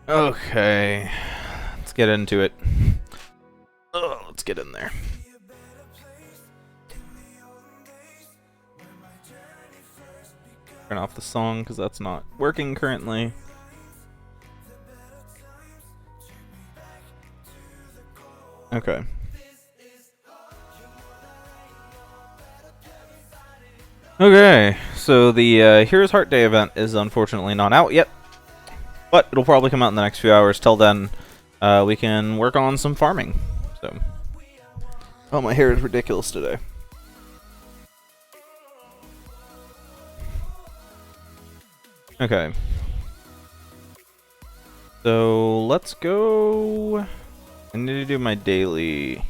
Okay, let's get into it. Oh, let's get in there. Turn off the song because that's not working currently. Okay. Okay, so the Heroes Heart Day event is unfortunately not out yet, but it'll probably come out in the next few hours. Till then, we can work on some farming. So, oh, my hair is ridiculous today. Okay. So let's go. I need to do my daily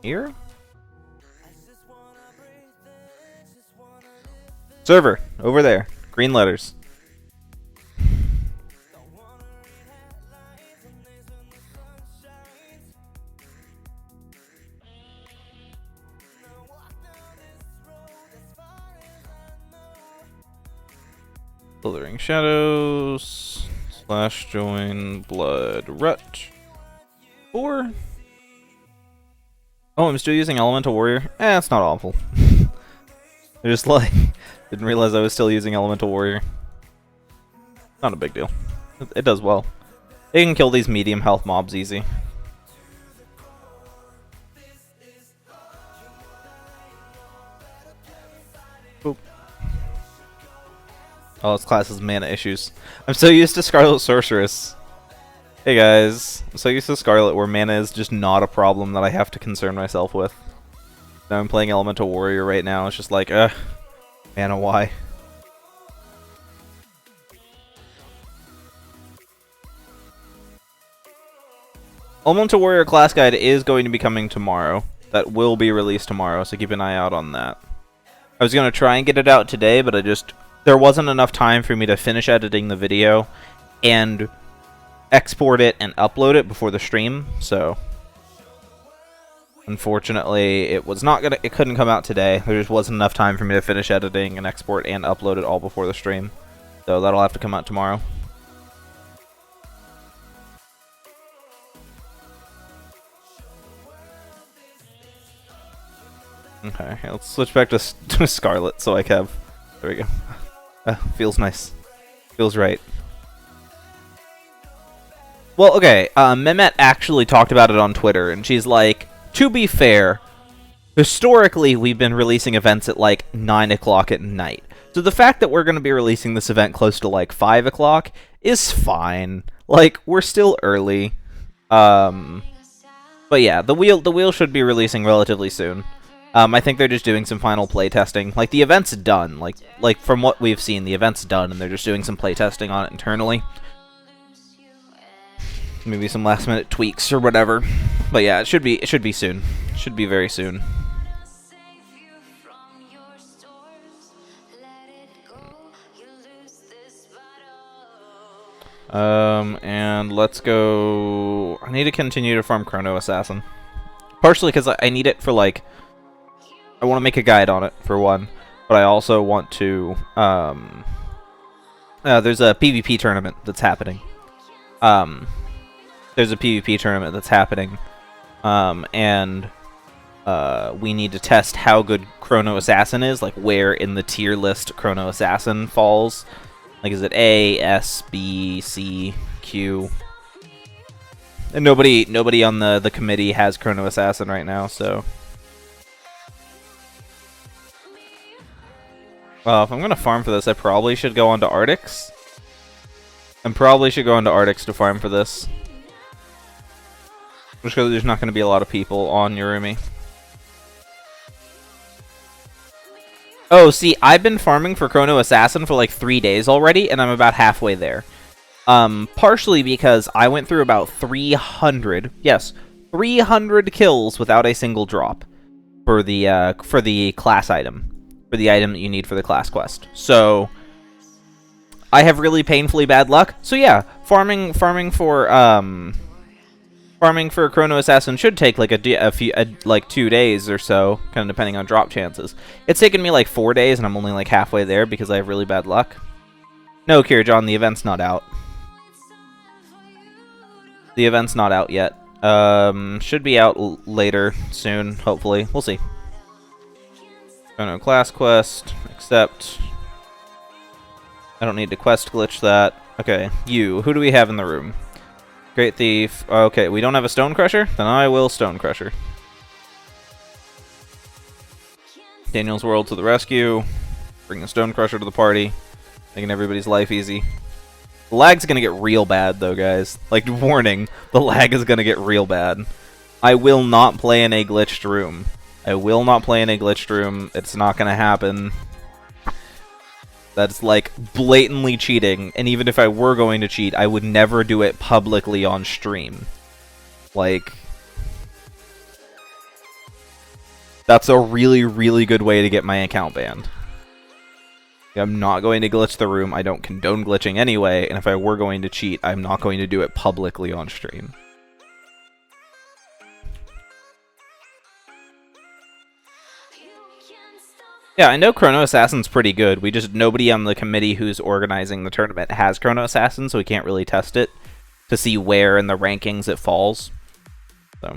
here. Server over there, green letters. Slithering Shadows / join Blood Rut 4. Oh, I'm still using Elemental Warrior. It's not awful. I just like didn't realize I was still using Elemental Warrior. Not a big deal. It does well. They can kill these medium health mobs easy. Boop. Oh, this class has mana issues. I'm so used to Scarlet Sorceress. Hey guys, I'm so used to Scarlet where mana is just not a problem that I have to concern myself with. Now I'm playing Elemental Warrior right now, it's just like, mana, why? Elemental Warrior class guide is going to be coming tomorrow. That will be released tomorrow, so keep an eye out on that. I was going to try and get it out today, but there wasn't enough time for me to finish editing the video and export it and upload it before the stream, so unfortunately it couldn't come out today. There just wasn't enough time for me to finish editing and export and upload it all before the stream, so that'll have to come out tomorrow. Okay, let's switch back to Scarlet so I can have... There we go. Feels nice. Feels right. Well, okay, Mehmet actually talked about it on Twitter, and she's like, to be fair, historically we've been releasing events at like 9 o'clock at night. So the fact that we're going to be releasing this event close to like 5 o'clock is fine. Like, we're still early. But yeah, the wheel should be releasing relatively soon. I think they're just doing some final playtesting. Like, the event's done. Like from what we've seen, the event's done, and they're just doing some playtesting on it internally. Maybe some last-minute tweaks or whatever. But yeah, it should be soon. It should be very soon. And let's go... I need to continue to farm Chrono Assassin. Partially because I need it for, like... I want to make a guide on it, for one. But I also want to, there's a PvP tournament that's happening. And we need to test how good Chrono Assassin is, like where in the tier list Chrono Assassin falls. Like, is it A, S, B, C, Q? And nobody on the committee has Chrono Assassin right now, so... Well, if I'm going to farm for this, I probably should go on to Arctics. To farm for this. Just because there's not going to be a lot of people on Yurumi. Oh, see, I've been farming for Chrono Assassin for like 3 days already, and I'm about halfway there. Partially because I went through about 300 kills without a single drop for the class item. For the item that you need for the class quest. So I have really painfully bad luck. So yeah, farming for Chrono Assassin should take like like 2 days or so, kind of depending on drop chances. It's taken me like 4 days, and I'm only like halfway there because I have really bad luck. No, Kirajon, the event's not out. The event's not out yet. Should be out later, soon, hopefully. We'll see. Chrono class quest, accept. I don't need to quest glitch that. Okay, you. Who do we have in the room? Great Thief. Okay, we don't have a Stone Crusher? Then I will Stone Crusher. DanielsWorld to the rescue. Bring the Stone Crusher to the party. Making everybody's life easy. The lag's gonna get real bad, though, guys. Like, warning, the lag is gonna get real bad. I will not play in a glitched room. I will not play in a glitched room. It's not gonna happen. That's, like, blatantly cheating. And even if I were going to cheat, I would never do it publicly on stream. Like, that's a really, really good way to get my account banned. I'm not going to glitch the room. I don't condone glitching anyway, and if I were going to cheat, I'm not going to do it publicly on stream. Yeah, I know Chrono Assassin's pretty good. Nobody on the committee who's organizing the tournament has Chrono Assassin, so we can't really test it to see where in the rankings it falls. So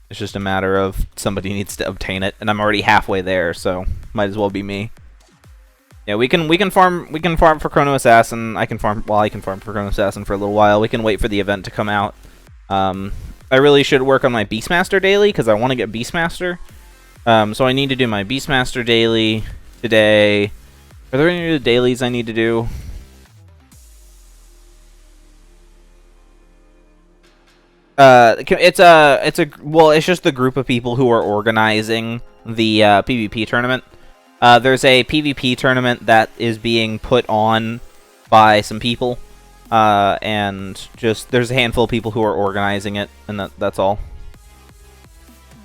it's just a matter of somebody needs to obtain it, and I'm already halfway there, so might as well be me. Yeah, we can farm for Chrono Assassin. I can farm for Chrono Assassin for a little while. We can wait for the event to come out. I really should work on my Beastmaster daily because I want to get Beastmaster. So I need to do my Beastmaster daily today. Are there any other dailies I need to do? It's just the group of people who are organizing the PvP tournament. There's a PvP tournament that is being put on by some people, and just there's a handful of people who are organizing it, and that's all.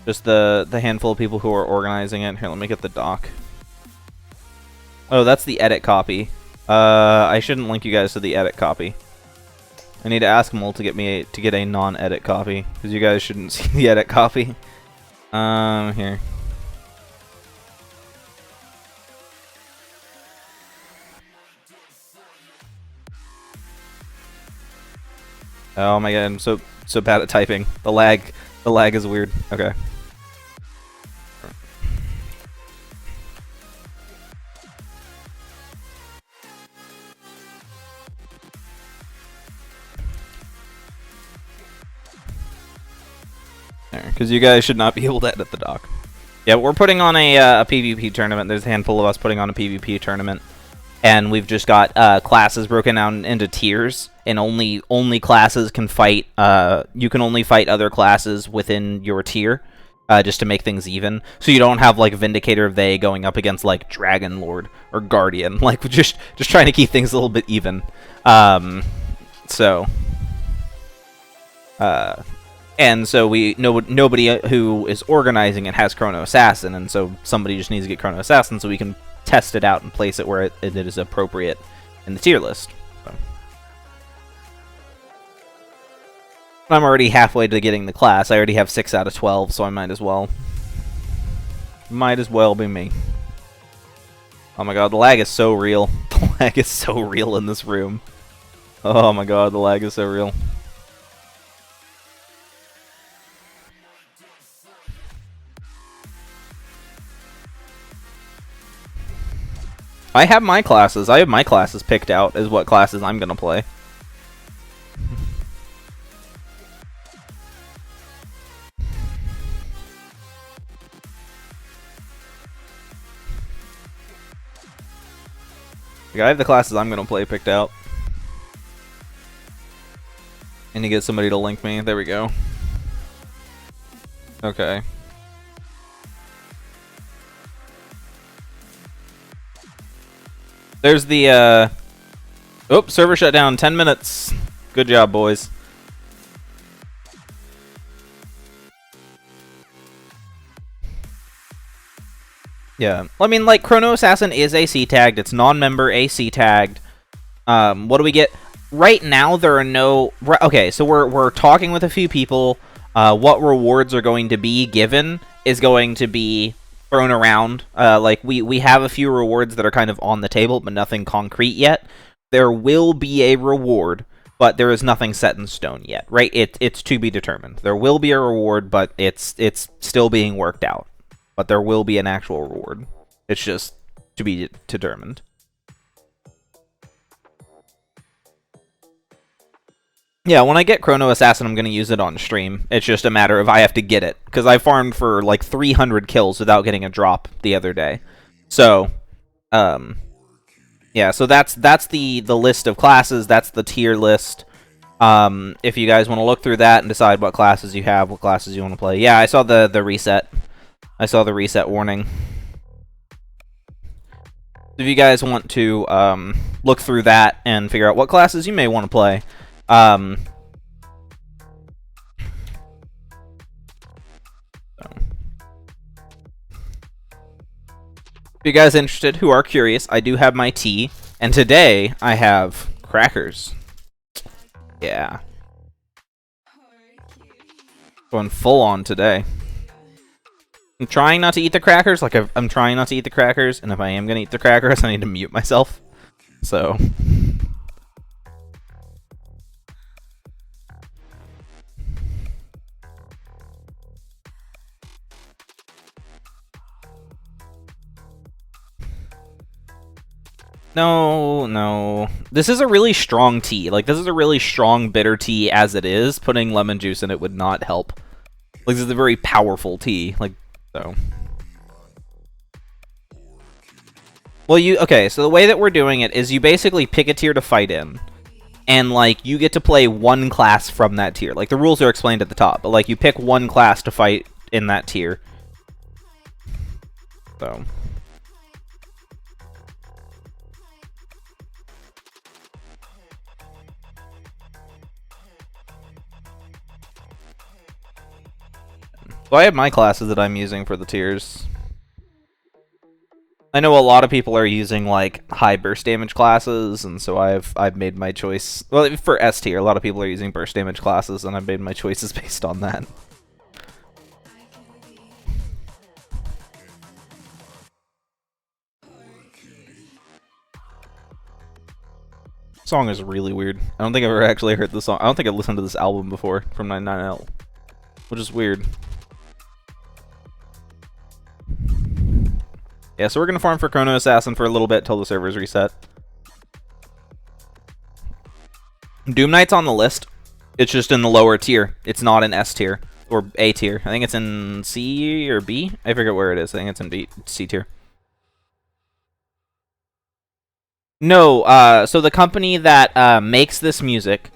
Just the handful of people who are organizing it. Here, let me get the doc. Oh, that's the edit copy. I shouldn't link you guys to the edit copy. I need to ask Mole to get a non-edit copy, because you guys shouldn't see the edit copy. Here. Oh my god, I'm so bad at typing. The lag is weird. Okay. Because you guys should not be able to edit the doc. Yeah, we're putting on a PvP tournament. There's a handful of us putting on a PvP tournament. And we've just got classes broken down into tiers. And only classes can fight. You can only fight other classes within your tier. Just to make things even. So you don't have, like, Vindicator of They going up against, like, Dragon Lord or Guardian. Like, just trying to keep things a little bit even. And so nobody who is organizing it has Chrono Assassin, and so somebody just needs to get Chrono Assassin so we can test it out and place it where it is appropriate in the tier list. So. I'm already halfway to getting the class. I already have 6 out of 12, so I might as well. Might as well be me. Oh my god, the lag is so real. The lag is so real in this room. Oh my god, the lag is so real. I have my classes. I have my classes picked out as what classes I'm gonna play. I have the classes I'm gonna play picked out. I need to get somebody to link me. There we go. Okay. There's the, oh, server shut down 10 minutes. Good job, boys. Yeah. I mean, like, Chrono Assassin is AC tagged. It's non-member AC tagged. What do we get? Right now, there are no... Okay, so we're talking with a few people. What rewards are going to be given is going to be thrown around. Like, we have a few rewards that are kind of on the table, but nothing concrete yet. There will be a reward, but there is nothing set in stone yet, right? It's to be determined. There will be a reward, but it's still being worked out. But there will be an actual reward. It's just to be determined. Yeah, when I get Chrono Assassin, I'm going to use it on stream. It's just a matter of I have to get it. Because I farmed for like 300 kills without getting a drop the other day. So, yeah, so that's the list of classes. That's the tier list. If you guys want to look through that and decide what classes you have, what classes you want to play. Yeah, I saw the reset. I saw the reset warning. If you guys want to look through that and figure out what classes you may want to play, so. If you guys interested who are curious, I do have my tea, and today I have crackers. Yeah. Going full on today. I'm trying not to eat the crackers, like I'm trying not to eat the crackers, and if I am going to eat the crackers, I need to mute myself. So. No. This is a really strong tea. Like, this is a really strong bitter tea as it is. Putting lemon juice in it would not help. Like, this is a very powerful tea. Like, so. Well, okay, so the way that we're doing it is you basically pick a tier to fight in. And, like, you get to play one class from that tier. Like, the rules are explained at the top. But, like, you pick one class to fight in that tier. So. So I have my classes that I'm using for the tiers. I know a lot of people are using like high burst damage classes, and so I've made my choice. Well, for S tier, a lot of people are using burst damage classes, and I've made my choices based on that. Song is really weird. I don't think I've ever actually heard the song. I don't think I've listened to this album before from 99L, which is weird. Yeah, so we're going to farm for Chrono Assassin for a little bit till the servers reset. Doom Knight's on the list. It's just in the lower tier. It's not in S tier or A tier. I think it's in C or B. I forget where it is. I think it's in B, C tier. No, so the company that makes this music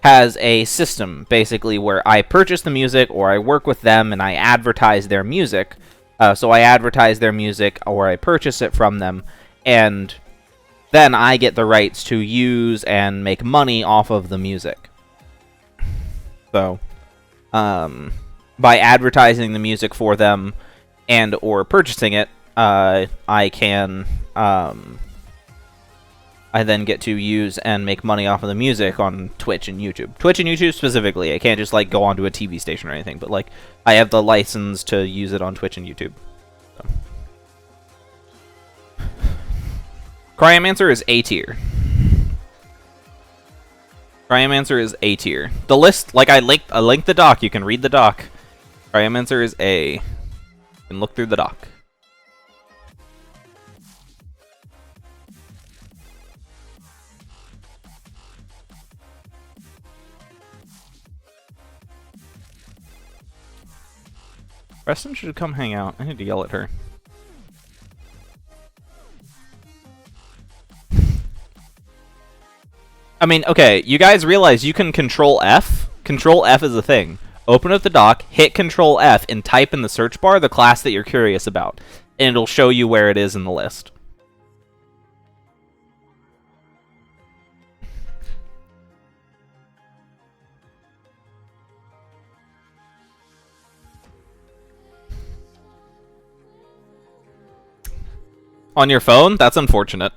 has a system, basically, where I purchase the music or I work with them and I advertise their music. So I advertise their music or I purchase it from them, and then I get the rights to use and make money off of the music. So, by advertising the music for them and or purchasing it, I can, I then get to use and make money off of the music on Twitch and YouTube. Twitch and YouTube specifically. I can't just like go onto a TV station or anything, but like I have the license to use it on Twitch and YouTube. So. Cryomancer is A tier. Cryomancer is A tier. The list, like I linked the doc. You can read the doc. Cryomancer is A. You can look through the doc. Preston should come hang out. I need to yell at her. I mean, okay, you guys realize you can Control F? Control F is a thing. Open up the doc, hit Control F, and type in the search bar the class that you're curious about. And it'll show you where it is in the list. On your phone? That's unfortunate.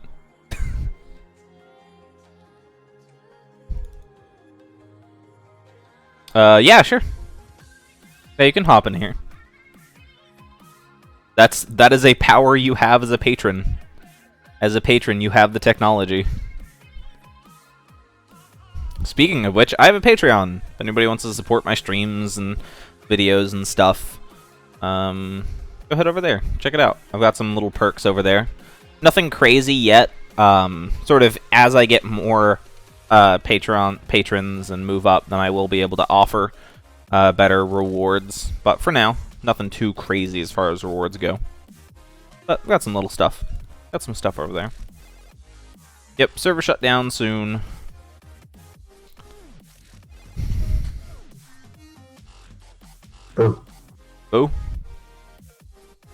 Yeah, sure. Yeah, you can hop in here. That is a power you have as a patron. As a patron, you have the technology. speaking of which, I have a Patreon. If anybody wants to support my streams and videos and stuff, go head over there. Check it out. I've got some little perks over there. Nothing crazy yet. Sort of as I get more patrons and move up, then I will be able to offer better rewards. But for now, nothing too crazy as far as rewards go. But we got some little stuff. Got some stuff over there. Yep, server shut down soon. Boo. Boo.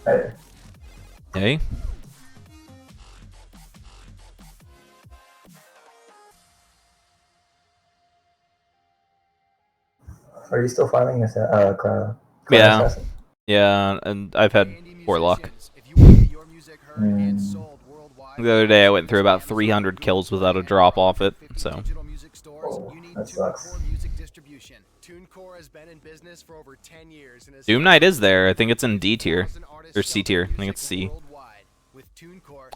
Hey. Hey. Are you still filing this Crown Yeah. Assassin? Yeah, and I've had poor luck. Mm. The other day I went through about 300 kills without a drop off it, so. Oh, that sucks. Doom Knight is there. I think it's in D tier. Or C tier. I think it's C.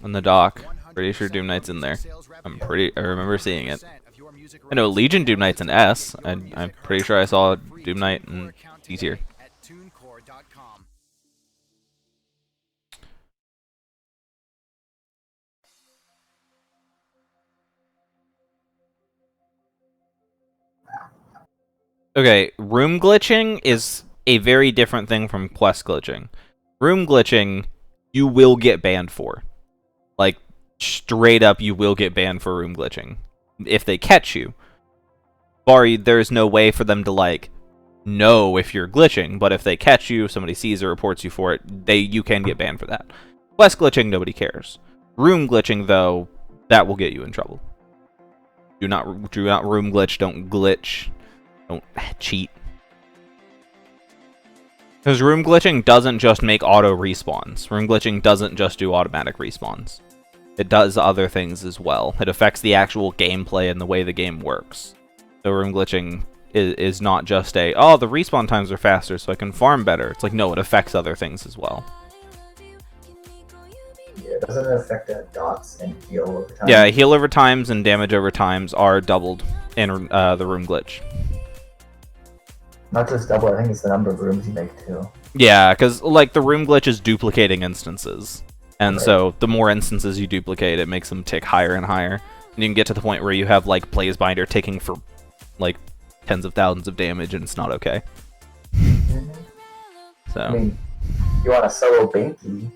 On the dock. Pretty sure Doom Knight's in there. I remember seeing it. I know Legion Doom Knight's in S. I'm pretty sure I saw Doom Knight in D tier. Okay, room glitching is a very different thing from quest glitching. Room glitching, you will get banned for. Like, straight up, you will get banned for room glitching. If they catch you. There's no way for them to, like, know if you're glitching, but if they catch you, somebody sees or reports you for it, you can get banned for that. Quest glitching, nobody cares. Room glitching, though, that will get you in trouble. Do not room glitch, don't glitch. Don't cheat. Because room glitching doesn't just make auto respawns. Room glitching doesn't just do automatic respawns. It does other things as well. It affects the actual gameplay and the way the game works. So room glitching is not just the respawn times are faster so I can farm better. It's like, no, it affects other things as well. Yeah, doesn't it affect dots and heal over time? Yeah, heal over times and damage over times are doubled in the room glitch. Not just double, I think it's the number of rooms you make too. Yeah, because like the room glitch is duplicating instances. And right. So the more instances you duplicate, it makes them tick higher and higher. And you can get to the point where you have like Blazebinder ticking for like tens of thousands of damage and it's not okay. So I mean, you want a solo Binky,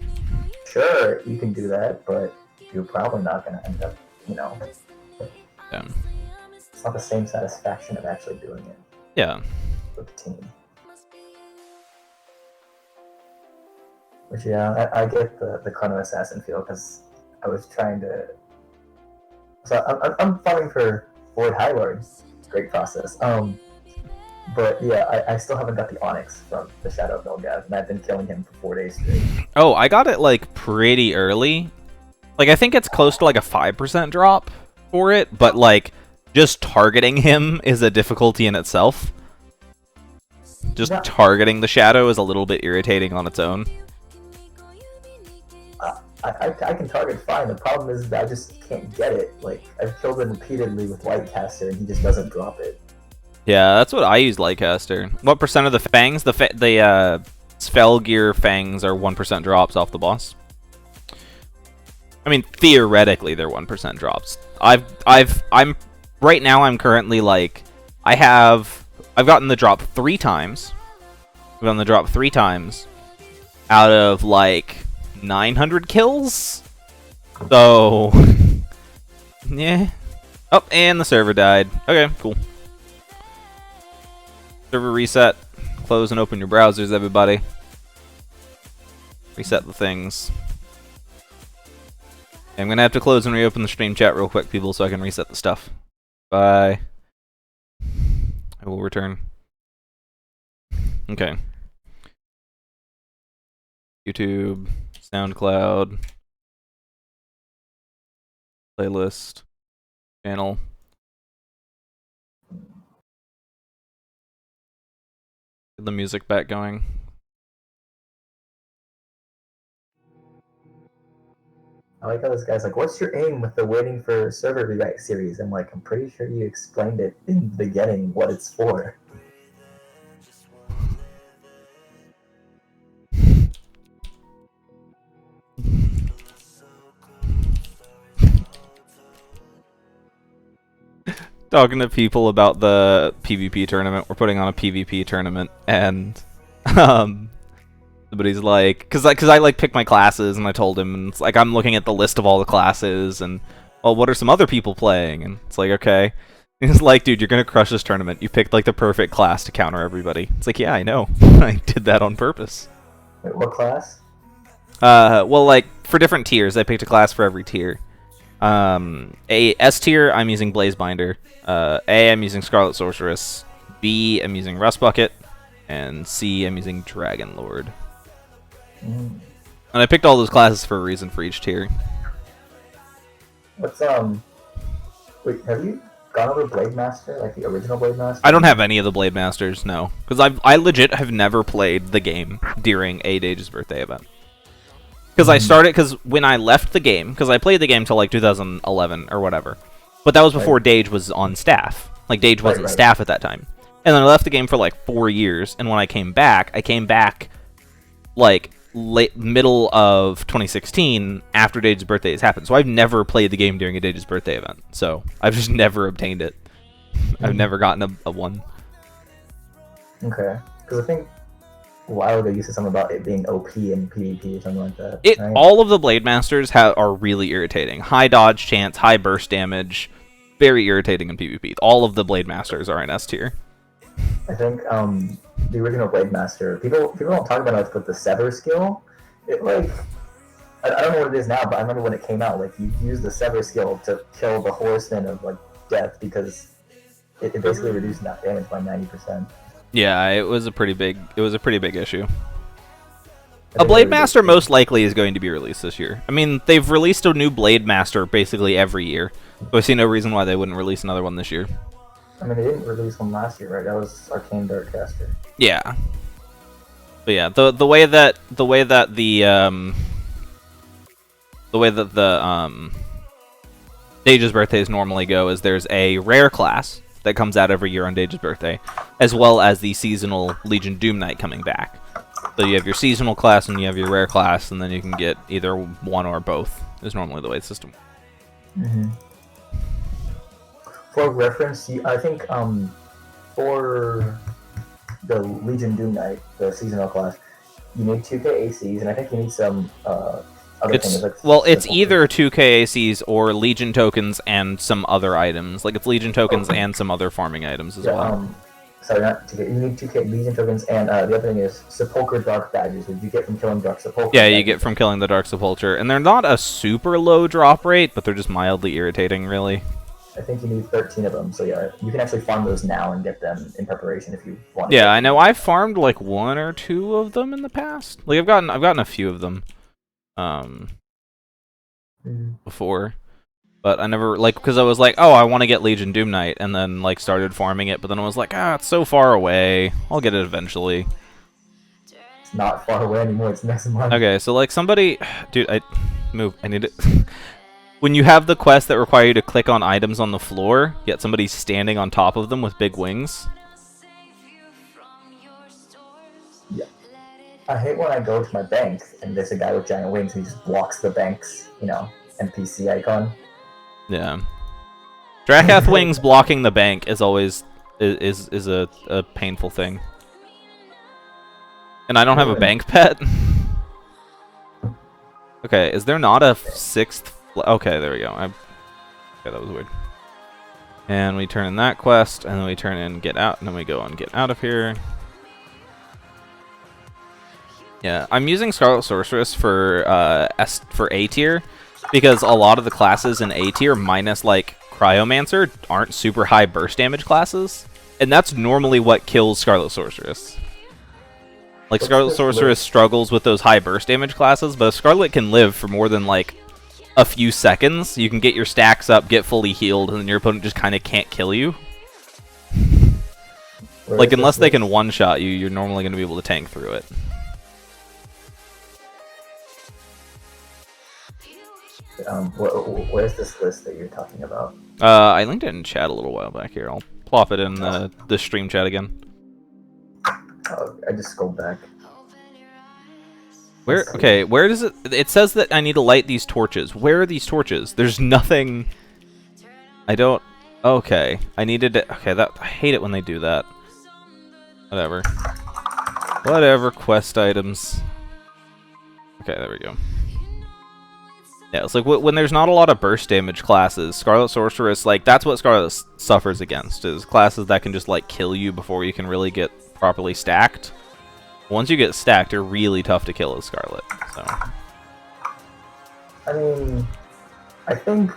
sure, you can do that, but you're probably not going to end up, yeah. It's not the same satisfaction of actually doing it. Yeah. With the team. Which, yeah, I get the Chrono Assassin feel, because I was trying to... So I'm fighting for Void High Lord. Great process. But yeah, I still haven't got the Onyx from the Shadow of Nilgav, and I've been killing him for 4 days straight. Oh, I got it like pretty early. Like I think it's close to like a 5% drop for it, but like just targeting him is a difficulty in itself. Just targeting the Shadow is a little bit irritating on its own. I can target fine. The problem is that I just can't get it. Like, I've killed him repeatedly with Lightcaster, and he just doesn't drop it. Yeah, that's what I use Lightcaster. What percent of the fangs? The Svelgear fangs are 1% drops off the boss. I mean, theoretically, they're 1% drops. I'm right now. I'm currently like, I've gotten the drop 3 times. I've gotten the drop 3 times out of like 900 kills. So, yeah. Oh, and the server died. Okay, cool. Server reset. Close and open your browsers, everybody. Reset the things. I'm gonna have to close and reopen the stream chat real quick, people, so I can reset the stuff. Bye. I will return. Okay. YouTube, SoundCloud, playlist, channel. Get the music back going. I like how this guy's like, "What's your aim with the waiting for server rewrite series?" I'm like, "I'm pretty sure you explained it in the beginning what it's for." Talking to people about the PvP tournament. We're putting on a PvP tournament, and somebody's like, because I like pick my classes, and I told him, and it's like I'm looking at the list of all the classes, and well, what are some other people playing? And it's like, okay. And he's like, dude, you're gonna crush this tournament. You picked like the perfect class to counter everybody. It's like, yeah, I know. I did that on purpose. Wait, what class? Well, like for different tiers, I picked a class for every tier. A S tier, I'm using Blazebinder. A, I'm using Scarlet Sorceress. B, I'm using Rust Bucket. And C, I'm using Dragon Lord. And I picked all those classes for a reason for each tier. What's Wait, have you gone over Blade Master, like the original Blade Master? I don't have any of the Blade Masters, no, because I legit have never played the game during a Dage's birthday event. Because I started, because when I left the game, because I played the game till like 2011 or whatever, but that was before Dage was on staff. Like Dage wasn't staff at that time, and then I left the game for like 4 years. And when I came back like middle of 2016 after Dage's birthday has happened. So I've never played the game during a Dage's birthday event. So I've just never obtained it. I've never gotten a one. Okay, because I think a while ago you said something about it being OP in PvP or something like that. Right? All of the Blade Masters are really irritating. High dodge chance, high burst damage, very irritating in PvP. All of the Blade Masters are in S tier. I think the original Blade Master, people don't talk about it, but the Sever skill, it like, I don't know what it is now, but I remember when it came out, like you used the Sever skill to kill the Horseman of like death because it basically reduced that damage by 90%. Yeah, it was a pretty big issue. A Blade Master most likely is going to be released this year. I mean, they've released a new Blade Master basically every year, so I see no reason why they wouldn't release another one this year. I mean, they didn't release one last year, right? That was Arcane Darkcaster. Yeah. But yeah, the way that Dage's birthdays normally go is there's a rare class that comes out every year on Dage's birthday, as well as the seasonal Legion Doom Knight coming back. So you have your seasonal class and you have your rare class, and then you can get either one or both, is normally the way the system works. For reference, I think for the Legion Doom Knight, the seasonal class, you need 2k ACs, and I think you need some other things. Like it's either 2k ACs or Legion tokens and some other items. Like it's Legion tokens and some other farming items as well. Sorry, not 2k. You need 2k Legion tokens, and the other thing is Sepulchre Dark badges, which you get from killing Dark Sepulchre. Yeah, you get from killing the Dark Sepulchre, and they're not a super low drop rate, but they're just mildly irritating, really. I think you need 13 of them, so yeah, you can actually farm those now and get them in preparation if you want. Yeah, I know. I've farmed like 1 or 2 of them in the past. Like I've gotten a few of them, before, but I never because I was like, oh, I want to get Legion Doom Knight, and then like started farming it, but then I was like, it's so far away. I'll get it eventually. It's not far away anymore. It's next month. Okay, so like somebody, dude, I need it. When you have the quests that require you to click on items on the floor, yet somebody's standing on top of them with big wings. Yeah. I hate when I go to my bank and there's a guy with giant wings and he just blocks the bank's, NPC icon. Yeah. Drakath wings blocking the bank is always is a painful thing. And I don't have a bank pet. Okay, is there not a 6th? Okay, there we go. Okay, that was weird. And we turn in that quest, and then we turn in Get Out, and then we go on Get Out of here. Yeah, I'm using Scarlet Sorceress for A tier, because a lot of the classes in A tier, minus like Cryomancer, aren't super high burst damage classes, and that's normally what kills Scarlet Sorceress. Like Scarlet Sorceress struggles with those high burst damage classes, but if Scarlet can live for more than like a few seconds, you can get your stacks up, get fully healed, and then your opponent just kind of can't kill you. Like, unless they can one-shot you, you're normally going to be able to tank through it. Where's this list that you're talking about? I linked it in chat a little while back here. I'll plop it in the stream chat again. Oh, I just scrolled back. Where? Okay, where does it... It says that I need to light these torches. Where are these torches? There's nothing... I don't... Okay, I needed to... Okay, that... I hate it when they do that. Whatever. Whatever, quest items. Okay, there we go. Yeah, it's like when there's not a lot of burst damage classes, Scarlet Sorceress, like, that's what Scarlet suffers against, is classes that can just, like, kill you before you can really get properly stacked. Once you get stacked, they're really tough to kill as Scarlet, so... I mean, I think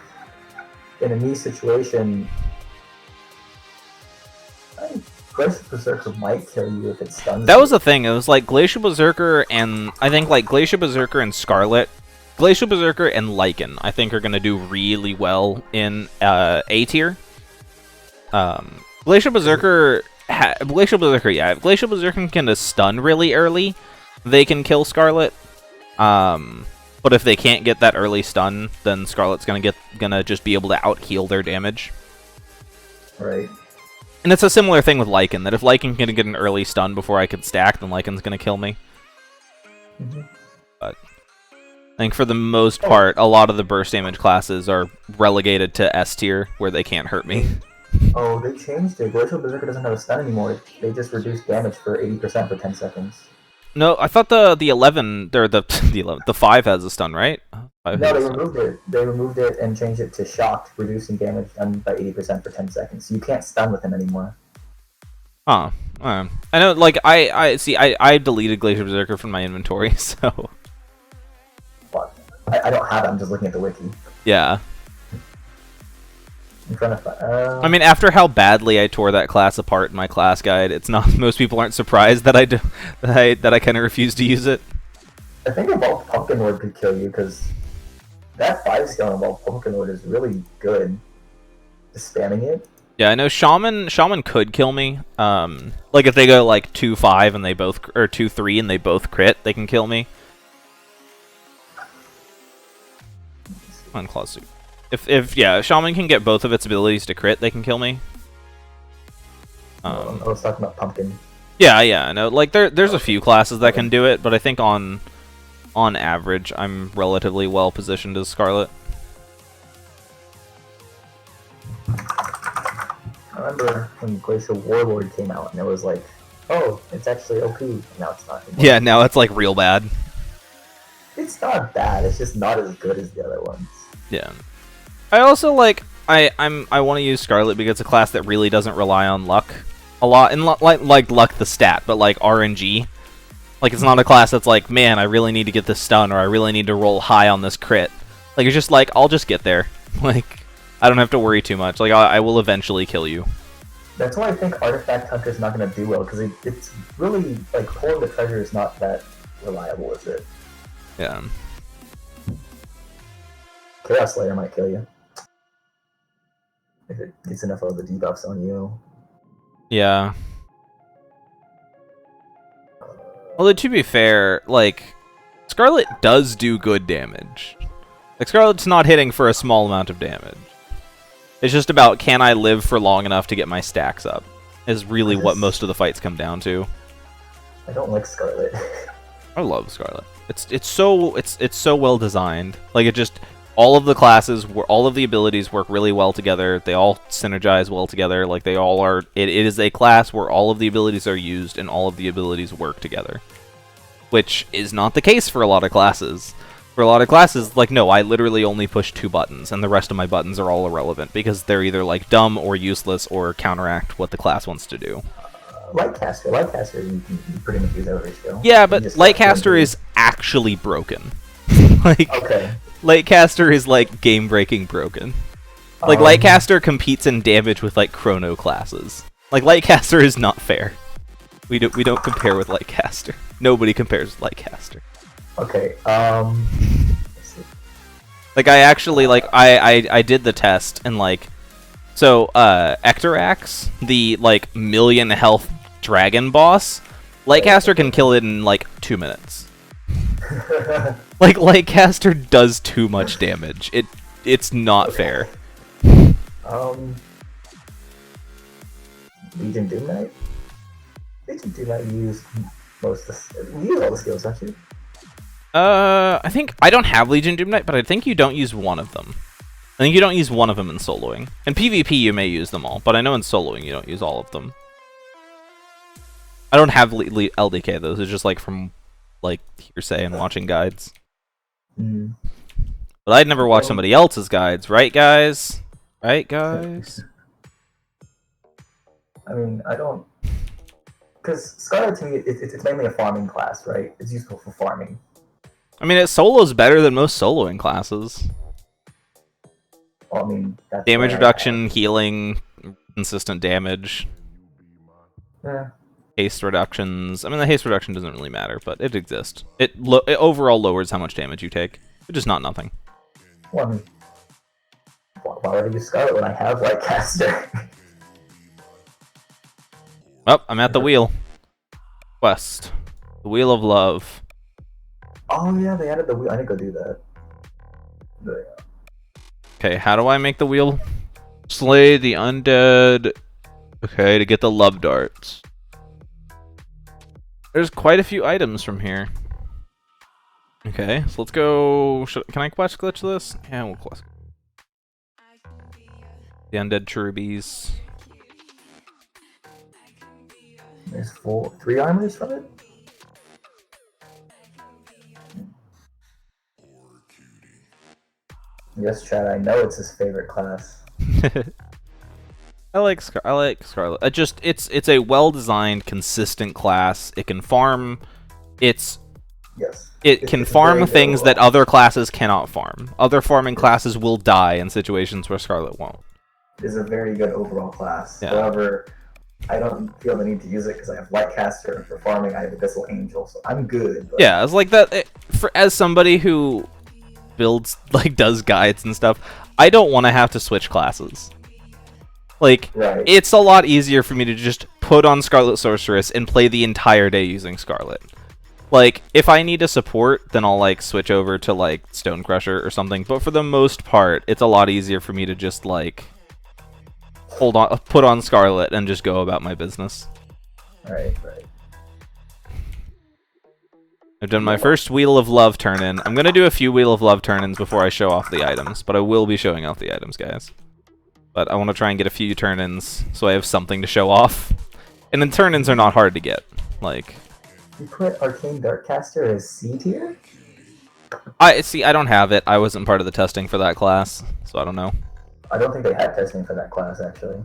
in a me situation, I think Glacial Berserker might kill you if it stuns That you. was the thing, it was like Glacial Berserker and... I think, like, Glacial Berserker and Scarlet... Glacial Berserker and Lycan, I think, are going to do really well in A tier. Glacial Berserker... Glacial Berserker, yeah. If Glacial Berserker can stun really early, they can kill Scarlet. But if they can't get that early stun, then Scarlet's gonna just be able to out-heal their damage. Right. And it's a similar thing with Lycan, that if Lycan can get an early stun before I can stack, then Lycan's gonna kill me. Mm-hmm. But I think for the most part, a lot of the burst damage classes are relegated to S tier, where they can't hurt me. Oh, they changed it. Glacial Berserker doesn't have a stun anymore. They just reduced damage for 80% for 10 seconds. No, I thought the 11, or the 5 has a stun, right? No, they removed it. They removed it and changed it to shocked, reducing damage done by 80% for 10 seconds. So you can't stun with him anymore. Huh. I know, like, I deleted Glacial Berserker from my inventory, so... What? I don't have it, I'm just looking at the wiki. Yeah. I'm trying to I mean, after how badly I tore that class apart in my class guide, it's not... Most people aren't surprised that I kind of refuse to use it. I think Evolved Pumpkin Lord could kill you, because that 5-scale Evolved Pumpkin Lord is really good. Just spamming it. Yeah, I know Shaman could kill me. Like if they go like 2-5 and they both, or 2-3 and they both crit, they can kill me. On Claw Suit. If Shaman can get both of its abilities to crit, they can kill me. I was talking about Pumpkin. Yeah, I know. Like there's a few classes that can do it, but I think on average, I'm relatively well positioned as Scarlet. I remember when Glacial Warlord came out, and it was like, oh, it's actually OP. Now it's not anymore. Yeah, now it's like real bad. It's not bad. It's just not as good as the other ones. Yeah. I also like I want to use Scarlet because it's a class that really doesn't rely on luck a lot, and like luck the stat, but like RNG. Like it's not a class that's like, man, I really need to get this stun, or I really need to roll high on this crit. Like it's just like, I'll just get there. Like I don't have to worry too much. Like I will eventually kill you. That's why I think Artifact Hunter is not going to do well, because it's really like pulling the treasure is not that reliable, is it? Yeah. Chaos Slayer might kill you if it gets enough of the debuffs on you. Yeah. Although to be fair, like Scarlet does do good damage. Like Scarlet's not hitting for a small amount of damage. It's just about, can I live for long enough to get my stacks up, is really what most of the fights come down to. I don't like Scarlet. I love Scarlet. It's so well designed. Like it just, all of the classes, all of the abilities work really well together. They all synergize well together. Like they all are. It is a class where all of the abilities are used and all of the abilities work together, which is not the case for a lot of classes. For a lot of classes, like, no, I literally only push 2 buttons, and the rest of my buttons are all irrelevant, because they're either, like, dumb or useless or counteract what the class wants to do. Lightcaster, you can pretty much use every skill. Yeah, but Lightcaster is actually broken. Like, okay. Lightcaster is, like, game-breaking broken. Like, Lightcaster competes in damage with, like, Chrono classes. Like, Lightcaster is not fair. We don't compare with Lightcaster. Nobody compares with Lightcaster. Okay, like I actually like I did the test and like so Ectorax, the like 1,000,000 health dragon boss, Lightcaster can kill it in like 2 minutes. Like, Lightcaster does too much damage. It's not fair. Legion Doom Knight? Legion Doom Knight use most of the... You use all the skills, don't you? I think... I don't have Legion Doom Knight, but I think you don't use one of them. I think you don't use one of them in soloing. In PvP, you may use them all, but I know in soloing you don't use all of them. I don't have LDK, though. It's just, like, from, like, hearsay and watching guides. Mm. But I'd never watch somebody else's guides, right, guys? Right, guys? I mean, I don't... Because Scarlet, to me, it's mainly a farming class, right? It's useful for farming. I mean, it solos better than most soloing classes. Well, I mean, that's damage reduction, healing, consistent damage. Yeah. Haste reductions. I mean, the haste reduction doesn't really matter, but it exists. It overall lowers how much damage you take, which is not nothing. Well, I mean, why would I use Scarlet when I have Lightcaster? Oh, I'm at the wheel. Quest. The Wheel of Love. Oh yeah, they added the wheel. I need to go do that. There you go. Okay, how do I make the wheel? Slay the undead. Okay, to get the love darts. There's quite a few items from here. Okay, so let's go... Can I quest glitch this? Yeah, we'll quest. The undead cherubies. There's 3 armors from it? Yes, Chad, I know it's his favorite class. I like Scarlet. It's a well-designed, consistent class. It can farm. It can farm things that other classes cannot farm. Other farming classes will die in situations where Scarlet won't. It's a very good overall class. Yeah. However, I don't feel the need to use it because I have Lightcaster, and for farming I have Abyssal Angel, so I'm good. But... Yeah, it's like that. As somebody who builds, does guides and stuff, I don't want to have to switch classes. Like, right. It's a lot easier for me to just put on Scarlet Sorceress and play the entire day using Scarlet. Like, if I need a support, then I'll, switch over to, Stone Crusher or something. But for the most part, it's a lot easier for me to just, put on Scarlet and just go about my business. Right. I've done my first Wheel of Love turn-in. I'm going to do a few Wheel of Love turn-ins before I show off the items, but I will be showing off the items, guys. But I want to try and get a few turn-ins so I have something to show off. And then turn-ins are not hard to get. You put Arcane Darkcaster as C tier? I don't have it. I wasn't part of the testing for that class, so I don't know. I don't think they had testing for that class, actually.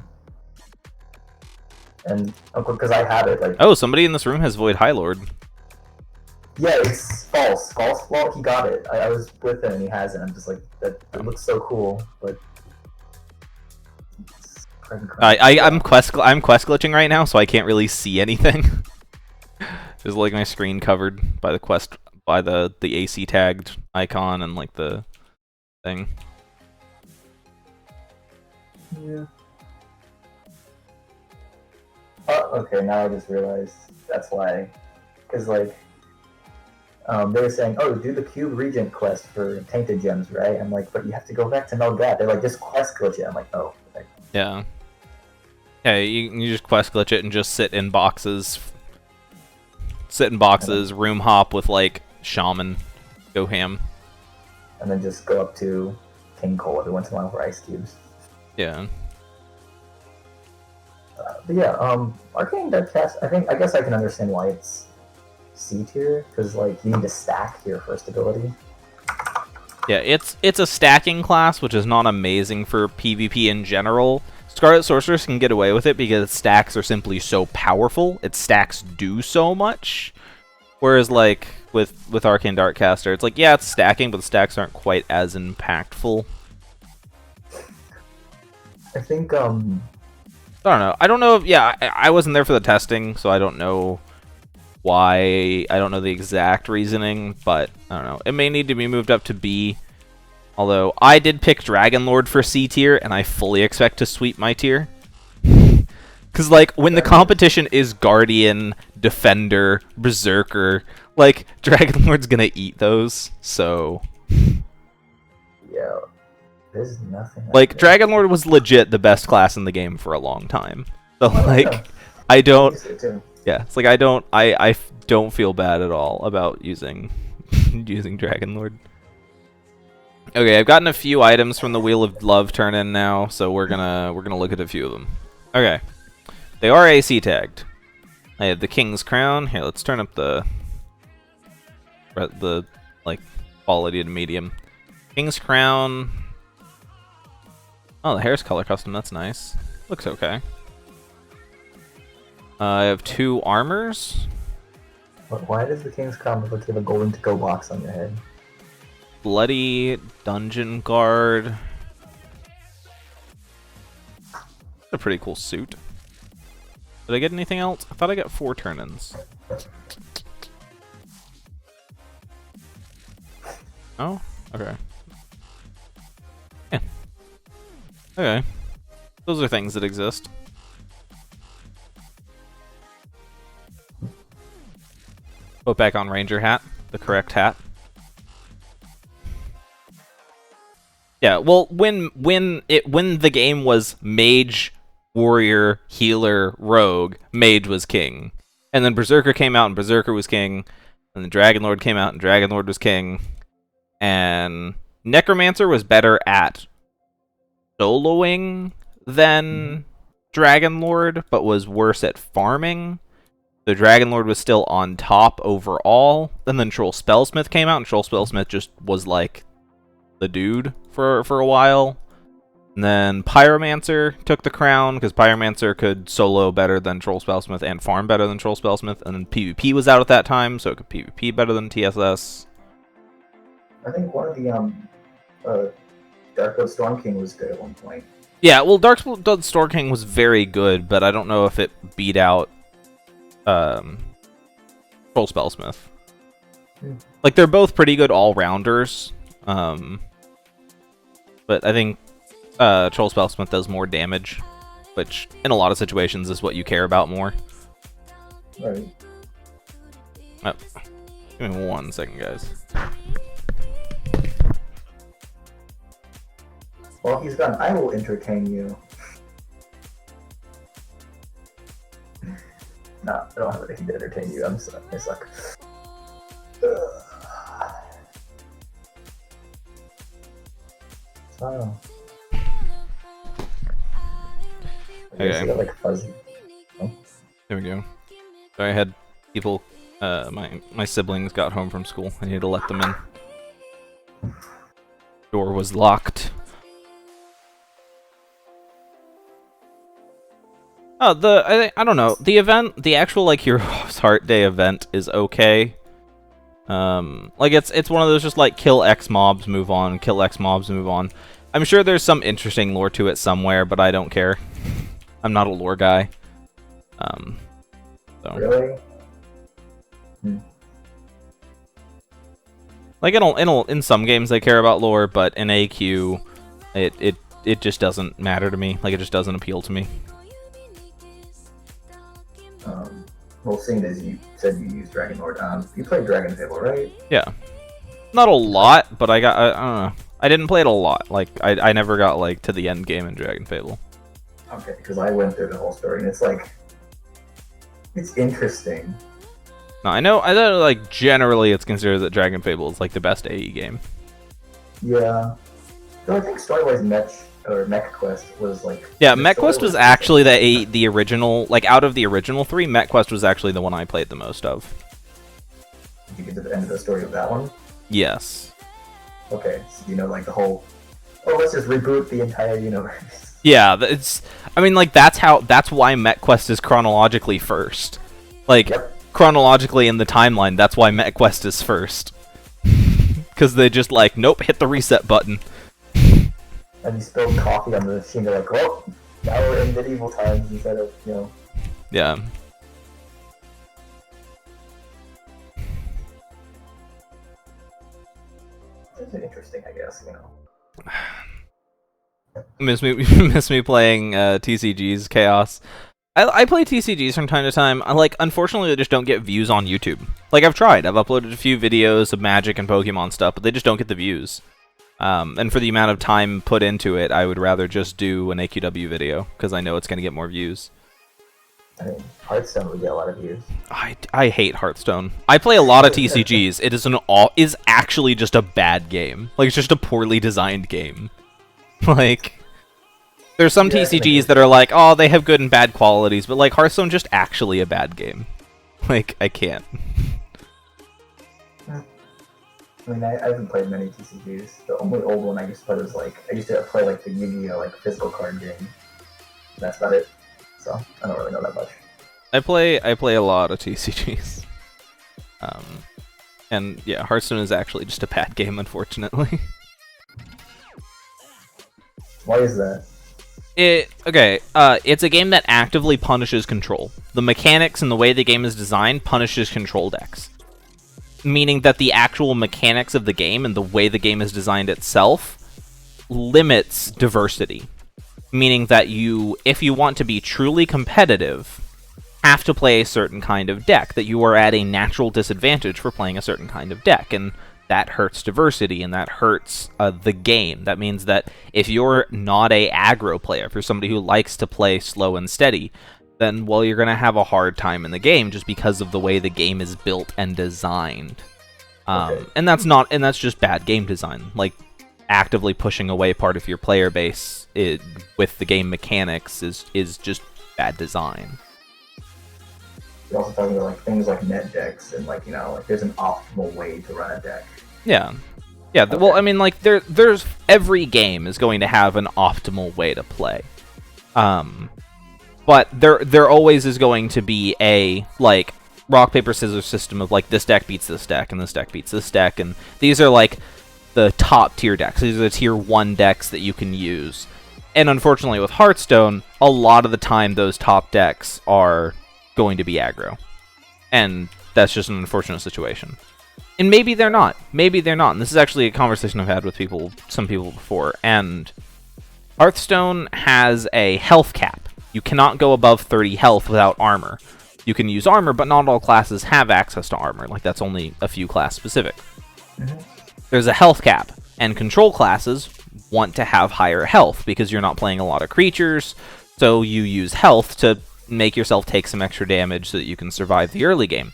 And, because I have it, Oh, somebody in this room has Void High Lord. Yeah, it's false. Well, he got it. I was with him and he has it. I'm just like, that looks so cool, but... I'm quest glitching right now, so I can't really see anything. There's my screen covered by the AC tagged icon and the thing. Yeah. Oh, okay. Now I just realized that's why, because they were saying, "Oh, do the Cube Regent quest for Tainted Gems, right?" I'm like, "But you have to go back to Melgat." They're like, "Just quest glitch it." I'm like, "Oh." Okay. Yeah. Yeah, you just quest glitch it and just sit in boxes. Room hop with Shaman, go ham. And then just go up to King Cole every once in a while for ice cubes. Yeah. But yeah, Arcane Darkcast, I guess I can understand why it's C tier, because you need to stack here for stability. Yeah, it's a stacking class, which is not amazing for PvP in general. Scarlet Sorceress can get away with it because its stacks are simply so powerful. Its stacks do so much. Whereas, with Arcane Darkcaster, it's yeah, it's stacking, but the stacks aren't quite as impactful. I think, I don't know. I don't know if... Yeah, I wasn't there for the testing, so I don't know why. I don't know the exact reasoning, but I don't know. It may need to be moved up to B. Although, I did pick Dragon Lord for C tier, and I fully expect to sweep my tier. Because, when the competition is Guardian, Defender, Berserker. Like, Dragon Lord's gonna eat those, so... Yeah, there's nothing... Like, Dragon Lord was legit the best class in the game for a long time. So, like, I don't... Yeah, it's like I don't feel bad at all about using using Dragon Lord. Okay, I've gotten a few items from the Wheel of Love turn-in now, so we're gonna look at a few of them. Okay, they are AC tagged. I have the King's Crown. Here, let's turn up the like quality to medium. King's Crown. Oh, the hair's color custom. That's nice. Looks okay. I have 2 armors. Why does the King's Crown look like you have a golden to-go box on your head? Bloody Dungeon Guard. A pretty cool suit. Did I get anything else? I thought I got 4 turn-ins. Oh? Okay. Yeah. Okay. Those are things that exist. Put back on Ranger hat. The correct hat. Yeah, well, when the game was Mage, Warrior, Healer, Rogue, Mage was King. And then Berserker came out and Berserker was King. And then Dragon Lord came out and Dragon Lord was King. And Necromancer was better at soloing than Dragon Lord, but was worse at farming. The Dragon Lord was still on top overall. And then Troll Spellsmith came out and Troll Spellsmith just was like the dude for a while. And then Pyromancer took the crown because Pyromancer could solo better than Troll Spellsmith and farm better than Troll Spellsmith. And then PvP was out at that time, so it could PvP better than TSS. I think one of the Darkwood Storm King was good at one point. Yeah, well, Darkwood Storm King was very good, but I don't know if it beat out Troll Spellsmith. Like, they're both pretty good all-rounders. But I think Troll Spellsmith does more damage, which in a lot of situations is what you care about more. Right. Oh, give me 1 second, guys. Well, he's gone. I will entertain you. No, I don't have anything to entertain you. I suck. Oh. Okay. Like fuzzy. Oh. There we go. So I had people, my siblings got home from school. I needed to let them in. Door was locked. Oh, I don't know. The event, the actual like Heroes Heart Day event is okay. Like it's one of those just like kill X mobs, move on, kill X mobs, move on. I'm sure there's some interesting lore to it somewhere, but I don't care. I'm not a lore guy. So. Really? Like in some games they care about lore, but in AQ, it just doesn't matter to me. Like it just doesn't appeal to me. Well, seeing as you said you use Dragon Lord, you played Dragon Fable, right? Yeah. Not a lot, but I don't know. I didn't play it a lot. Like, I never got, like, to the end game in Dragon Fable. Okay, because I went through the whole story, and it's like... It's interesting. No, I know, like, generally it's considered that Dragon Fable is, like, the best AE game. Yeah. So I think story-wise Mech Quest was, like... Yeah, Mech Quest was actually the original... Like, out of the original 3, Mech Quest was actually the one I played the most of. Did you get to the end of the story of that one? Yes. Okay, so you know, like, the whole... Oh, let's just reboot the entire universe. Yeah, it's... I mean, like, that's why Mech Quest is chronologically first. Like, chronologically in the timeline, that's why Mech Quest is first. Because they just, like, nope, hit the reset button. And you spilled coffee on the machine, they're like, well, now we're in medieval times instead of, you know... Yeah. It's interesting, I guess, you know. Miss me playing TCG's Chaos. I play TCGs from time to time. Unfortunately, they just don't get views on YouTube. Like, I've tried. I've uploaded a few videos of Magic and Pokemon stuff, but they just don't get the views. And for the amount of time put into it, I would rather just do an AQW video, because I know it's going to get more views. I mean, Hearthstone would get a lot of views. I hate Hearthstone. I play a lot of TCGs. It is actually just a bad game. Like, it's just a poorly designed game. Like... There's some TCGs that are like, oh, they have good and bad qualities, but like Hearthstone's just actually a bad game. Like, I can't. I mean, I haven't played many TCGs. The only old one I used to play was I used to play the Yu-Gi-Oh! Physical card game. That's about it. So I don't really know that much. I play a lot of TCGs. And yeah, Hearthstone is actually just a bad game, unfortunately. Why is that? It's a game that actively punishes control. The mechanics and the way the game is designed punishes control decks. Meaning that the actual mechanics of the game and the way the game is designed itself limits diversity. Meaning that if you want to be truly competitive, have to play a certain kind of deck, that you are at a natural disadvantage for playing a certain kind of deck, and that hurts diversity, and that hurts the game. That means that if you're not a aggro player, if you're somebody who likes to play slow and steady, then, well, you're going to have a hard time in the game just because of the way the game is built and designed. Okay. And that's just bad game design. Like, actively pushing away part of your player base with the game mechanics is just bad design. You're also talking about things like net decks and there's an optimal way to run a deck. Yeah. Okay. Well, I mean, there's every game is going to have an optimal way to play. But there always is going to be a rock paper scissors system of this deck beats this deck and this deck beats this deck, and these are the top tier decks. These are the tier 1 decks that you can use. And unfortunately with Hearthstone, a lot of the time those top decks are going to be aggro. And that's just an unfortunate situation. And maybe they're not. Maybe they're not. And this is actually a conversation I've had with some people before. And Hearthstone has a health cap. You cannot go above 30 health without armor. You can use armor, but not all classes have access to armor. That's only a few class specific. Mm-hmm. There's a health cap. And control classes want to have higher health because you're not playing a lot of creatures. So you use health to make yourself take some extra damage so that you can survive the early game.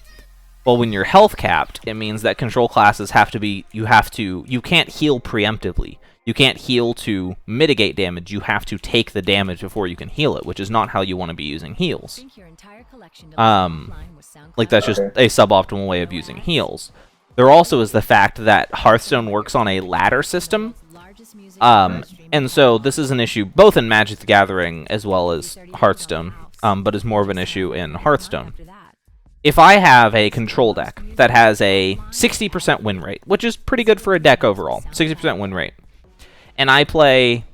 Well, when you're health capped, it means that control classes you can't heal preemptively. You can't heal to mitigate damage. You have to take the damage before you can heal it, which is not how you want to be using heals. That's just a suboptimal way of using heals. There also is the fact that Hearthstone works on a ladder system. And so this is an issue both in Magic the Gathering as well as Hearthstone. But is more of an issue in Hearthstone. If I have a control deck that has a 60% win rate, which is pretty good for a deck overall, 60% win rate, and I play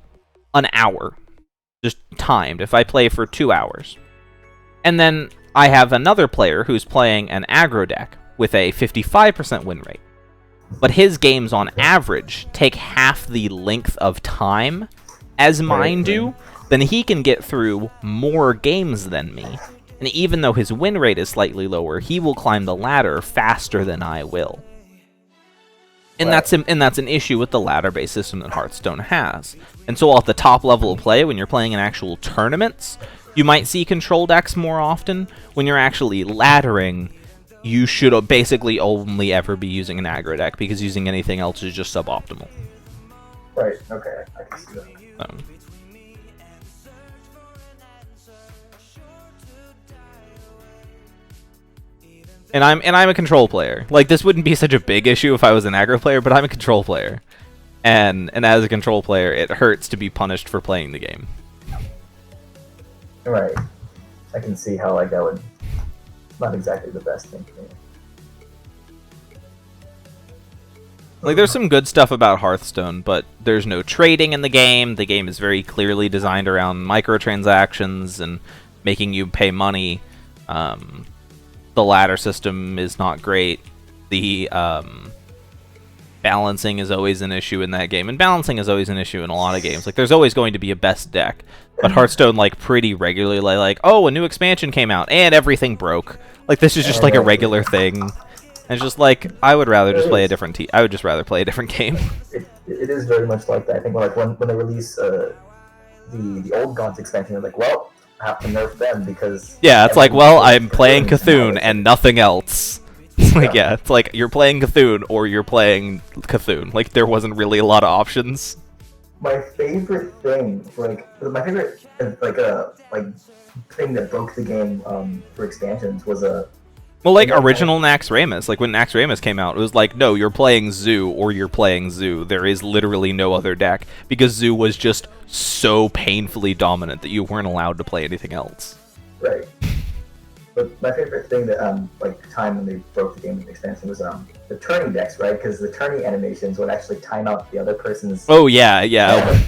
an hour, just timed, if I play for 2 hours, and then I have another player who's playing an aggro deck with a 55% win rate, but his games on average take half the length of time as mine do, then he can get through more games than me. And even though his win rate is slightly lower, he will climb the ladder faster than I will. And that's an issue with the ladder-based system that Hearthstone has. And so at the top level of play, when you're playing in actual tournaments, you might see control decks more often. When you're actually laddering, you should basically only ever be using an aggro deck, because using anything else is just suboptimal. Right, okay, I can see that. And I'm a control player. This wouldn't be such a big issue if I was an aggro player, but I'm a control player. And as a control player, it hurts to be punished for playing the game. Right. I can see how that would not exactly the best thing for me. There's some good stuff about Hearthstone, but there's no trading in the game. The game is very clearly designed around microtransactions and making you pay money. The ladder system is not great. The balancing is always an issue in that game, and balancing is always an issue in a lot of games. Like, there's always going to be a best deck, but Hearthstone, like, pretty regularly, like, oh, a new expansion came out, and everything broke. Like, this is just, like, a regular thing. And it's just, like, I would rather just play a different I would just rather play a different game. It is very much like that. I think, like, when they release the Old Gods expansion, they're like, well, I have to nerf them because... Yeah, it's like, well, I'm playing Cthulhu and nothing else. Like, yeah, it's like, you're playing Cthulhu or you're playing Cthulhu. Like, there wasn't really a lot of options. My favorite thing, my favorite, thing that broke the game for expansions was well, like, original Naxxramas. Like, when Naxxramas came out, it was like, no, you're playing Zoo or you're playing Zoo. There is literally no other deck, because Zoo was just so painfully dominant that you weren't allowed to play anything else. Right. But my favorite thing that, time when they broke the game with expansion was, the turning decks, right? Because the turning animations would actually time out the other person's... Oh, yeah. Yeah.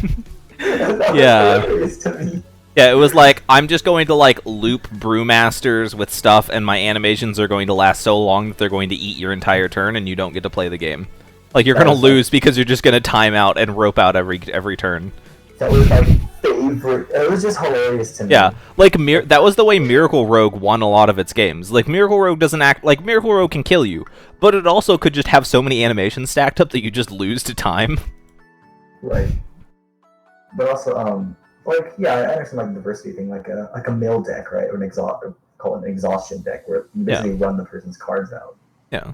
To me. Yeah, it was like, I'm just going to, like, loop Brewmasters with stuff, and my animations are going to last so long that they're going to eat your entire turn, and you don't get to play the game. Like, you're going to lose because you're just going to time out and rope out every turn. That was my favorite. It was just hilarious to me. Yeah, like, that was the way Miracle Rogue won a lot of its games. Like, Miracle Rogue doesn't act... Like, Miracle Rogue can kill you, but it also could just have so many animations stacked up that you just lose to time. Right. But also, I understand, like, the diversity thing, like a mill deck, right? Or call it an exhaustion deck, where you basically run the person's cards out. Yeah.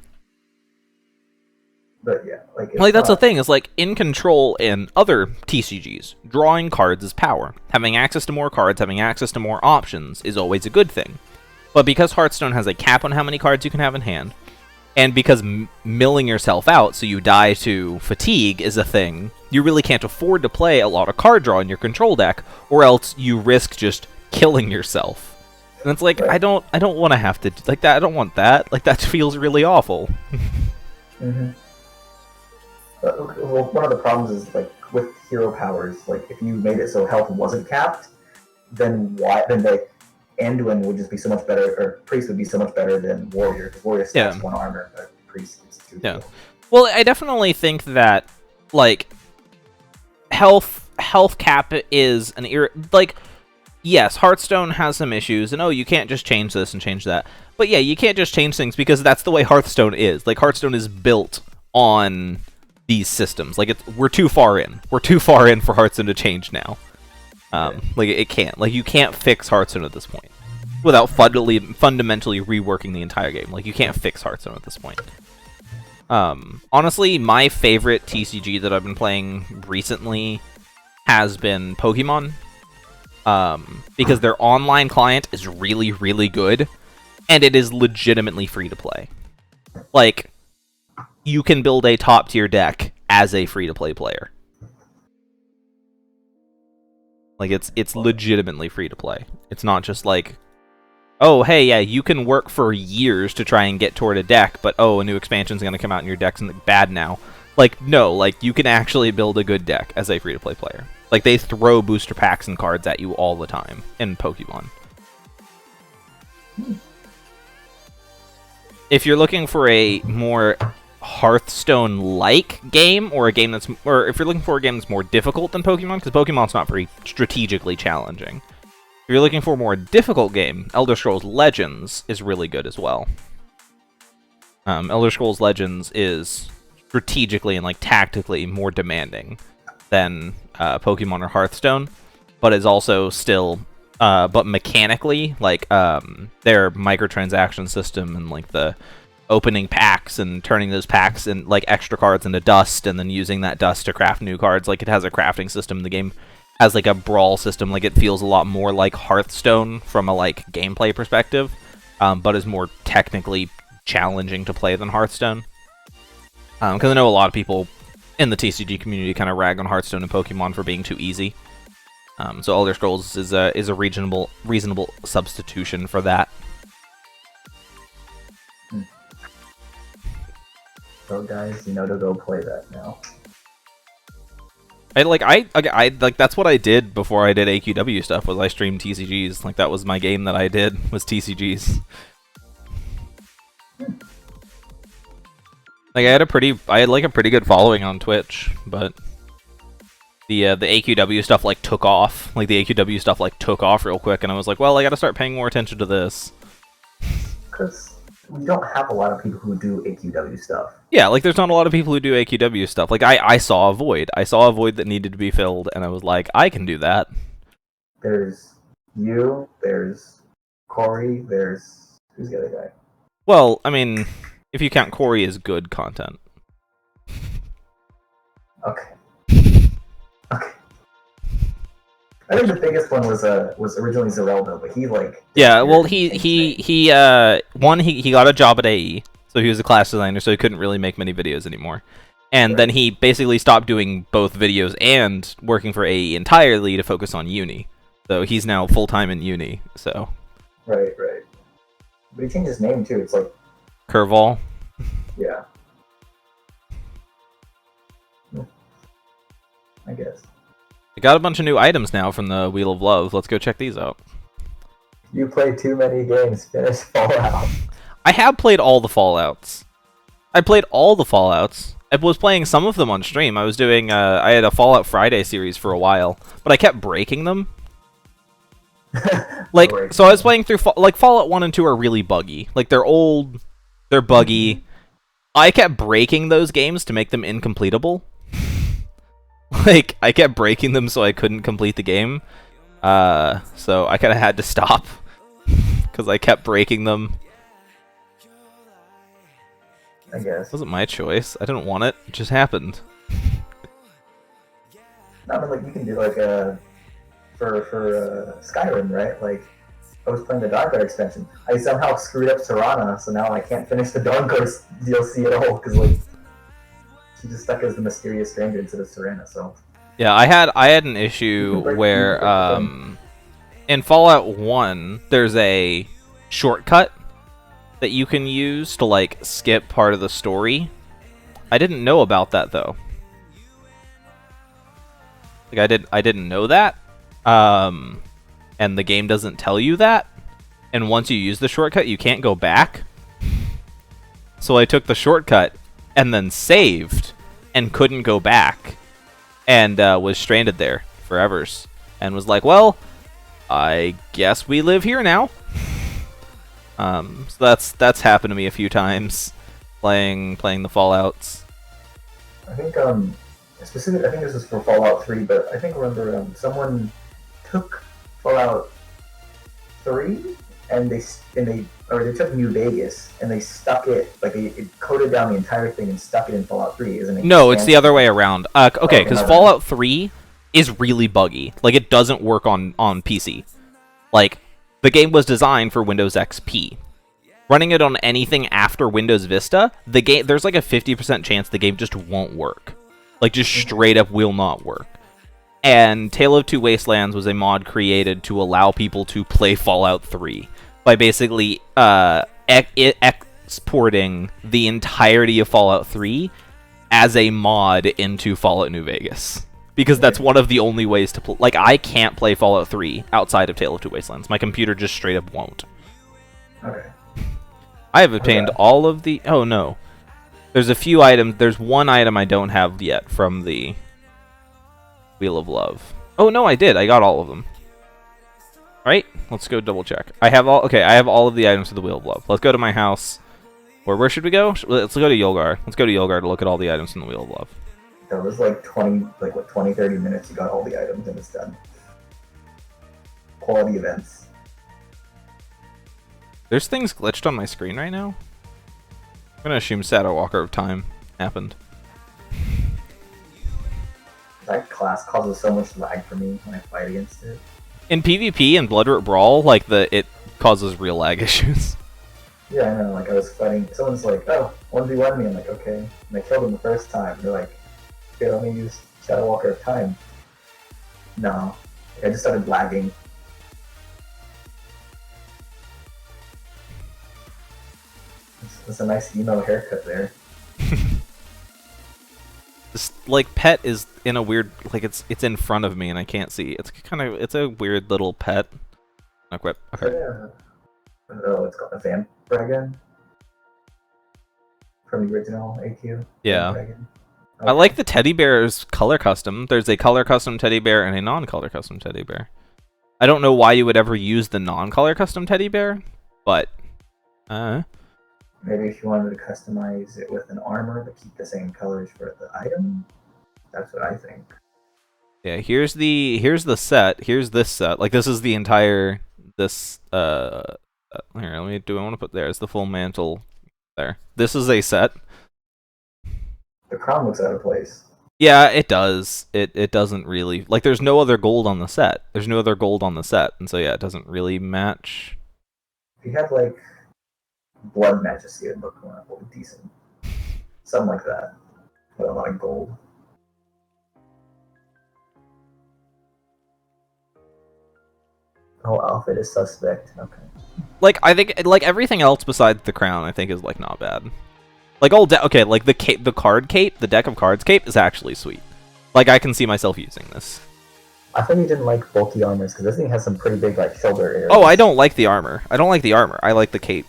But yeah, like that's the thing, is like, in Control and other TCGs, drawing cards is power. Having access to more cards, having access to more options is always a good thing. But because Hearthstone has a cap on how many cards you can have in hand, and because milling yourself out so you die to fatigue is a thing, you really can't afford to play a lot of card draw in your Control deck, or else you risk just killing yourself. And it's like, I don't want to have to, like, that. I don't want that. Like, that feels really awful. Mm-hmm. Well, one of the problems is, like, with hero powers, like, if you made it so health wasn't capped, then Anduin would just be so much better, or Priest would be so much better than Warrior, because Warrior stacks one armor, but Priest is 2. Yeah. Well, I definitely think that, like, health cap is like, yes, Hearthstone has some issues, and you can't just change this and change that. But yeah, you can't just change things because that's the way Hearthstone is. Like, Hearthstone is built on these systems. Like, we're too far in. We're too far in for Hearthstone to change now. Like, it can't. Like, you can't fix Hearthstone at this point without fundamentally reworking the entire game. Like, you can't fix Hearthstone at this point. Honestly, my favorite TCG that I've been playing recently has been Pokemon. Because their online client is really, really good, and it is legitimately free to play. Like, you can build a top-tier deck as a free-to-play player. Like, it's legitimately free to play. It's not just like, oh, hey, yeah, you can work for years to try and get toward a deck, but, a new expansion's gonna come out and your deck's bad now. Like, no, like, you can actually build a good deck as a free-to-play player. Like, they throw booster packs and cards at you all the time in Pokemon. If you're looking for a more Hearthstone-like game, or if you're looking for a game that's more difficult than Pokemon, because Pokemon's not very strategically challenging. If you're looking for a more difficult game, Elder Scrolls Legends is really good as well. Elder Scrolls Legends is strategically and, like, tactically more demanding than Pokemon or Hearthstone, but is also still, but mechanically, like, their microtransaction system and, like, the opening packs and turning those packs and, like, extra cards into dust and then using that dust to craft new cards. Like, it has a crafting system. The game has, like, a brawl system. Like, it feels a lot more like Hearthstone from a, like, gameplay perspective, but is more technically challenging to play than Hearthstone. Because I know a lot of people in the TCG community kind of rag on Hearthstone and Pokemon for being too easy. So Elder Scrolls is a reasonable substitution for that. So guys, you know to go play that now. I that's what I did before I did AQW stuff, was I streamed TCGs. Like, that was my game that I did, was TCGs. Like I had like a pretty good following on Twitch, but the AQW stuff like took off. Like the AQW stuff like took off real quick, and I was like, well, I got to start paying more attention to this. Because we don't have a lot of people who do AQW stuff. Yeah, like there's not a lot of people who do AQW stuff. Like I saw a void. I saw a void that needed to be filled, and I was like, I can do that. There's you. There's Corey. Who's the other guy? Well, I mean, if you count Corey as good content. Okay. Okay. I think the biggest one was originally Zereldo, but he like. Yeah, well, he got a job at AE, so he was a class designer, so he couldn't really make many videos anymore. And then he basically stopped doing both videos and working for AE entirely to focus on uni. So he's now full-time in uni, so. Right. But he changed his name too. It's like Curveball. Yeah. I guess. I got a bunch of new items now from the Wheel of Love. Let's go check these out. You play too many games. Finish Fallout. I have played all the Fallouts. I played all the Fallouts. I was playing some of them on stream. I was doing, I had a Fallout Friday series for a while, but I kept breaking them. Like, so I was playing through, like, Fallout 1 and 2 are really buggy. Like, they're old, they're buggy. I kept breaking those games to make them incompletable. Like, I kept breaking them so I couldn't complete the game. So I kind of had to stop. Because I kept breaking them. I guess. It wasn't my choice. I didn't want it. It just happened. I mean, like, you can do, like, for Skyrim, right? Like, I was playing the Dawnguard extension. I somehow screwed up Serana, so now I can't finish the Dawnguard DLC at all, because, like, she just stuck as the mysterious stranger instead of Serana, so... Yeah, I had an issue where, in Fallout 1, there's a shortcut that you can use to, like, skip part of the story. I didn't know about that, though. Like, I didn't know that. And the game doesn't tell you that. And once you use the shortcut, you can't go back. So I took the shortcut and then saved and couldn't go back. And was stranded there forevers. And was like, well, I guess we live here now. So that's happened to me a few times playing the Fallouts. I think I think this is for Fallout 3, but I think I remember someone took Fallout 3 and they took New Vegas and they stuck it, like, it coded down the entire thing and stuck it in Fallout 3, isn't it? No, it's the other way around. Okay, because Fallout 3 is really buggy. Like, it doesn't work on PC. Like, the game was designed for Windows XP. Running it on anything after Windows Vista, there's like a 50% chance the game just won't work. Like, just straight up will not work. And Tale of Two Wastelands was a mod created to allow people to play Fallout 3 by basically exporting the entirety of Fallout 3 as a mod into Fallout New Vegas. Because that's one of the only ways to play. Like, I can't play Fallout 3 outside of Tale of Two Wastelands. My computer just straight up won't. Okay. I have obtained all of the... Oh, no. There's a few items. There's one item I don't have yet from the Wheel of Love. Oh, no, I did. I got all of them. Alright, let's go double check. I have all of the items for the Wheel of Love. Let's go to my house. Or where should we go? Let's go to Yulgar. Let's go to Yulgar to look at all the items from the Wheel of Love. That was like 20, 30 minutes, you got all the items and it's done. Quality events. There's things glitched on my screen right now. I'm gonna assume Shadow Walker of Time happened. That class causes so much lag for me when I fight against it. In PvP and Bloodroot Brawl, like, it causes real lag issues. Yeah, I know, like, I was fighting, someone's like, oh, 1v1 me, I'm like, okay. And I killed him the first time, they're like, okay, let me use Shadow Walker of Time. No. I just started lagging. It's a nice emo haircut there. This, like, pet is in a weird, like, it's in front of me and I can't see. It's a weird little pet. Okay. Yeah. Oh, it's called a vampire again. from the original AQ. Yeah. Dragon. I like the teddy bear's color custom. There's a color custom teddy bear and a non-color custom teddy bear. I don't know why you would ever use the non-color custom teddy bear, but maybe if you wanted to customize it with an armor but keep the same colors for the item. That's what I think. Yeah, here's the set. Here's this set. Like, this is the entire here, let me do I want to put there's the full mantle there. This is a set. The crown looks out of place. Yeah, it does. It doesn't really, like, there's no other gold on the set. There's no other gold on the set, and so yeah, it doesn't really match. If you had like blood majesty, it'd look more decent. Something like that. With a lot of gold. Oh, outfit is suspect. Okay. Like, I think, like, everything else besides the crown, I think is, like, not bad. Like, okay, like, the card cape, the deck of cards cape is actually sweet. Like, I can see myself using this. I thought you didn't like bulky armors, because this thing has some pretty big, like, shoulder areas. Oh, I don't like the armor. I don't like the armor. I like the cape.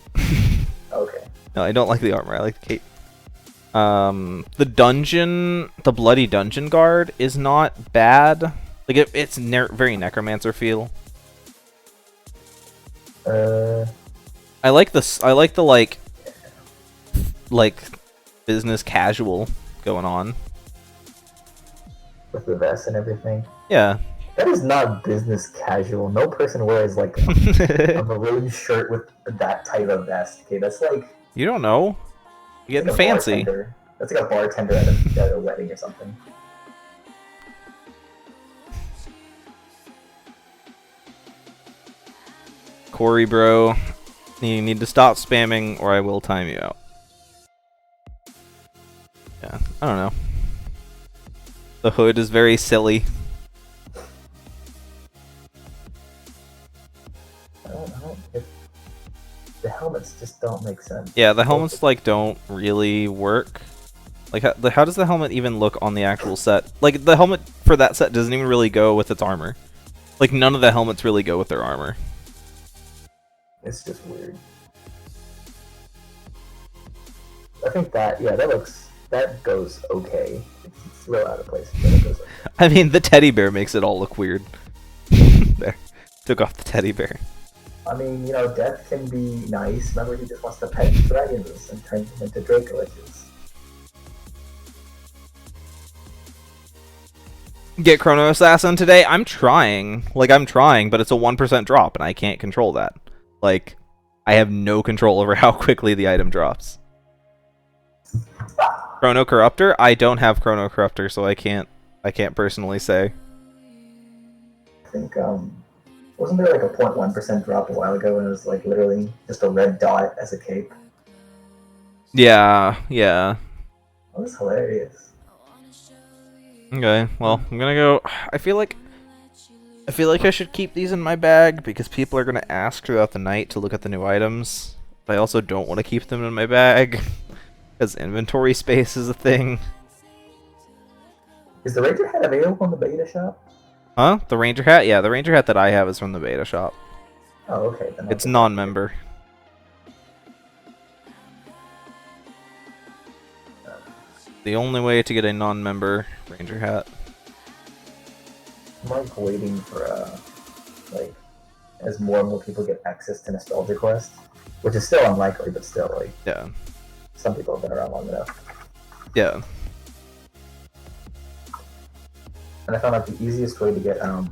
Okay. No, I don't like the armor. I like the cape. The bloody dungeon guard is not bad. Like, it's very necromancer feel. I like the like business casual going on with the vest and everything. Yeah. That is not business casual. No person wears like a maroon shirt with that type of vest. Okay, that's like you don't know. You're getting fancy. That's like a bartender at a wedding or something. Corey, bro, you need to stop spamming or I will time you out. Yeah, I don't know. The hood is very silly. The helmets just don't make sense. Yeah, the helmets like don't really work. Like, how does the helmet even look on the actual set? Like, the helmet for that set doesn't even really go with its armor. Like, none of the helmets really go with their armor. It's just weird. I think that goes okay. It's real out of place, but it goes okay. I mean, the teddy bear makes it all look weird. There. Took off the teddy bear. I mean, you know, Death can be nice. Remember, he just wants to pet dragons and turn them into Dracoliches. Get Chrono Assassin today? I'm trying. Like, I'm trying, but it's a 1% drop, and I can't control that. Like, I have no control over how quickly the item drops. Chrono Corruptor? I don't have Chrono Corruptor, so I can't personally say. I think, wasn't there like a 0.1% drop a while ago and it was like literally just a red dot as a cape? Yeah. That was hilarious. Okay, well, I'm gonna go. I feel like I should keep these in my bag because people are gonna ask throughout the night to look at the new items. I also don't want to keep them in my bag because inventory space is a thing. Is the Ranger hat available in the beta shop? Huh? The Ranger hat? Yeah, the Ranger hat that I have is from the beta shop. Oh, okay. Then it's non-member. The only way to get a non-member Ranger hat. I'm like waiting for like as more and more people get access to Nostalgia Quest, which is still unlikely, but still like yeah, some people have been around long enough. Yeah. And I found out the easiest way to get a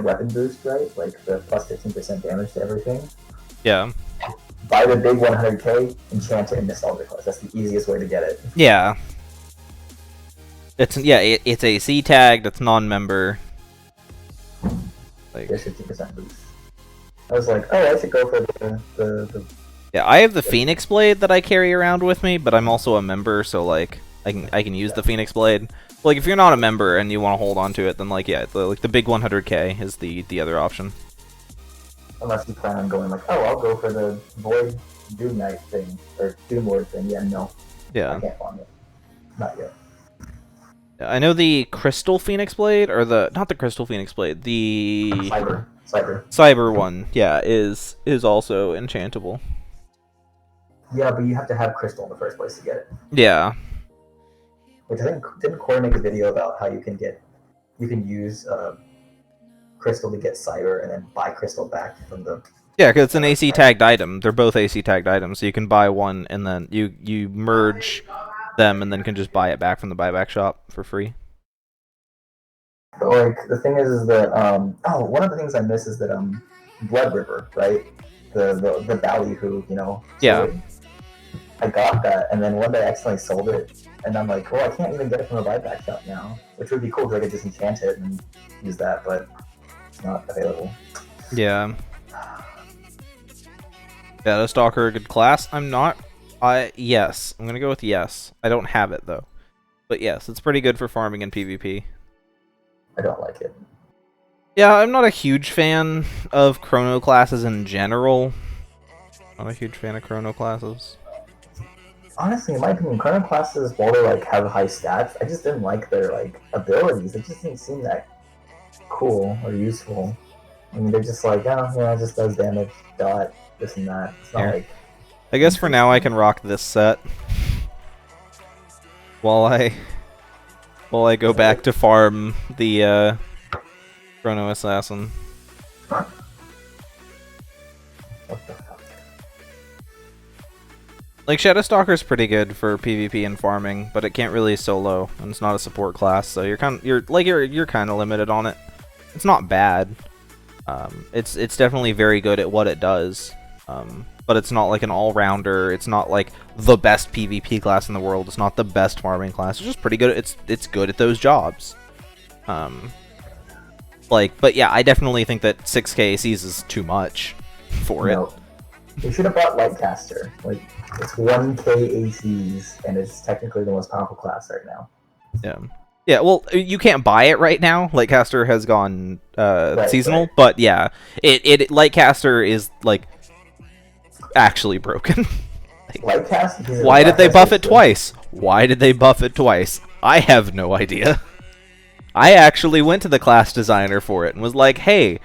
weapon boost, right? Like the plus 15% damage to everything. Yeah. Buy the big 100k, enchant it in Nostalgia Quest. That's the easiest way to get it. Yeah. It's a C tagged. It's non-member. Like, there's 15% boost. I was like, oh, I should go for the. Yeah, I have the Phoenix Blade that I carry around with me, but I'm also a member, so like I can use the Phoenix Blade. Like, if you're not a member and you want to hold on to it, then like yeah, the big 100k is the other option. Unless you plan on going like, oh, I'll go for the Void Doom Knight thing or Doom Lord thing. Yeah, no. Yeah. I can't farm it. Not yet. I know the Crystal Phoenix Blade, or not the Crystal Phoenix Blade, the Cyber one, yeah, is also enchantable. Yeah, but you have to have crystal in the first place to get it. Yeah. Which I think didn't Corey make a video about how you can use crystal to get cyber and then buy crystal back from the. Yeah, because it's an AC tagged item. They're both AC tagged items, so you can buy one and then you merge them and then can just buy it back from the buyback shop for free. But like the thing is that one of the things I miss is that Blood River, right? The ballyhoo, Yeah. sword. I got that, and then one day I accidentally sold it, and I'm like, well, I can't even get it from a buyback shop now, which would be cool because I could just enchant it and use that, but it's not available. Yeah. Shadow Stalker a good class? I'm not. Yes. I'm gonna go with yes. I don't have it though. But yes, it's pretty good for farming in PvP. I don't like it. Yeah, I'm not a huge fan of chrono classes in general. Not a huge fan of chrono classes. Honestly, in my opinion, chrono classes, while they like have high stats, I just didn't like their like abilities. It just didn't seem that cool or useful. I mean, they're just like, oh yeah, it just does damage, dot, this and that. It's not like. I guess for now I can rock this set while I go back to farm the Chrono Assassin. What the fuck? Like Shadow Stalker's pretty good for PvP and farming, but it can't really solo, and it's not a support class, so you're kind of limited on it. It's not bad. It's definitely very good at what it does. But it's not like an all-rounder. It's not like the best PvP class in the world. It's not the best farming class. It's just pretty good. It's good at those jobs. But yeah, I definitely think that 6k ACs is too much for it. You should have bought Lightcaster. Like, it's 1k ACs, and it's technically the most powerful class right now. Yeah. Yeah, well, you can't buy it right now. Lightcaster has gone seasonal, right. But yeah, Lightcaster is like actually broken. Why did they buff it twice? Why did they buff it twice? I have no idea. I actually went to the class designer for it and was like, hey,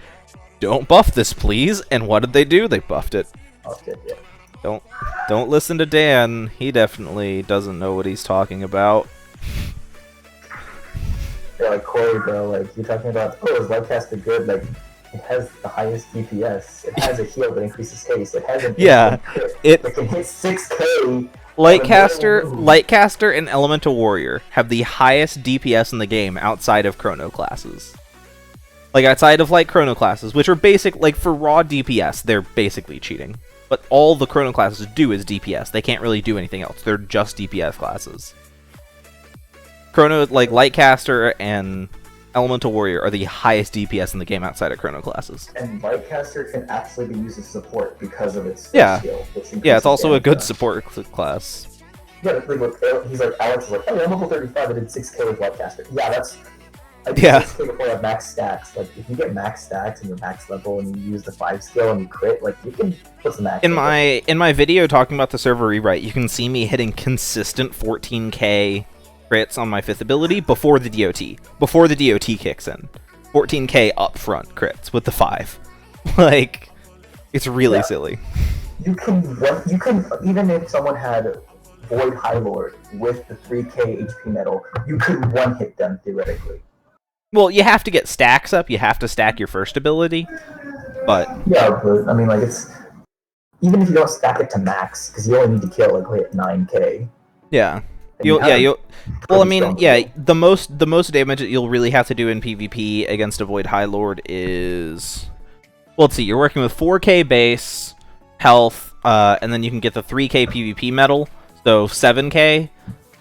don't buff this, please. And what did they do? They buffed it. Okay, yeah. Don't listen to Dan. He definitely doesn't know what he's talking about. Yeah, like Corey, bro, like, you're talking about, oh, is Lightcaster good? Like, it has the highest DPS. It has a heal that increases haste. It has an crit that can hit 6k. Lightcaster and Elemental Warrior have the highest DPS in the game outside of chrono classes. Like, outside of, like, chrono classes, which are basic, like, for raw DPS, they're basically cheating. But all the chrono classes do is DPS. They can't really do anything else. They're just DPS classes. Like, Lightcaster and Elemental Warrior are the highest DPS in the game outside of chrono classes. And Lightcaster can actually be used as support because of its skill. Yeah, it's also a good support class. Yeah, he's like, Alex is like, hey, I'm level 35, I did 6k with Lightcaster. Yeah, that's... I did 6k before I have max stacks. Like, if you get max stacks and you're max level and you use the 5 skill and you crit, like, you can put some max... In my video talking about the server rewrite, you can see me hitting consistent 14k... crits on my 5th ability before the DOT. Before the DOT kicks in. 14k upfront crits with the 5. Like, it's really silly. You can, even if someone had Void High Lord with the 3k HP medal, you could one-hit them, theoretically. Well, you have to get stacks up. You have to stack your first ability. But... yeah, but, I mean, like, it's... even if you don't stack it to max, because you only need to kill, like, 9k. Yeah. Well, I mean, yeah, the most damage that you'll really have to do in PvP against a Void High Lord is... well, let's see, you're working with 4k base, health, and then you can get the 3k PvP medal, so 7k.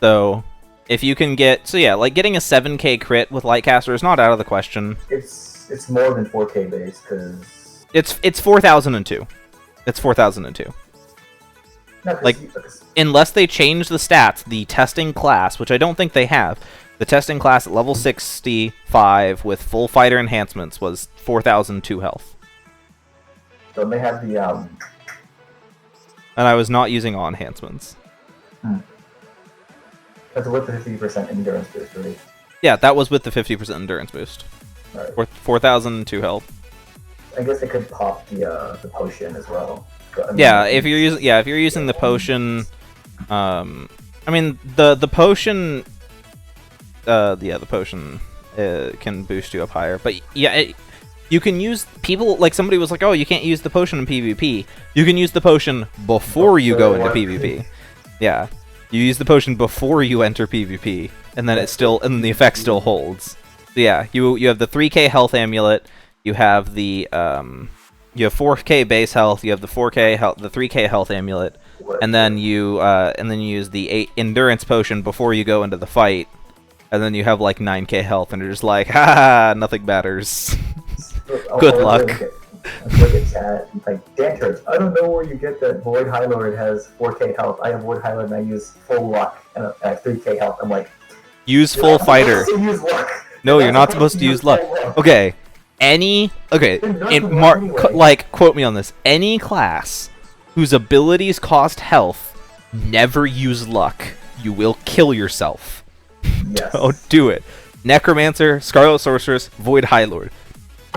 So, if you can get... so yeah, like, getting a 7k crit with Lightcaster is not out of the question. It's more than 4k base, because... It's 4002. It's 4002. No, like, unless they change the stats, the testing class, which I don't think they have, the testing class at level 65 with full fighter enhancements was 4002 health. Don't they have the, And I was not using all enhancements. That's with the 50% endurance boost, right? Yeah, that was with the 50% endurance boost. Right. 4002 health. I guess they could pop the potion as well. I mean, Yeah, if you're using the potion, I mean the potion, the potion can boost you up higher. But yeah, you can use like somebody was like, oh, you can't use the potion in PvP. You can use the potion before you go into PvP. Yeah, you use the potion before you enter PvP, and then the effect still holds. So yeah, you have the 3k health amulet. You have the you have 4k base health. You have the 4k health, the 3k health amulet, and then you use the endurance potion before you go into the fight, and then you have like 9k health, and you're just like, ha, nothing matters. Good luck. Look at chat. Like, Dan Church, I don't know where you get that Void High Lord has 4k health. I have Void High Lord and I use full luck and I have 3k health. I'm like, use full fighter. Use luck. No, you're not supposed to use luck. Okay. Quote me on this. Any class whose abilities cost health, never use luck. You will kill yourself. Yes. Don't do it. Necromancer, Scarlet Sorceress, Void High Lord.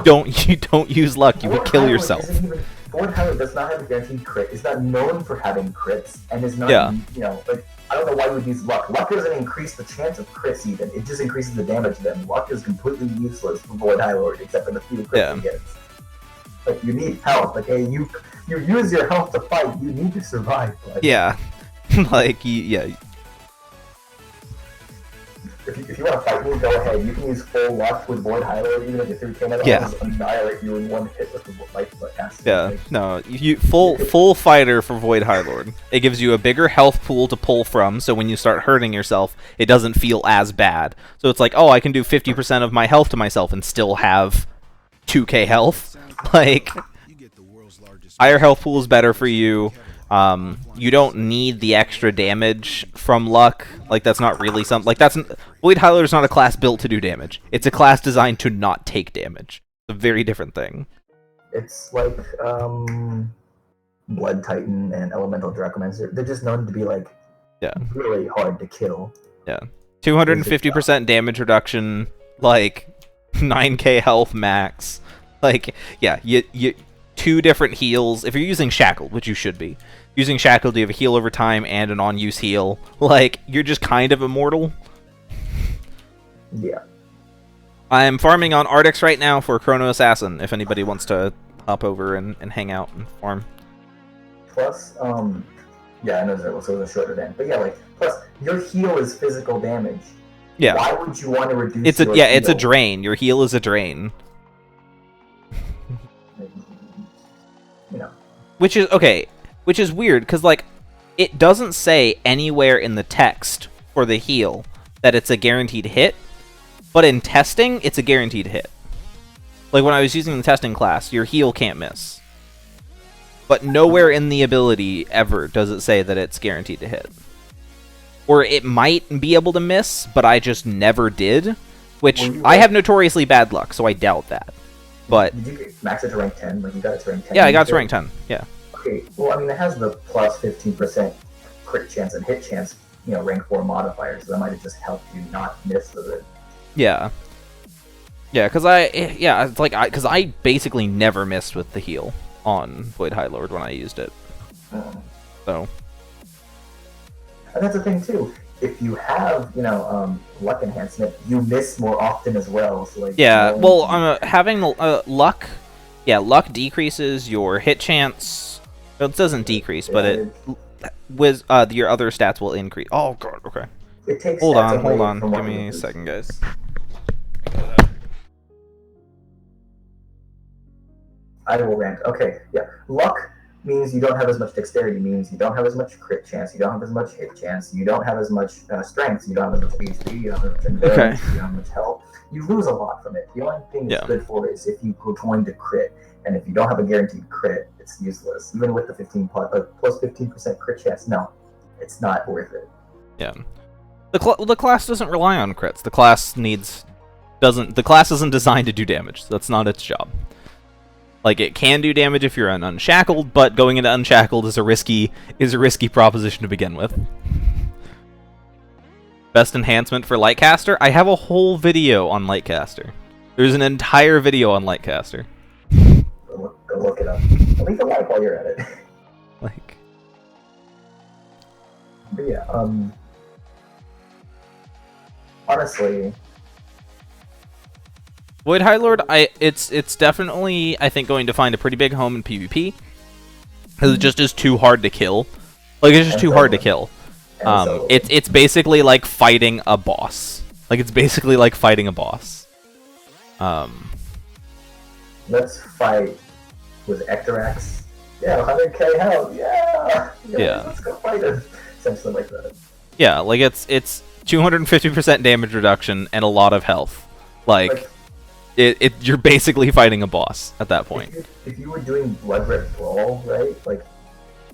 Don't use luck. You will kill yourself. Void High Lord does not have a guaranteed crit. It's not known for having crits, and is not. Yeah. You know, like, I don't know why you would use luck. Luck doesn't increase the chance of crits even. It just increases the damage to them. Luck is completely useless for Void High Lord, except for the few crits he gets. Like, you need health. Like, hey, you use your health to fight. You need to survive. Like, yeah. Yeah. If you want to fight me, go ahead. You can use full luck with Void High Lord, even if you're 3k. I'll just annihilate you in one hit with the life cast. Yeah, no, full fighter for Void High Lord. It gives you a bigger health pool to pull from, so when you start hurting yourself, it doesn't feel as bad. So it's like, oh, I can do 50% of my health to myself and still have 2k health. Like, higher health pool is better for you. You don't need the extra damage from luck. Like, that's not really something. Like, Void High Lord is not a class built to do damage. It's a class designed to not take damage. It's a very different thing. It's like Blood Titan and Elemental Dracomancer. They're just known to be like really hard to kill. Yeah, 250% damage reduction, like 9k health max. Like, yeah, you 2 different heals. If you're using Shackled, which you should be. Using Shackled, you have a heal over time and an on-use heal. Like, you're just kind of immortal. Yeah. I'm farming on Artix right now for Chrono Assassin, if anybody wants to hop over and hang out and farm. Plus, yeah, I know it was a short event, but yeah, like, plus, your heal is physical damage. Yeah. Why would you want to reduce your heal? It's a drain. Your heal is a drain. You know. Which is weird, because, like, it doesn't say anywhere in the text for the heal that it's a guaranteed hit, but in testing, it's a guaranteed hit. Like, when I was using the testing class, your heal can't miss. But nowhere in the ability ever does it say that it's guaranteed to hit. Or it might be able to miss, but I just never did, which I have notoriously bad luck, so I doubt that. But did you max it to rank 10? Like, you got it to rank 10? Yeah, I got it to rank 10, yeah. Okay, well, I mean, it has the plus 15% crit chance and hit chance, you know, rank 4 modifier, so that might have just helped you not miss with it. Yeah. Yeah, because I basically never missed with the heal on Void High Lord when I used it. So. And that's the thing, too. If you have, you know, luck enhancement, you miss more often as well. So, like, yeah, well, having luck, luck decreases your hit chance. Well, it doesn't decrease, but it with your other stats will increase. Oh god, okay. It takes hold on. Give me a second, guys. I will rant. Okay, yeah. Luck means you don't have as much dexterity, means you don't have as much crit chance, you don't have as much hit chance, you don't have as much strength, you don't have as much HP, you don't have as much endurance, you don't have much health. You lose a lot from it. The only thing it's good for is if you go going to crit, and if you don't have a guaranteed crit, it's useless. Even with the plus 15% crit chance, no, it's not worth it. Yeah, the class doesn't rely on crits. The class the class isn't designed to do damage. That's not its job. Like, it can do damage if you're an Unshackled, but going into Unshackled is a risky proposition to begin with. Best enhancement for Lightcaster? I have a whole video on Lightcaster. There's an entire video on Lightcaster. Go look it up. And leave a like while you're at it. Like, but yeah, honestly, Void High Lord, it's definitely, I think, going to find a pretty big home in PvP. Because it just is too hard to kill. Like, it's just too hard to kill. It's basically like fighting a boss. Like, it's basically like fighting a boss. Let's fight with Ectorax. Yeah, 100k health. Yeah. Let's go fight him. Essentially like that. Yeah, like it's 250% damage reduction and a lot of health. Like you're basically fighting a boss at that point. If you were doing Blood Red Brawl, right? Like,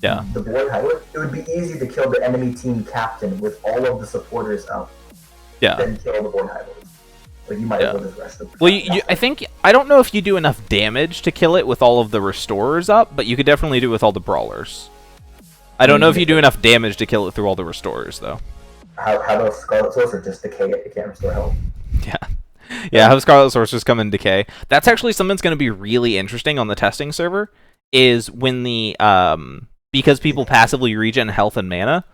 yeah, the Void Highway, it would be easy to kill the enemy team captain with all of the supporters up. Yeah. Then kill the Void Highway. Like, you might as well just rest them. Well, I don't know if you do enough damage to kill it with all of the restorers up, but you could definitely do it with all the brawlers. I don't know if you do enough damage to kill it through all the restorers, though. How does Scarlet Sorcerer just decay it? It can't restore health. Yeah. Yeah, how Scarlet Sorcerers come in decay. That's actually something that's going to be really interesting on the testing server, is when the, because people passively regen health and mana,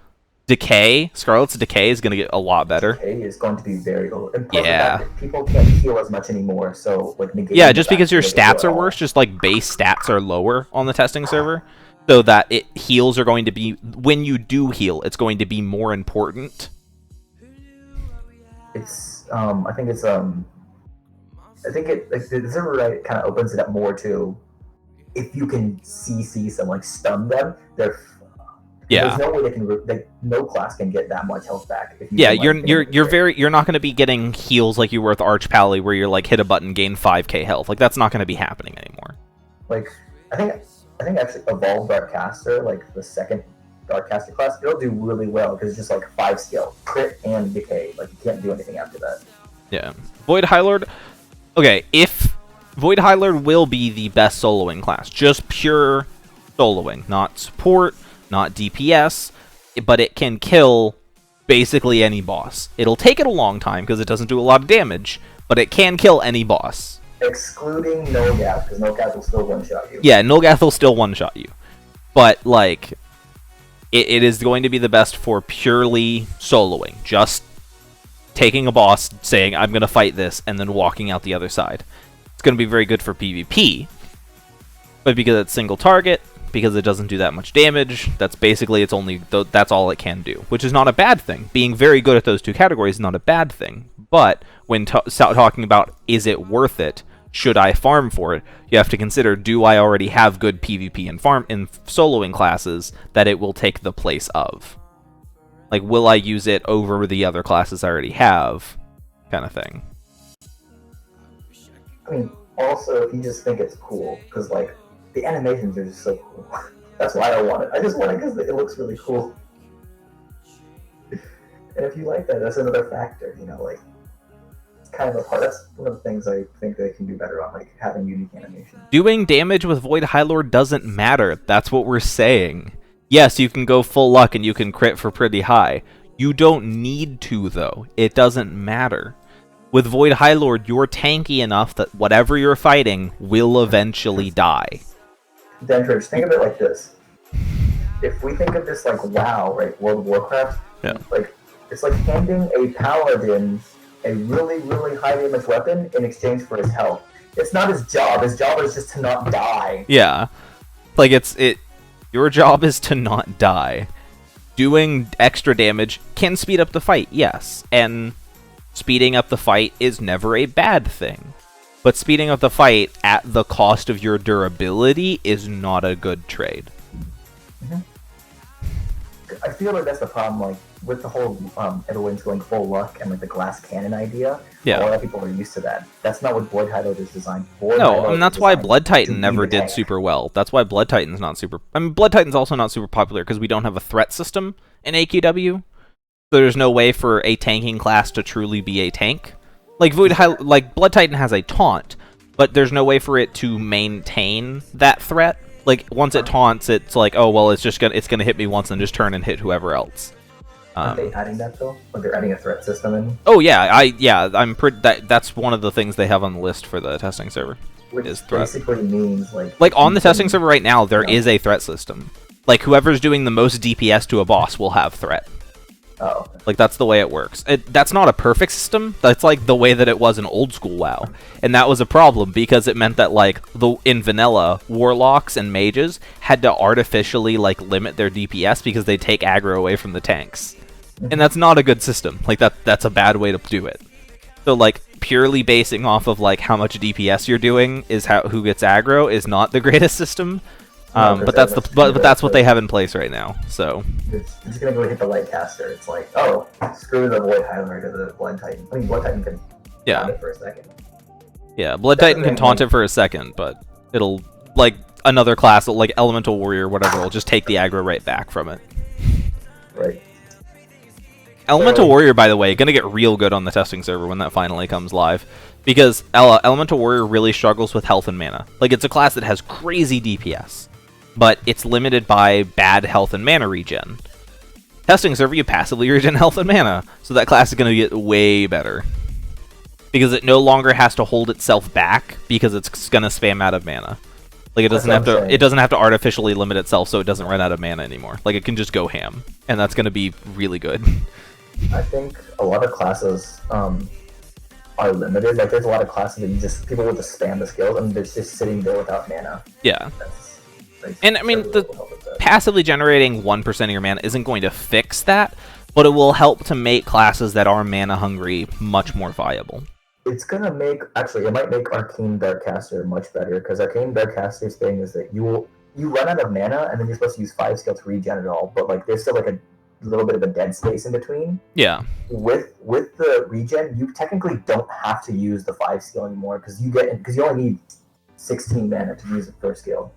Scarlet's decay is going to get a lot better. Decay is going to be very low. And yeah. People can't heal as much anymore, so, like, yeah, just because your stats are worse, just like base stats are lower on the testing server, so that heals are going to be, when you do heal, it's going to be more important. It's, I think it, like, the server right kind of opens it up more to, if you can CC some, like, stun them, there's no way they can, no class can get that much health back. If you you're not going to be getting heals like you were with Arch Pally, where you're like, hit a button, gain 5k health. Like, that's not going to be happening anymore. Like, I think actually Evolved Darkcaster, like the second Darkcaster class, it'll do really well because it's just like 5 skill, crit and decay. Like, you can't do anything after that. Yeah, Void High Lord. Okay, if Void High Lord will be the best soloing class, just pure soloing, not support, not DPS, but it can kill basically any boss. It'll take it a long time because it doesn't do a lot of damage, but it can kill any boss. Excluding Nulgath, because Nulgath will still one-shot you. Yeah, Nulgath will still one-shot you. But, like, it is going to be the best for purely soloing. Just taking a boss, saying, I'm going to fight this, and then walking out the other side. It's going to be very good for PvP, but because it's single target, because it doesn't do that much damage, that's basically that's all it can do, which is not a bad thing. Being very good at those two categories is not a bad thing, but when talking about is it worth it, should I farm for it, you have to consider, do I already have good PvP and soloing classes that it will take the place of? Like, will I use it over the other classes I already have, kind of thing. I mean, also, if you just think it's cool, because, like, the animations are just so cool. That's why I want it. I just want it because it looks really cool. And if you like that, that's another factor, you know, like, it's kind of a part. That's one of the things I think they can do better on, like, having unique animation. Doing damage with Void High Lord doesn't matter. That's what we're saying. Yes, you can go full luck and you can crit for pretty high. You don't need to, though. It doesn't matter. With Void High Lord, you're tanky enough that whatever you're fighting will eventually die. Dendridge, think of it like this. If we think of this like WoW, right, World of Warcraft, yeah. Like, it's like handing a paladin a really, really high damage weapon in exchange for his health. It's not his job. His job is just to not die. Yeah. Like, your job is to not die. Doing extra damage can speed up the fight, yes. And speeding up the fight is never a bad thing. But speeding up the fight at the cost of your durability is not a good trade. Mm-hmm. I feel like that's the problem, like, with the whole everyone's going full luck and, like, the glass cannon idea. Yeah. A lot of people are used to that. That's not what Void High Lord is designed for. No, and that's why Blood Titan never did super well. That's why Blood Titan's not super... I mean, Blood Titan's also not super popular because we don't have a threat system in AQW. So there's no way for a tanking class to truly be a tank. Like, Blood Titan has a taunt, but there's no way for it to maintain that threat. Like, once it taunts, it's like, oh, well, it's gonna hit me once and just turn and hit whoever else. Are they adding that, though? Like, they're adding a threat system in? Oh, yeah, I'm pretty... That's one of the things they have on the list for the testing server. Which is threat. basically means Like on the testing server right now, there is a threat system. Like whoever's doing the most DPS to a boss will have threat. Oh. Like that's the way it works. That's not a perfect system. That's like the way that it was in old school WoW, and that was a problem because it meant that like in vanilla, warlocks and mages had to artificially like limit their DPS because they take aggro away from the tanks, and that's not a good system. Like that's a bad way to do it. So like purely basing off of like how much DPS you're doing is who gets aggro is not the greatest system. But that's what they have in place right now. So it's just gonna go hit the light caster. It's like, oh, screw the void highlight or the blood titan. I mean, blood titan can taunt it for a second. Yeah, blood titan can taunt it for a second, but it'll like another class, like elemental warrior, or whatever, will just take the aggro right back from it. Right. Elemental warrior, by the way, gonna get real good on the testing server when that finally comes live, because elemental warrior really struggles with health and mana. Like it's a class that has crazy DPS. But it's limited by bad health and mana regen. Testing server, you passively regen health and mana, so that class is going to get way better. Because it no longer has to hold itself back, because it's going to spam out of mana. Like it doesn't have to artificially limit itself so it doesn't run out of mana anymore. Like it can just go ham, and that's going to be really good. I think a lot of classes are limited. Like there's a lot of classes that people will just spam the skills and they're just sitting there without mana. Yeah. And I mean, the passively generating 1% of your mana isn't going to fix that, but it will help to make classes that are mana hungry much more viable. It's gonna make, actually, it might make Arcane Darkcaster much better, because Arcane Darkcaster's thing is that you run out of mana, and then you're supposed to use 5 skill to regen it all, but like there's still like a little bit of a dead space in between. Yeah. With the regen, you technically don't have to use the 5 skill anymore, because you only need 16 mana to use the first skill.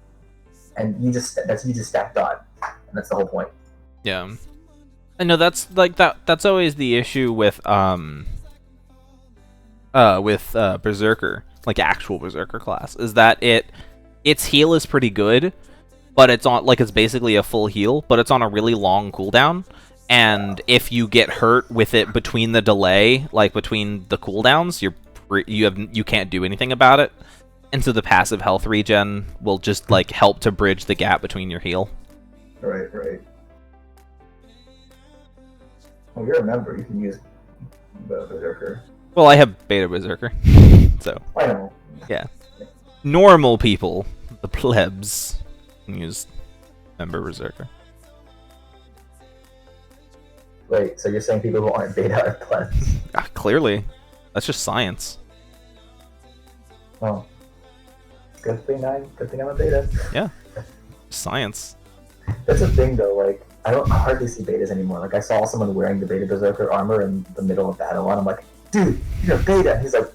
And you just stack dot, and that's the whole point. Yeah, I know that's like that's always the issue with Berserker, like actual Berserker class, is that its heal is pretty good, but it's on like it's basically a full heal, but it's on a really long cooldown, and if you get hurt with it between the delay, like between the cooldowns, you can't do anything about it. And so the passive health regen will just like help to bridge the gap between your heal. Right. Well, you're a member. You can use Berserker. Well, I have Beta Berserker, so. I know. Yeah. Normal people, the plebs, can use member Berserker. Wait, so you're saying people who aren't Beta are plebs? Clearly, that's just science. Oh. Good thing I'm a beta. Yeah. Science. That's the thing though, like, I don't hardly see betas anymore. Like, I saw someone wearing the Beta Berserker armor in the middle of battle, and I'm like, dude, you're a beta. And he's like,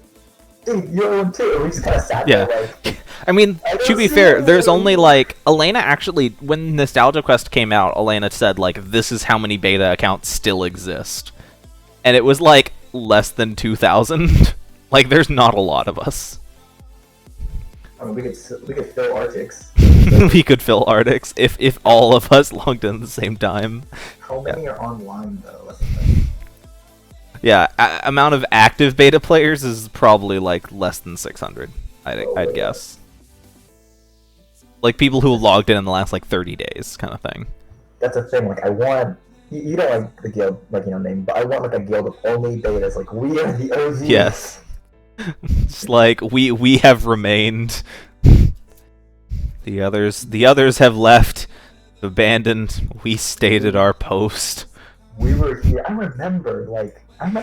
dude, you're one too. And we just kind of sat there like... I mean, to be fair, there's only like... Elena actually, when Nostalgia Quest came out, Elena said, like, this is how many beta accounts still exist. And it was like less than 2,000. Like, there's not a lot of us. I mean, we could fill Arctics. We could fill Arctics if all of us logged in at the same time. How many are online though? That's the thing. Yeah, amount of active beta players is probably like less than 600. I'd guess. Like people who logged in the last like 30 days, kind of thing. That's a thing. Like I want. You don't like the guild, like name, but I want like a guild of only betas. Like we are the OGs. Yes. It's like we have remained. The others have left, abandoned. We stayed at our post. We were here. I remember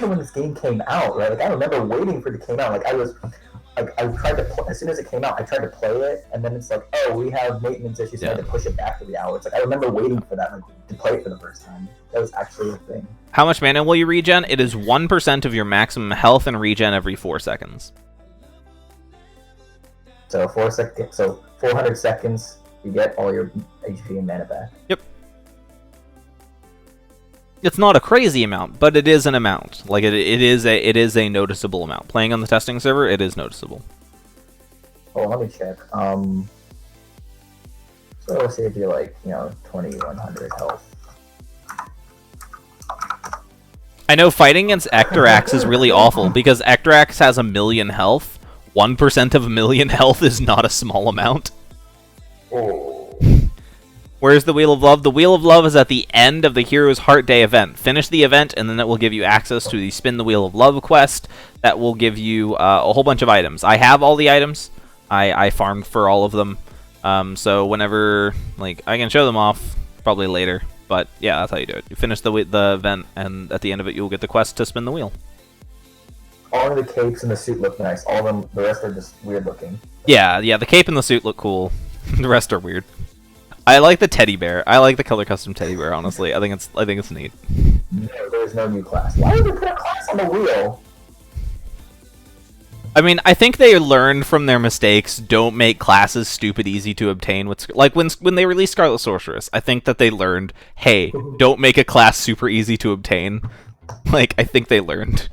when this game came out, right? Like I remember waiting for it to come out. Like I tried to as soon as it came out, I tried to play it, and then it's like, oh, we have maintenance issues, so I had to push it back 3 hours. Like I remember waiting for that, like to play it for the first time. That was actually a thing. How much mana will you regen? It is 1% of your maximum health and regen every 4 seconds. So 400 seconds, you get all your HP and mana back. Yep. It's not a crazy amount, but it is an amount. Like it is a noticeable amount. Playing on the testing server, it is noticeable. Oh, let me check. So let's say if you're like 2100 health. I know fighting against Ectorax is really awful because Ectorax has 1,000,000 health 1% of a million health is not a small amount. Oh. Where's the Wheel of Love? The Wheel of Love is at the end of the Hero's Heart Day event. Finish the event, and then it will give you access to the Spin the Wheel of Love quest. That will give you a whole bunch of items. I have all the items. I farmed for all of them. So whenever, like, I can show them off probably later. But yeah, that's how you do it. You finish the event, and at the end of it, you'll get the quest to spin the wheel. All of the capes and the suit look nice. All of them, the rest are just weird looking. Yeah, the cape and the suit look cool. The rest are weird. I like the teddy bear. I like the color custom teddy bear. Honestly, I think it's neat. No, there's no new class. Why would they put a class on the wheel? I mean, I think they learned from their mistakes. Don't make classes stupid easy to obtain. Like when they released Scarlet Sorceress, I think that they learned, hey, don't make a class super easy to obtain. Like, I think they learned.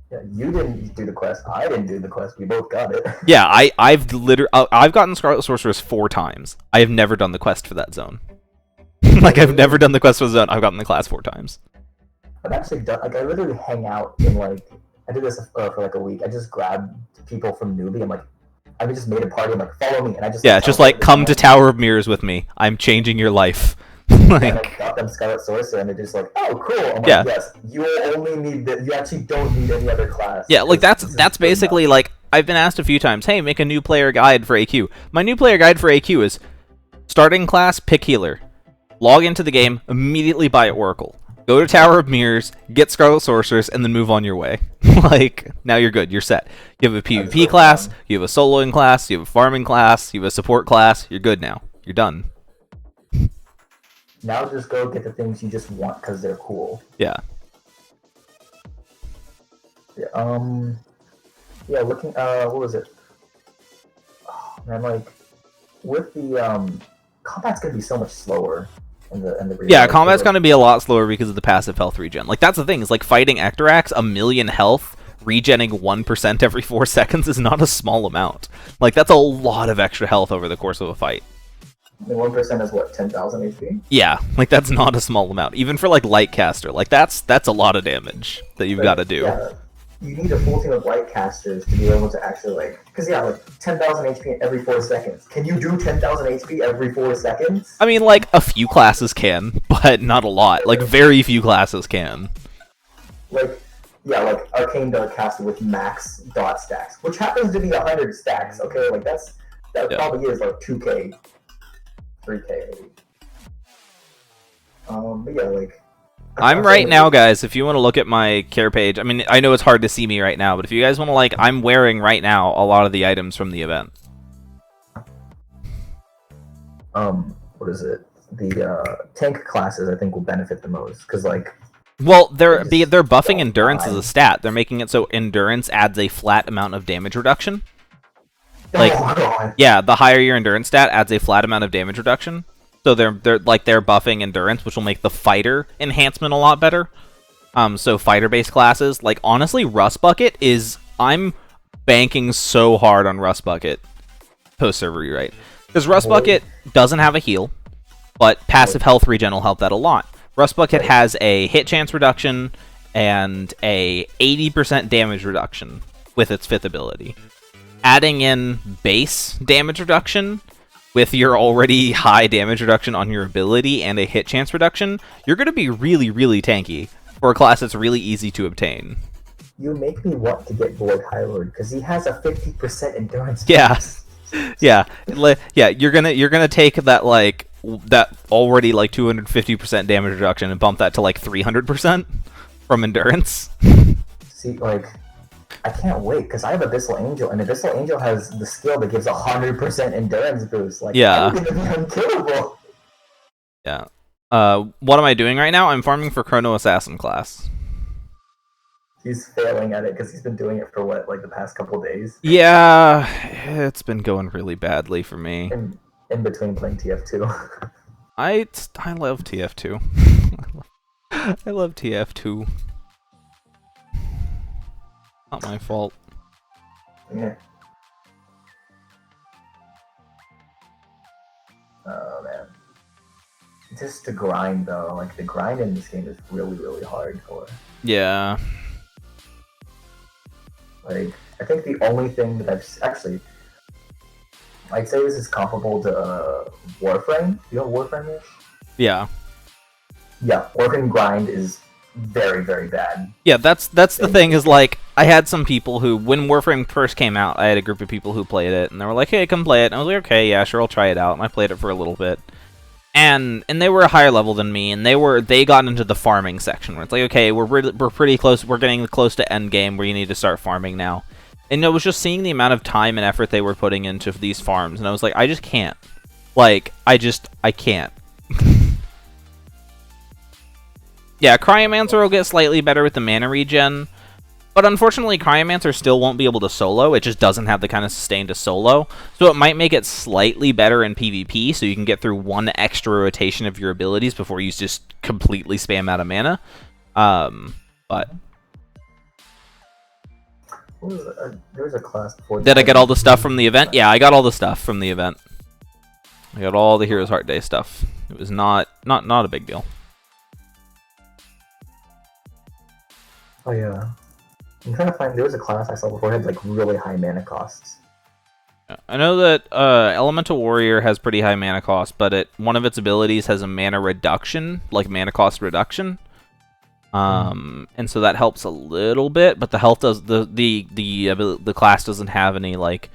Yeah, you didn't do the quest. I didn't do the quest. We both got it. Yeah, I've gotten Scarlet Sorceress 4 times. I have never done the quest for that zone. Like, I've never done the quest for the zone. I've gotten the class 4 times. I've actually done, like, I literally hang out in, like, I did this for like a week. I just grabbed people from Newbie. I'm like, I just made a party. I'm like, follow me, and I just just like come to Tower of Mirrors with me. I'm changing your life. Like, and I got them Scarlet Sorcerer, and they're just like, oh, cool. I'm like, yes, you only need that. You actually don't need any other class. Yeah, like that's basically like, I've been asked a few times, hey, make a new player guide for AQ. My new player guide for AQ is starting class, pick healer, log into the game, immediately buy Oracle, go to Tower of Mirrors, get Scarlet Sorceress, and then move on your way. Like, now you're good. You're set. You have a PvP class, you have a soloing class, you have a farming class, you have a support class. You're good now. You're done. Now just go get the things you just want because they're cool. Yeah. Yeah. Yeah. Looking. What was it? Oh, man, like with the combat's gonna be so much slower in the yeah, combat's gonna be a lot slower because of the passive health regen. Like, that's the thing. Is like fighting Ectorax, 1,000,000 health, regenning 1% every 4 seconds is not a small amount. Like, that's a lot of extra health over the course of a fight. And 1% is what, 10,000 HP? Yeah, like, that's not a small amount. Even for like Lightcaster, like that's a lot of damage that you've got to do. Yeah, you need a full team of Lightcasters to be able to actually, like, because yeah, like 10,000 HP every 4 seconds. Can you do 10,000 HP every 4 seconds? I mean, like, a few classes can, but not a lot. Like, very few classes can. Like, yeah, like Arcane Darkcaster with max dot stacks, which happens to be 100 stacks. Okay, like that probably is like 2K. 3K maybe. But yeah, like I'm right now, guys, if you want to look at my care page, I mean, I know it's hard to see me right now, but if you guys want to, like, I'm wearing right now a lot of the items from the event. What is it? The tank classes I think will benefit the most because, like, well, they're buffing endurance as a stat. They're making it so endurance adds a flat amount of damage reduction. Like, yeah, the higher your endurance stat adds a flat amount of damage reduction. So they're buffing endurance, which will make the fighter enhancement a lot better. So fighter-based classes, like, honestly, Rust Bucket is, I'm banking so hard on Rust Bucket post-server rewrite. Because Rust Bucket doesn't have a heal, but passive health regen will help that a lot. Rust Bucket has a hit chance reduction and a 80% damage reduction with its 5th ability. Adding in base damage reduction with your already high damage reduction on your ability and a hit chance reduction, you're going to be really, really tanky for a class that's really easy to obtain. You make me want to get Void High Lord because he has a 50% endurance. Yeah, yeah, yeah. You're gonna take that, like, that already like 250% damage reduction and bump that to like 300% from endurance. See, like, I can't wait because I have Abyssal Angel, and Abyssal Angel has the skill that gives 100% endurance boost. Like, yeah, I'm gonna be unkillable. Yeah. What am I doing right now? I'm farming for Chrono Assassin class. He's failing at it because he's been doing it for what, like the past couple days? Yeah, it's been going really badly for me. In between playing TF2. I love TF2. I love TF2. Not my fault. Yeah. Oh man. Just to grind though, like the grind in this game is really, really hardcore. Yeah. Like, I think the only thing that I'd say this is comparable to Warframe. You know what Warframe is? Yeah. Yeah, Warframe grind is very, very bad. Yeah, that's the thing is, like, I had some people who, when Warframe first came out, I had a group of people who played it, and they were like, hey, come play it. And I was like, okay, yeah, sure, I'll try it out. And I played it for a little bit. And they were a higher level than me, and they got into the farming section, where it's like, okay, we're pretty close, we're getting close to end game, where you need to start farming now. And it was just seeing the amount of time and effort they were putting into these farms, and I was like, I just can't. Like, I can't. Yeah, Cryomancer will get slightly better with the mana regen, but unfortunately Cryomancer still won't be able to solo. It just doesn't have the kind of sustain to solo, so it might make it slightly better in PvP, so you can get through one extra rotation of your abilities before you just completely spam out of mana. But... There was a class before. Did I get all the stuff from the event? Yeah, I got all the stuff from the event. I got all the Heroes Heart Day stuff. It was not a big deal. Oh yeah, I'm trying to find. There was a class I saw before that had like really high mana costs. I know that Elemental Warrior has pretty high mana cost, but one of its abilities has a mana reduction, like mana cost reduction. And so that helps a little bit, but the health does the class doesn't have any like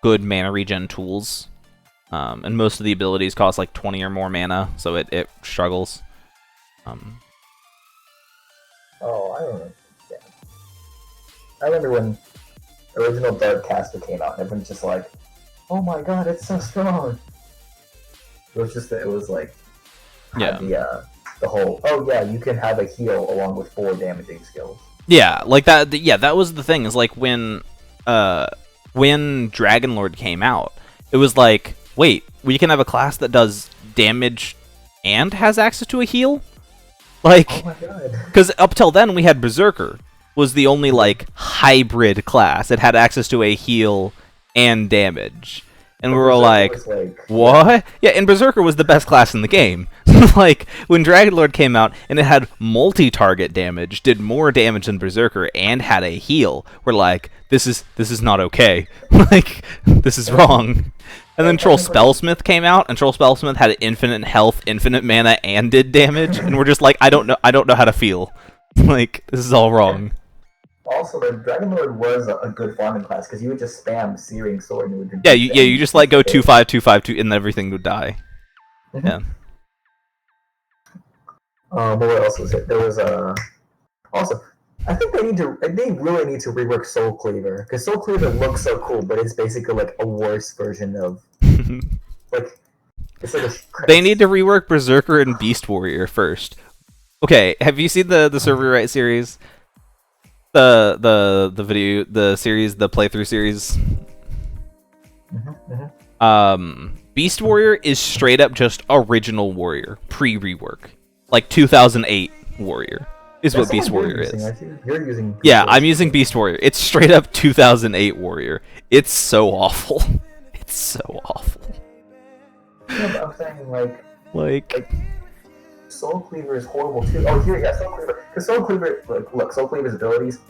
good mana regen tools. And most of the abilities cost like 20 or more mana, so it struggles. Oh, I don't know. Yeah. I remember when original Darkcaster came out, and everyone's just like, "Oh my god, it's so strong!" It was just that it was like, yeah, the whole, oh yeah, you can have a heal along with 4 damaging skills. Yeah, like that. Yeah, that was the thing. Is like when Dragonlord came out, it was like, wait, we can have a class that does damage and has access to a heal. Like, oh my god. Because up till then we had Berserker was the only like hybrid class. It had access to a heal and damage, and we were like, what? Yeah, and Berserker was the best class in the game. Like when Dragonlord came out and it had multi-target damage, did more damage than Berserker, and had a heal, we're like, this is not okay. Like, this is wrong. And then Troll Spellsmith came out, and Troll Spellsmith had infinite health, infinite mana, and did damage, and we're just like, I don't know how to feel. Like, this is all wrong. Also, the Dragonlord was a good farming class, because you would just spam Searing Sword and it would you just like go 2/5, 2/5, 2, and everything would die. Mm-hmm. Yeah. But what else was it? There was also, I think they really need to rework Soul Cleaver, because Soul Cleaver looks so cool, but it's basically like a worse version of like, it's like they need to rework Berserker and Beast Warrior first. Okay, have you seen the Server Right series? The video, the series, the playthrough series. Beast Warrior is straight up just original Warrior, pre-rework, like 2008 Warrior. Is what Beast Warrior is. You're using Beast yeah, Warrior. I'm using Beast Warrior. It's straight up 2008 Warrior. It's so awful. It's so awful. Yeah, but I'm saying like Soul Cleaver is horrible too. Oh, here, yeah, Soul Cleaver. Because Soul Cleaver, look, Soul Cleaver's abilities.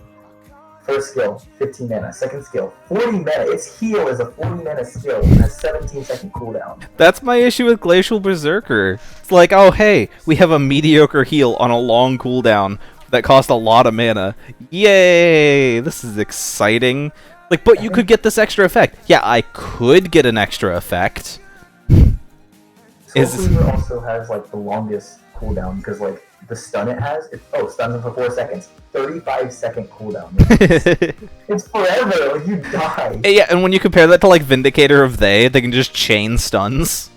First skill, 15 mana. Second skill, 40 mana. Its heal is a 40 mana skill and has 17-second cooldown. That's my issue with Glacial Berserker. It's like, oh hey, we have a mediocre heal on a long cooldown that costs a lot of mana. Yay! This is exciting. Like, but you could get this extra effect. Yeah, I could get an extra effect. Soul Cleaver also has like the longest cooldown because like the stun it has, stuns them for 4 seconds. 35-second cooldown. It's forever. Like, you die. Yeah, and when you compare that to like Vindicator of they can just chain stuns.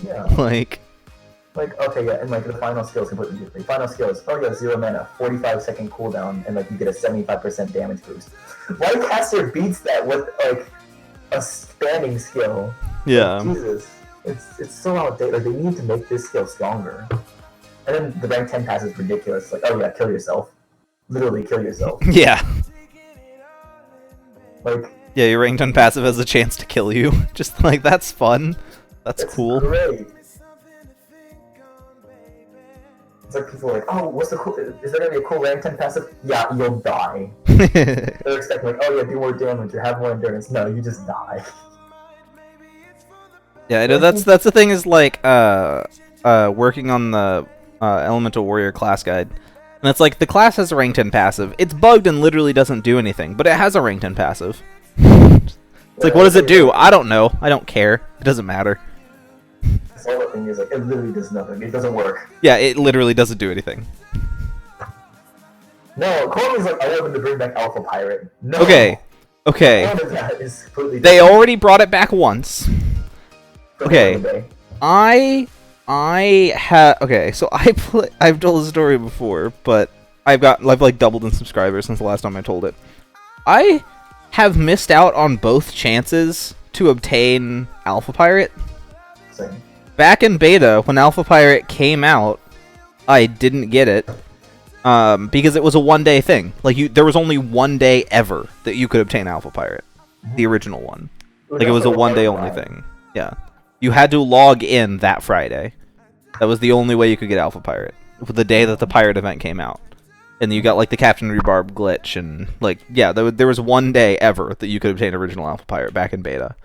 Yeah. Like, okay, yeah, and like the final skill is completely different. Final skill is 0 mana, 45-second cooldown, and like you get a 75% damage boost. Whitecaster beats that with like a spamming skill. Yeah. Like, Jesus, it's so outdated. Like, they need to make this skill stronger. And then the rank 10 pass is ridiculous. Like, oh yeah, kill yourself. Literally kill yourself. Yeah. Like, yeah, your rank 10 passive has a chance to kill you. Just like, that's fun. That's cool. Great. It's like people are like, oh, what's the cool? Is there gonna be a cool rank 10 passive? Yeah, you'll die. They're expecting like, oh yeah, do more damage or have more endurance. No, you just die. Yeah, I know that's the thing is like working on the Elemental Warrior class guide. And it's like the class has a rank 10 passive. It's bugged and literally doesn't do anything, but it has a rank 10 passive. It's like, what does it do? I don't know. I don't care. It doesn't matter. This whole thing is like, it literally does nothing. It doesn't work. Yeah, it literally doesn't do anything. No, Coleman's like, I want them to bring back Alpha Pirate. No. Okay. None of that is completely They different. already brought it back once. Okay. Okay, so I've told the story before, but I've like doubled in subscribers since the last time I told it. I have missed out on both chances to obtain Alpha Pirate. Same. Back in beta, when Alpha Pirate came out, I didn't get it because it was a one-day thing. Like there was only one day ever that you could obtain Alpha Pirate, the original one. Like it was a one-day only thing. Yeah, you had to log in that Friday. That was the only way you could get Alpha Pirate, the day that the Pirate event came out. And you got like the Captain Rebarb glitch, and like yeah, there was one day ever that you could obtain original Alpha Pirate back in beta.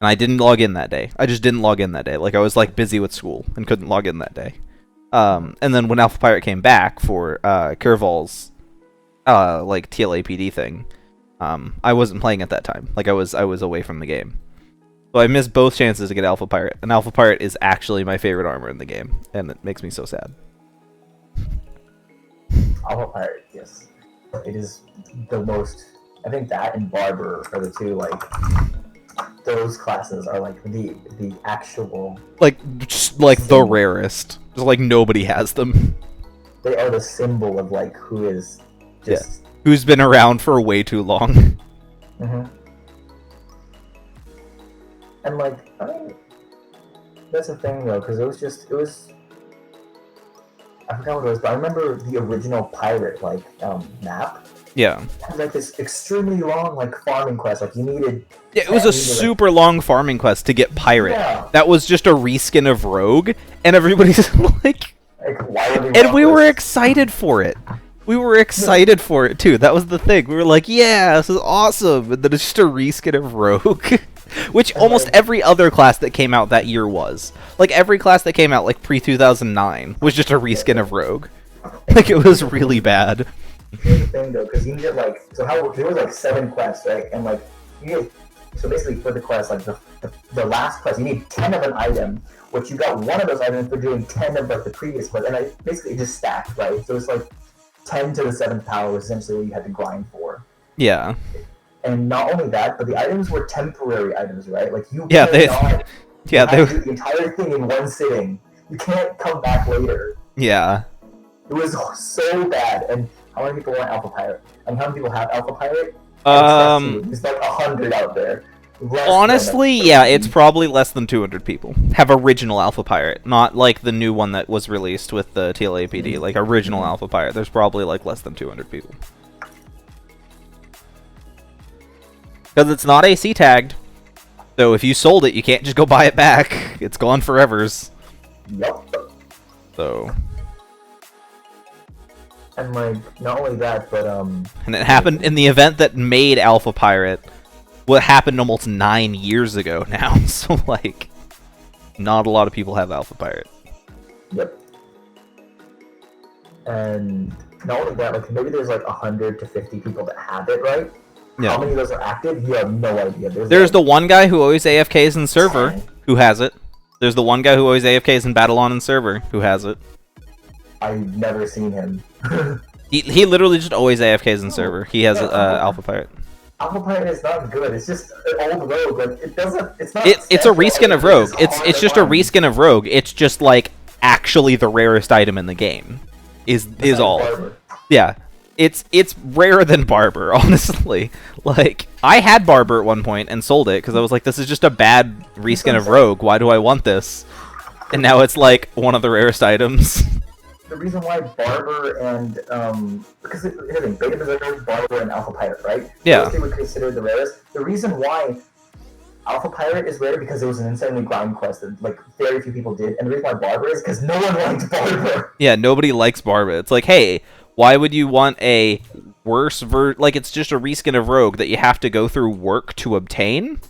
And I didn't log in that day. I just didn't log in that day. Like I was like busy with school and couldn't log in that day. And then when Alpha Pirate came back for Curval's like TLAPD thing, I wasn't playing at that time. Like I was away from the game. So I missed both chances to get Alpha Pirate. And Alpha Pirate is actually my favorite armor in the game, and it makes me so sad. Alpha Pirate, yes. It is the most. I think that and Barber are the two, like, those classes are like the actual. Like, just like the rarest. Just like nobody has them. They are the symbol of like who is just. Yeah. Who's been around for way too long. Mm-hmm. And like, I mean, that's the thing though, because it was. I forgot what it was, but I remember the original pirate like map. Yeah. It had like this extremely long like farming quest. Like you needed. Yeah, it was a super long farming quest to get pirate. Yeah. That was just a reskin of Rogue, and everybody's like why would and we were excited for it. We were excited for it too. That was the thing. We were like, yeah, this is awesome. And then it's just a reskin of Rogue. Which almost every other class that came out that year was. Like, every class that came out, like, pre-2009 was just a reskin of Rogue. Like, it was really bad. Here's the thing, though, because you needed, like... So there was, like, 7 quests, right? And, like, you needed... So, basically, for the quest, like, the last quest, you need 10 of an item, which you got one of those items for doing 10 of, like, the previous quest. And basically, it just stacked, right? So, it's, like, 10 to the 7th power was essentially what you had to grind for. Yeah. And not only that, but the items were temporary items, right? Like you yeah, they do the entire thing in one sitting. You can't come back later. Yeah. It was so bad. And how many people want Alpha Pirate? And how many people have Alpha Pirate? There's like 100 out there. Honestly, yeah, it's probably less than 200 people have original Alpha Pirate, not like the new one that was released with the TLAPD. Like original Alpha Pirate, there's probably like less than 200 people. Because it's not AC tagged. So if you sold it, you can't just go buy it back. It's gone forevers. Yep. So. And like, not only that, but And it happened in the event that made Alpha Pirate. What happened almost 9 years ago now. So like, not a lot of people have Alpha Pirate. Yep. And not only that, like maybe there's like 100 to 50 people that have it, right? Yeah. How many of those are active? You have no idea. There's like, the one guy who always AFKs in server who has it. There's the one guy who always AFKs in Battle-On in server who has it. I've never seen him. he literally just always AFKs in server. He has Alpha Pirate. Alpha Pirate is not good. It's just an old Rogue. Like it doesn't. It's not. It's a reskin of Rogue. It's just a reskin of Rogue. It's just like actually the rarest item in the game. Is all. Barber. Yeah. It's rarer than Barber, honestly. Like, I had Barber at one point and sold it because I was like, this is just a bad reskin of Rogue. Why do I want this? And now it's like one of the rarest items. The reason why Barber and because here's the thing, Beta Berserker, Barber, and Alpha Pirate, right? Yeah. Those two would consider the rarest. The reason why Alpha Pirate is rare because it was an insanely grind quest that like very few people did, and the reason why Barber is because no one liked Barber. Yeah, nobody likes Barba. It's like, hey, why would you want a worse like it's just a reskin of Rogue that you have to go through work to obtain?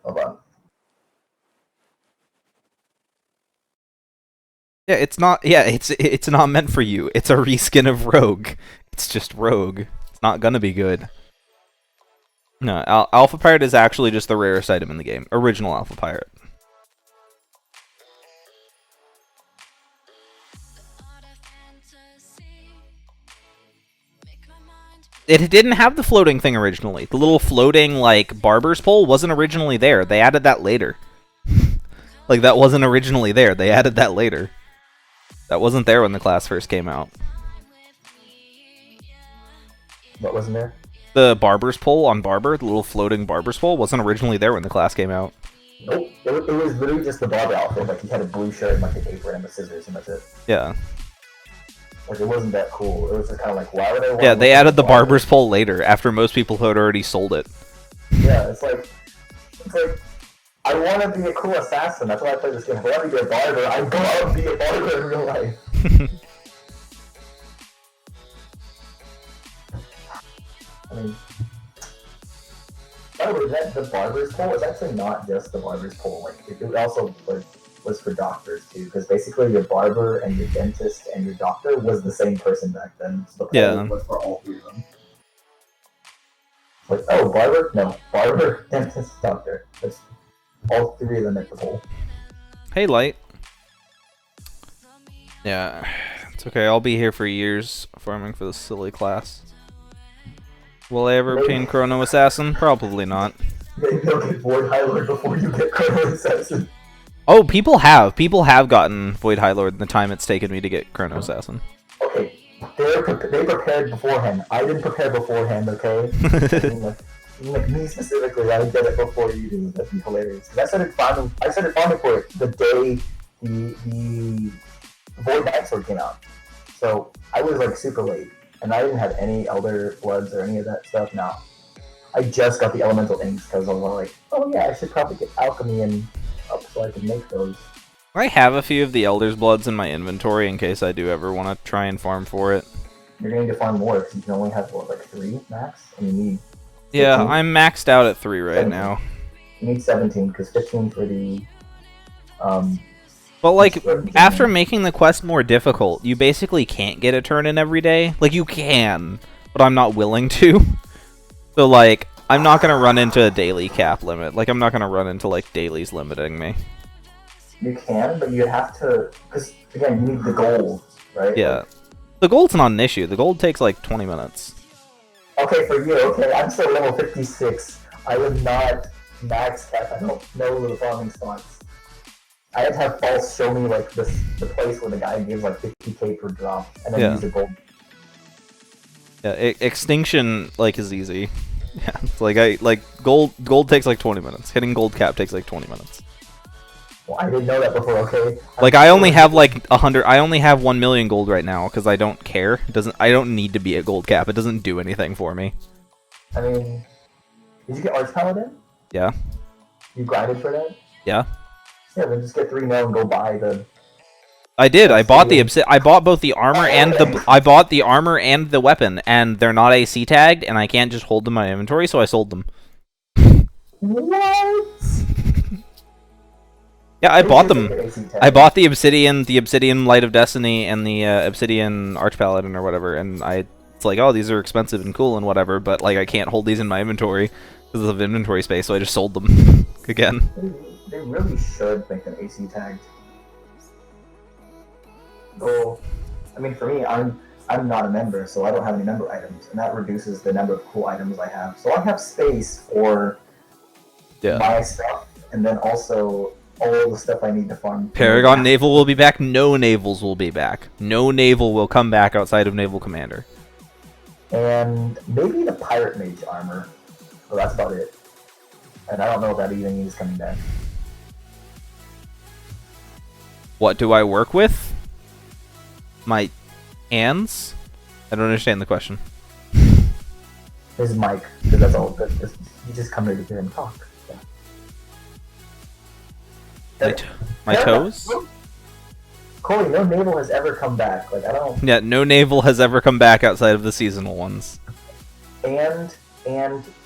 Hold on. Yeah, it's not. Yeah, it's not meant for you. It's a reskin of Rogue. It's just Rogue. It's not gonna be good. No, Alpha Pirate is actually just the rarest item in the game. Original Alpha Pirate. It didn't have the floating thing originally. The little floating, like, barber's pole wasn't originally there. They added that later. Like, that wasn't originally there. They added that later. That wasn't there when the class first came out. What wasn't there? The barber's pole on Barber, the little floating barber's pole, wasn't originally there when the class came out. Nope. It was literally just the barber outfit. Like, he had a blue shirt and, like, the apron and the scissors, and that's it. Yeah. Like, it wasn't that cool. It was just kind of like, why would I want Yeah, they to added the barber's pole later, after most people had already sold it. Yeah, it's like, I want to be a cool assassin. That's why I play this game. If I want to be a barber, I go out and be a barber in real life. I mean, by the way, the barber's pole is actually not just the barber's pole. Like, it also was for doctors too, because basically your barber and your dentist and your doctor was the same person back then. So the pole was for all three of them. Like, oh, barber? No, barber, dentist, doctor. That's all three of them at the pole. Hey, Light. Yeah, it's okay. I'll be here for years farming for this silly class. Will I ever obtain Chrono Assassin? Probably not. Maybe you'll get Void High Lord before you get Chrono Assassin. Oh, people have. People have gotten Void High Lord in the time it's taken me to get Chrono Assassin. Okay, they prepared beforehand. I didn't prepare beforehand, okay? I mean, like me specifically, I did it before you did. That'd be hilarious. I started farming for it the day the Void Knight Sword came out. So I was like super late, and I didn't have any Elder Bloods or any of that stuff. Now I just got the Elemental Inks because I was like, oh yeah, I should probably get Alchemy and up so I can make those. I have a few of the Elder's Bloods in my inventory in case I do ever want to try and farm for it. You're going to need to farm more because you can only have, what, like 3 max? And you need 15? Yeah, I'm maxed out at 3 right 17. now. You need 17 because 15 for the... But, like, after making the quest more difficult, you basically can't get a turn in every day. Like, you can, but I'm not willing to. So, like, I'm not going to run into a daily cap limit. Like, I'm not going to run into, like, dailies limiting me. You can, but you have to... Because, again, you need the gold, right? Yeah. Like, the gold's not an issue. The gold takes, like, 20 minutes. Okay, for you, okay. I'm still level 56. I would not max cap. I don't know the farming spots. I had to have False show me, like, the place where the guy gives, like, 50k per drop, and then use the gold. Yeah, Extinction, like, is easy. Yeah, it's like, gold takes, like, 20 minutes. Hitting gold cap takes, like, 20 minutes. Well, I didn't know that before, okay? Like, I only have, like, 100... I only have 1 million gold right now, because I don't care. I don't need to be at gold cap. It doesn't do anything for me. I mean... Did you get Arch Paladin? Yeah. You grinded for that? Yeah. Yeah, then just get 3 mil and go buy the... I did. I bought both the armor and the... I bought the armor and the weapon, and they're not AC tagged, and I can't just hold them in my inventory, so I sold them. What? Yeah, I bought them. I bought the Obsidian Light of Destiny, and the Obsidian Arch Paladin or whatever, and it's like, oh, these are expensive and cool and whatever, but like I can't hold these in my inventory because of inventory space, so I just sold them again. They really should make them AC tagged. Though, I mean, for me, I'm not a member, so I don't have any member items, and that reduces the number of cool items I have. So I have space for my stuff, and then also all the stuff I need to farm. Paragon Naval will be back. No Navals will be back. No Naval will come back outside of Naval Commander. And maybe the Pirate Mage armor. Well, that's about it. And I don't know if that even is coming back. What do I work with? My hands? I don't understand the question. his mic, because that's all. You just come here to hear him talk. Yeah. My toes? Corey, no naval has ever come back. Like, I don't. Yeah, no naval has ever come back outside of the seasonal ones. And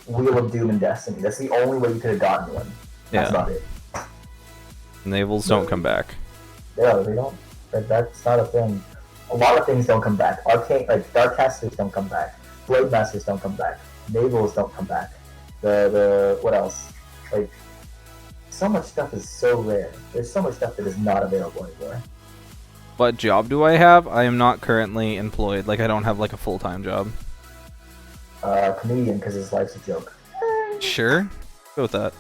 Wheel of Doom and Destiny. That's the only way you could have gotten one. That's not it. Navals don't come back. Yeah, they don't. That's not a thing. A lot of things don't come back. Arcane, like Darkcasters don't come back. Blade Masters don't come back. Navals don't come back. The what else? Like, so much stuff is so rare. There's so much stuff that is not available anymore. What job do I have? I am not currently employed. Like, I don't have like a full-time job. Comedian, because his life's a joke. Sure. Go with that.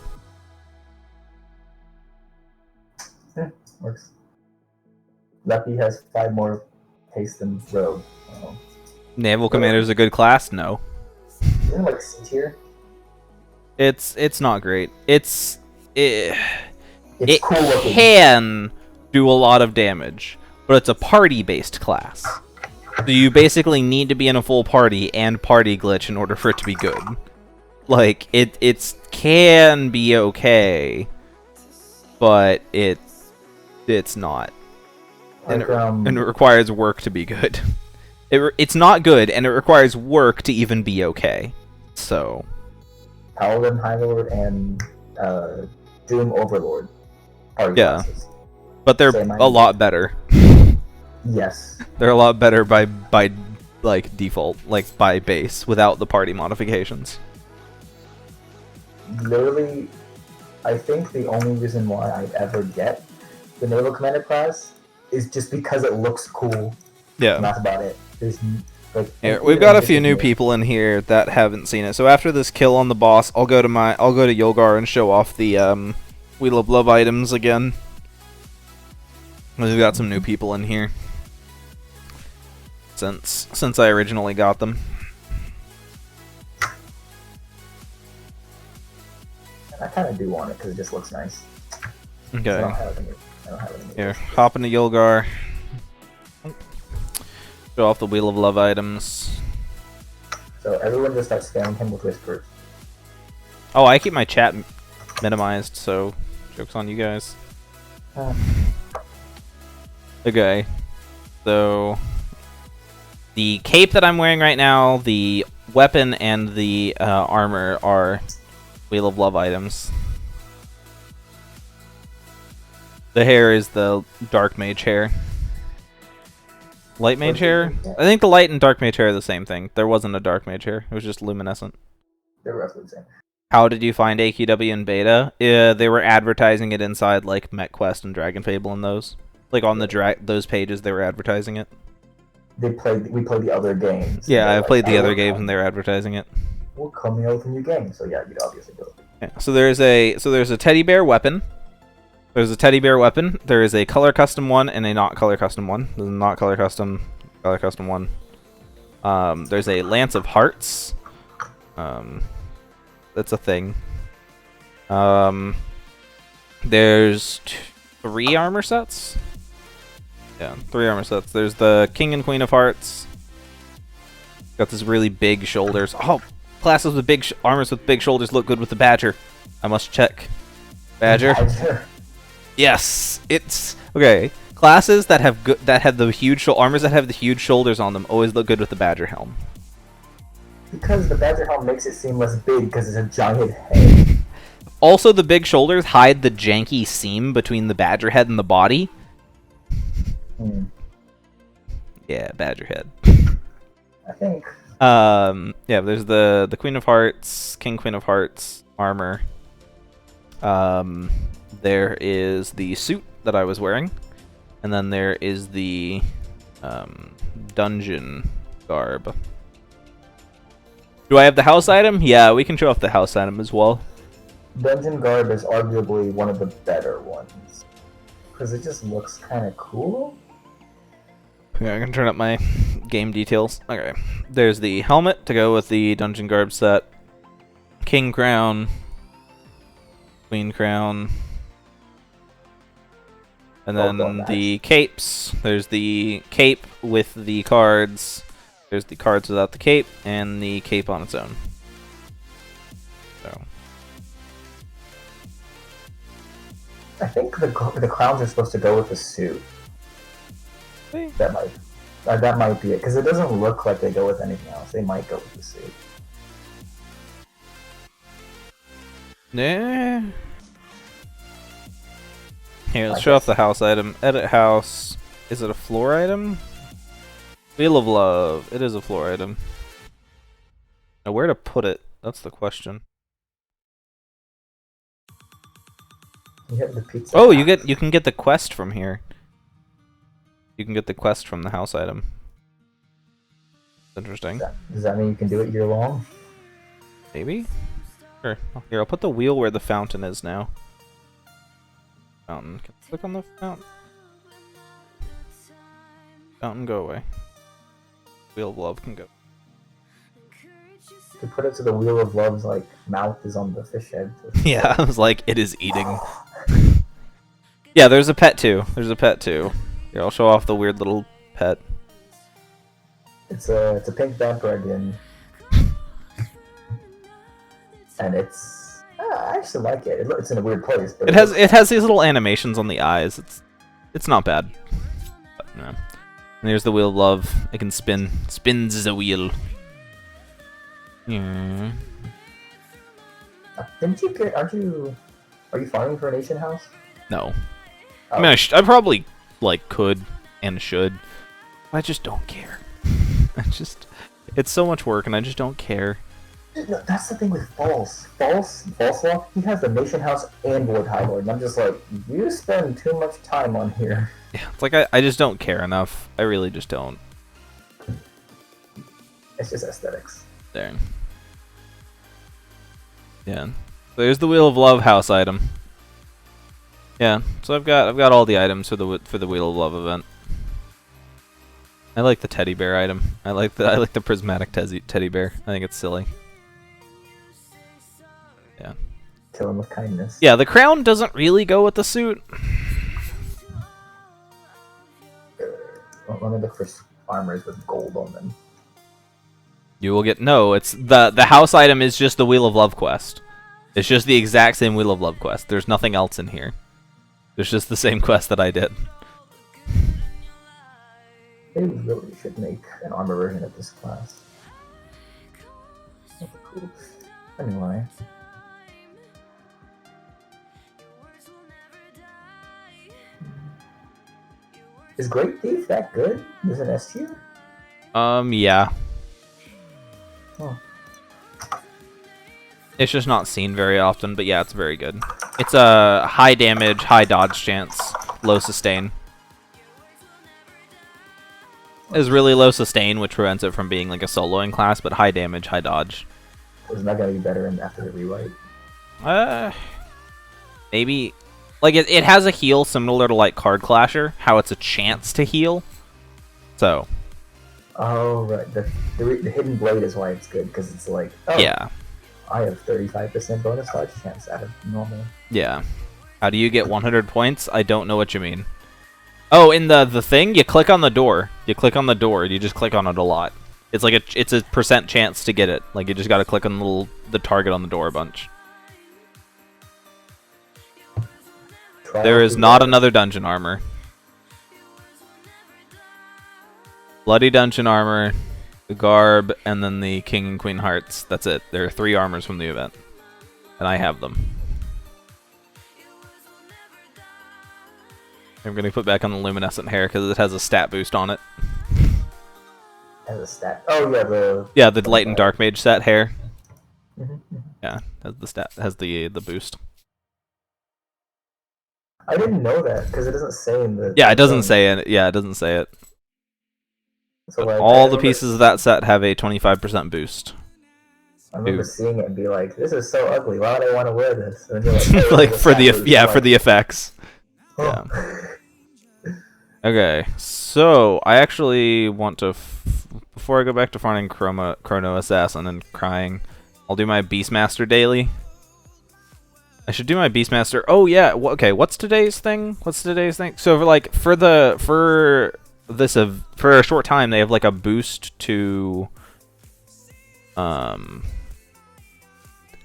Yeah, works. Lucky has 5 more taste than Rogue. Naval Commander's a good class? No. Isn't it like C tier? It's not great. It's it cool looking. Can do a lot of damage, but it's a party-based class. So you basically need to be in a full party and party glitch in order for it to be good. Like, it can be okay, but it's not. And it requires work to be good. It's not good, and it requires work to even be okay. So... Paladin, High Lord, and Doom Overlord. Classes. But they're a lot better. Yes. They're a lot better by like default, like by base, without the party modifications. Literally, I think the only reason why I'd ever get the Naval Commander class is just because it looks cool. Yeah. And that's about it. There's like, here, we've got a few new people in here that haven't seen it. So after this kill on the boss, I'll go to Yolgar and show off the Wheel of Love items again. We've got some new people in here since I originally got them. I kind of do want it because it just looks nice. Okay. I don't have any. Here, hop into Yolgar. Show off the Wheel of Love items. So everyone just starts spamming him with whispers. Oh, I keep my chat minimized, so joke's on you guys. Okay. So the cape that I'm wearing right now, the weapon, and the armor are Wheel of Love items. The hair is the Dark Mage hair. Light Mage hair? I think the Light and Dark Mage hair are the same thing. There wasn't a Dark Mage hair. It was just luminescent. They're roughly the same. How did you find AQW in beta? They were advertising it inside like MechQuest and Dragon Fable and those. Like on the those pages, they were advertising it. We played the other games. Yeah, I played the other games and they were advertising it. We're coming out with a new game, so yeah, you'd obviously do it. Yeah, so there's a teddy bear weapon. There's a teddy bear weapon. There is a color custom one and a not color custom one. There's a not color custom one. There's a Lance of Hearts. That's a thing. There's 3 armor sets. Yeah, 3 armor sets. There's the King and Queen of Hearts. Got this really big shoulders. Oh, classes with big armors with big shoulders look good with the Badger. I must check. Badger. Yes, it's okay. Classes that have the huge armors that have the huge shoulders on them always look good with the Badger helm. Because the Badger helm makes it seem less big because it's a giant head. Also, the big shoulders hide the janky seam between the Badger head and the body. Yeah, Badger head. I think. Yeah, there's the Queen of Hearts, King Queen of Hearts armor. There is the suit that I was wearing, and then there is the dungeon garb. Do I have the house item? Yeah, we can show off the house item as well. Dungeon garb is arguably one of the better ones because it just looks kind of cool. Okay, I can turn up my game details. Okay, there's the helmet to go with the dungeon garb set, king crown, queen crown, and then the capes. There's the cape with the cards. There's the cards without the cape, and the cape on its own. I think the crowns are supposed to go with the suit. Hey. That might be it, because it doesn't look like they go with anything else. They might go with the suit. Nah. Here, let's show off the house item. Edit house. Is it a floor item? Wheel of Love. It is a floor item. Now, where to put it? That's the question. You have the pizza. Oh, you can get the quest from here. You can get the quest from the house item. Interesting. Does that mean you can do it year long? Maybe? Sure. Here, I'll put the wheel where the fountain is now. Fountain. Can I click on the fountain? Fountain, go away. Wheel of Love can go. You put it to the Wheel of Love's like mouth is on the fish head. Yeah, I was like, it is eating. Yeah, there's a pet too. There's a pet too. Here, I'll show off the weird little pet. It's a pink vapor again. And it's I actually like it. It's in a weird place, but it has these little animations on the eyes. It's not bad. But, no. And there's the Wheel of Love. It can spin. Spins the wheel. Yeah. Didn't you get? Are you farming for a nation house? No. Oh. I mean, I probably like could and should. I just don't care. It's so much work, and I just don't care. No, that's the thing with False Law. He has the nation house and Lord High Lord, and I'm just like, you spend too much time on here. Yeah, it's like I just don't care enough. I really just don't. It's just aesthetics. There. Yeah. So there's the Wheel of Love house item. Yeah. So I've got all the items for the Wheel of Love event. I like the teddy bear item. I like the prismatic teddy bear. I think it's silly. Yeah. Kill him with kindness. Yeah, the crown doesn't really go with the suit. Let me look for armors with gold on them. You will get it's the house item is just the Wheel of Love quest. It's just the exact same Wheel of Love quest. There's nothing else in here. There's just the same quest that I did. They really should make an armor version of this class. That's cool. Anyway. Is Great Thief that good? Is it S tier? Yeah. Oh. It's just not seen very often, but yeah, it's very good. It's a high damage, high dodge chance, low sustain. It's really low sustain, which prevents it from being like a soloing class, but high damage, high dodge. Isn't that gonna be better after the rewrite? Maybe. Like, it has a heal similar to, like, Card Clasher, how it's a chance to heal. So. Oh, right. The Hidden Blade is why it's good, because it's like, oh, yeah. I have 35% bonus dodge chance out of normal. Yeah. How do you get 100 points? I don't know what you mean. Oh, in the thing, you click on the door. You click on the door, you just click on it a lot. It's like it's a % chance to get it. Like, you just gotta click on the target on the door a bunch. There is not another dungeon armor. Bloody dungeon armor, the garb, and then the King and Queen hearts. That's it. There are 3 armors from the event. And I have them. I'm going to put back on the luminescent hair because it has a stat boost on it. Has a stat? Oh, yeah, Yeah, the light and dark mage set hair. Mm-hmm. Yeah, has the stat, has the boost. I didn't know that because it doesn't say in the. Yeah, it doesn't say it. Yeah, it doesn't say it. So like, all the pieces of that set have a 25% boost. I remember seeing it and be like, "This is so ugly. Why would I want to wear this?" And you're like, hey, like for the for the effects. Oh. Yeah. Okay, so I actually want to before I go back to farming Chrono Assassin and crying, I'll do my Beastmaster daily. I should do my Beastmaster. Oh yeah. Okay. What's today's thing? So for a short time they have like a boost to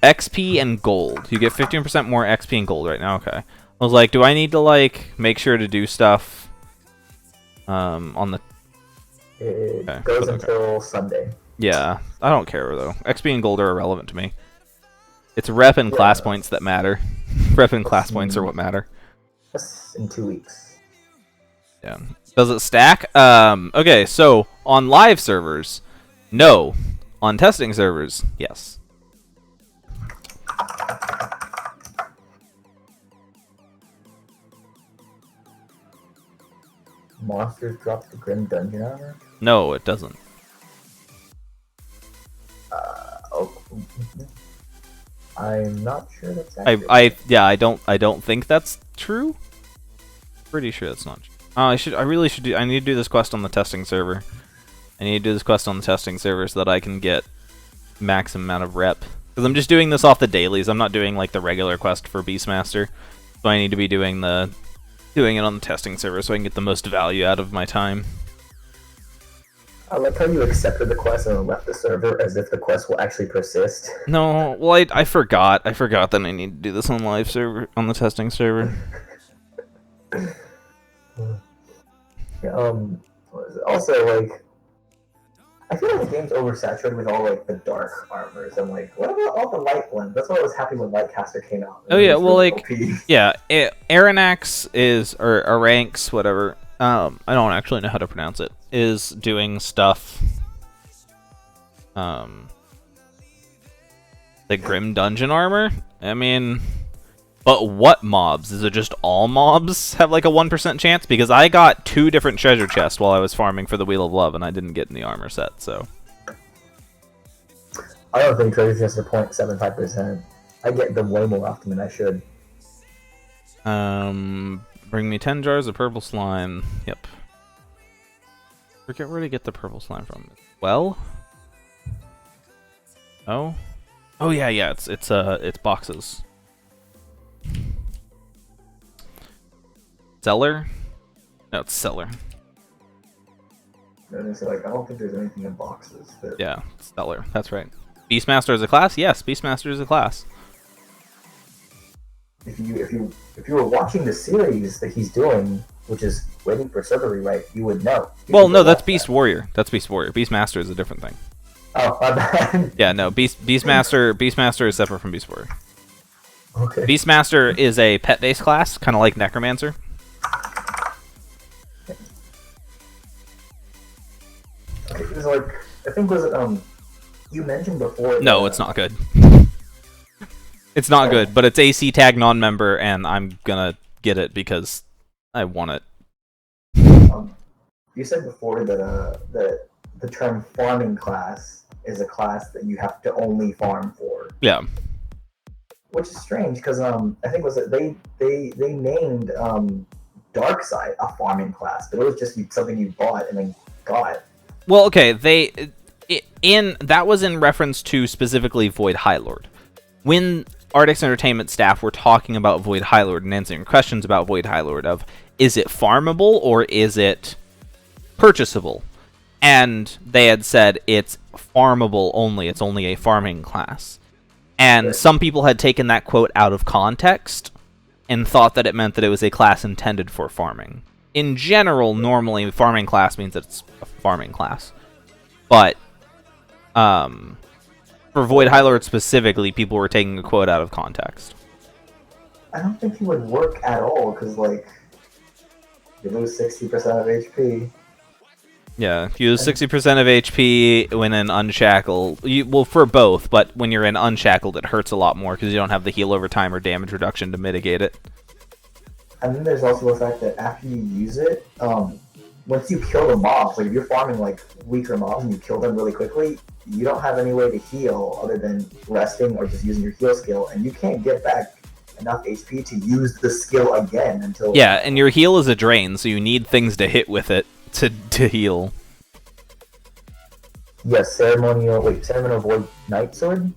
XP and gold. You get 15% more XP and gold right now. Okay. I was like, do I need to like make sure to do stuff on the It goes until Sunday. Yeah, I don't care though. XP and gold are irrelevant to me. It's rep and class points that matter. Rep and class points are what matter. That's in 2 weeks. Yeah. Does it stack? Okay, so on live servers, no. On testing servers, yes. Monsters drop the Grim Dungeon armor? No, it doesn't. I'm not sure that's accurate. I don't think that's true. Pretty sure that's not true. Oh, I need to do this quest on the testing server. I need to do this quest on the testing server so that I can get maximum amount of rep. Because I'm just doing this off the dailies. I'm not doing like the regular quest for Beastmaster. So I need to be doing it on the testing server so I can get the most value out of my time. I like how you accepted the quest and then left the server as if the quest will actually persist. No, well I forgot. I forgot that I need to do this on live server, on the testing server. Also, like, I feel like the game's oversaturated with all like the dark armors. I'm like, what about all the light ones? That's why I was happy when Lightcaster came out. Oh yeah, well like, OP. yeah, Aranax is, or Aranx, whatever. I don't actually know how to pronounce it. Is doing stuff. The Grim Dungeon armor. I mean, but what mobs? Is it just all mobs have like a 1% chance? Because I got 2 different treasure chests while I was farming for the Wheel of Love, and I didn't get in the armor set. So I don't think treasure chests are 0.75%. I get them way more often than I should. Bring me 10 jars of purple slime. Yep. Forget where to get the purple slime from. Well. Oh. Oh yeah, it's boxes. Cellar? No, it's cellar. And so, like, I don't think there's anything in boxes. That... Yeah, cellar. That's right. Beastmaster is a class? Yes, Beastmaster is a class. If you were watching the series that he's doing, which is waiting for server rewrite, you would know. Well, no, that's Beast Warrior. That's Beast Warrior. Beastmaster is a different thing. Oh, my bad. Yeah, no, Beastmaster is separate from Beast Warrior. Okay. Beastmaster is a pet-based class, kind of like Necromancer. Okay, it was like, I think was it you mentioned before. No, it's not good. It's not good, but it's AC tag non-member, and I'm gonna get it because I want it. You said before that that the term farming class is a class that you have to only farm for. Yeah. Which is strange because I think was that they named Darkside a farming class, but it was just something you bought and then got. Well, okay, that was in reference to specifically Void High Lord. When Artix Entertainment staff were talking about Void High Lord and answering questions about Void High Lord of, is it farmable or is it purchasable? And they had said it's farmable only, it's only a farming class. And some people had taken that quote out of context and thought that it meant that it was a class intended for farming. In general, normally, farming class means that it's a farming class. But, for Void High Lord specifically, people were taking a quote out of context. I don't think he would work at all, because, like, you lose 60% of HP. Yeah, if you lose 60% of HP when in Unshackled, well, for both, but when you're in Unshackled, it hurts a lot more because you don't have the heal over time or damage reduction to mitigate it. And then there's also the fact that after you use it, once you kill the mobs, like if you're farming like weaker mobs and you kill them really quickly, you don't have any way to heal other than resting or just using your heal skill, and you can't get back enough HP to use the skill again until... Yeah, and your heal is a drain, so you need things to hit with it to heal. Yes, Ceremonial Void Night Sword?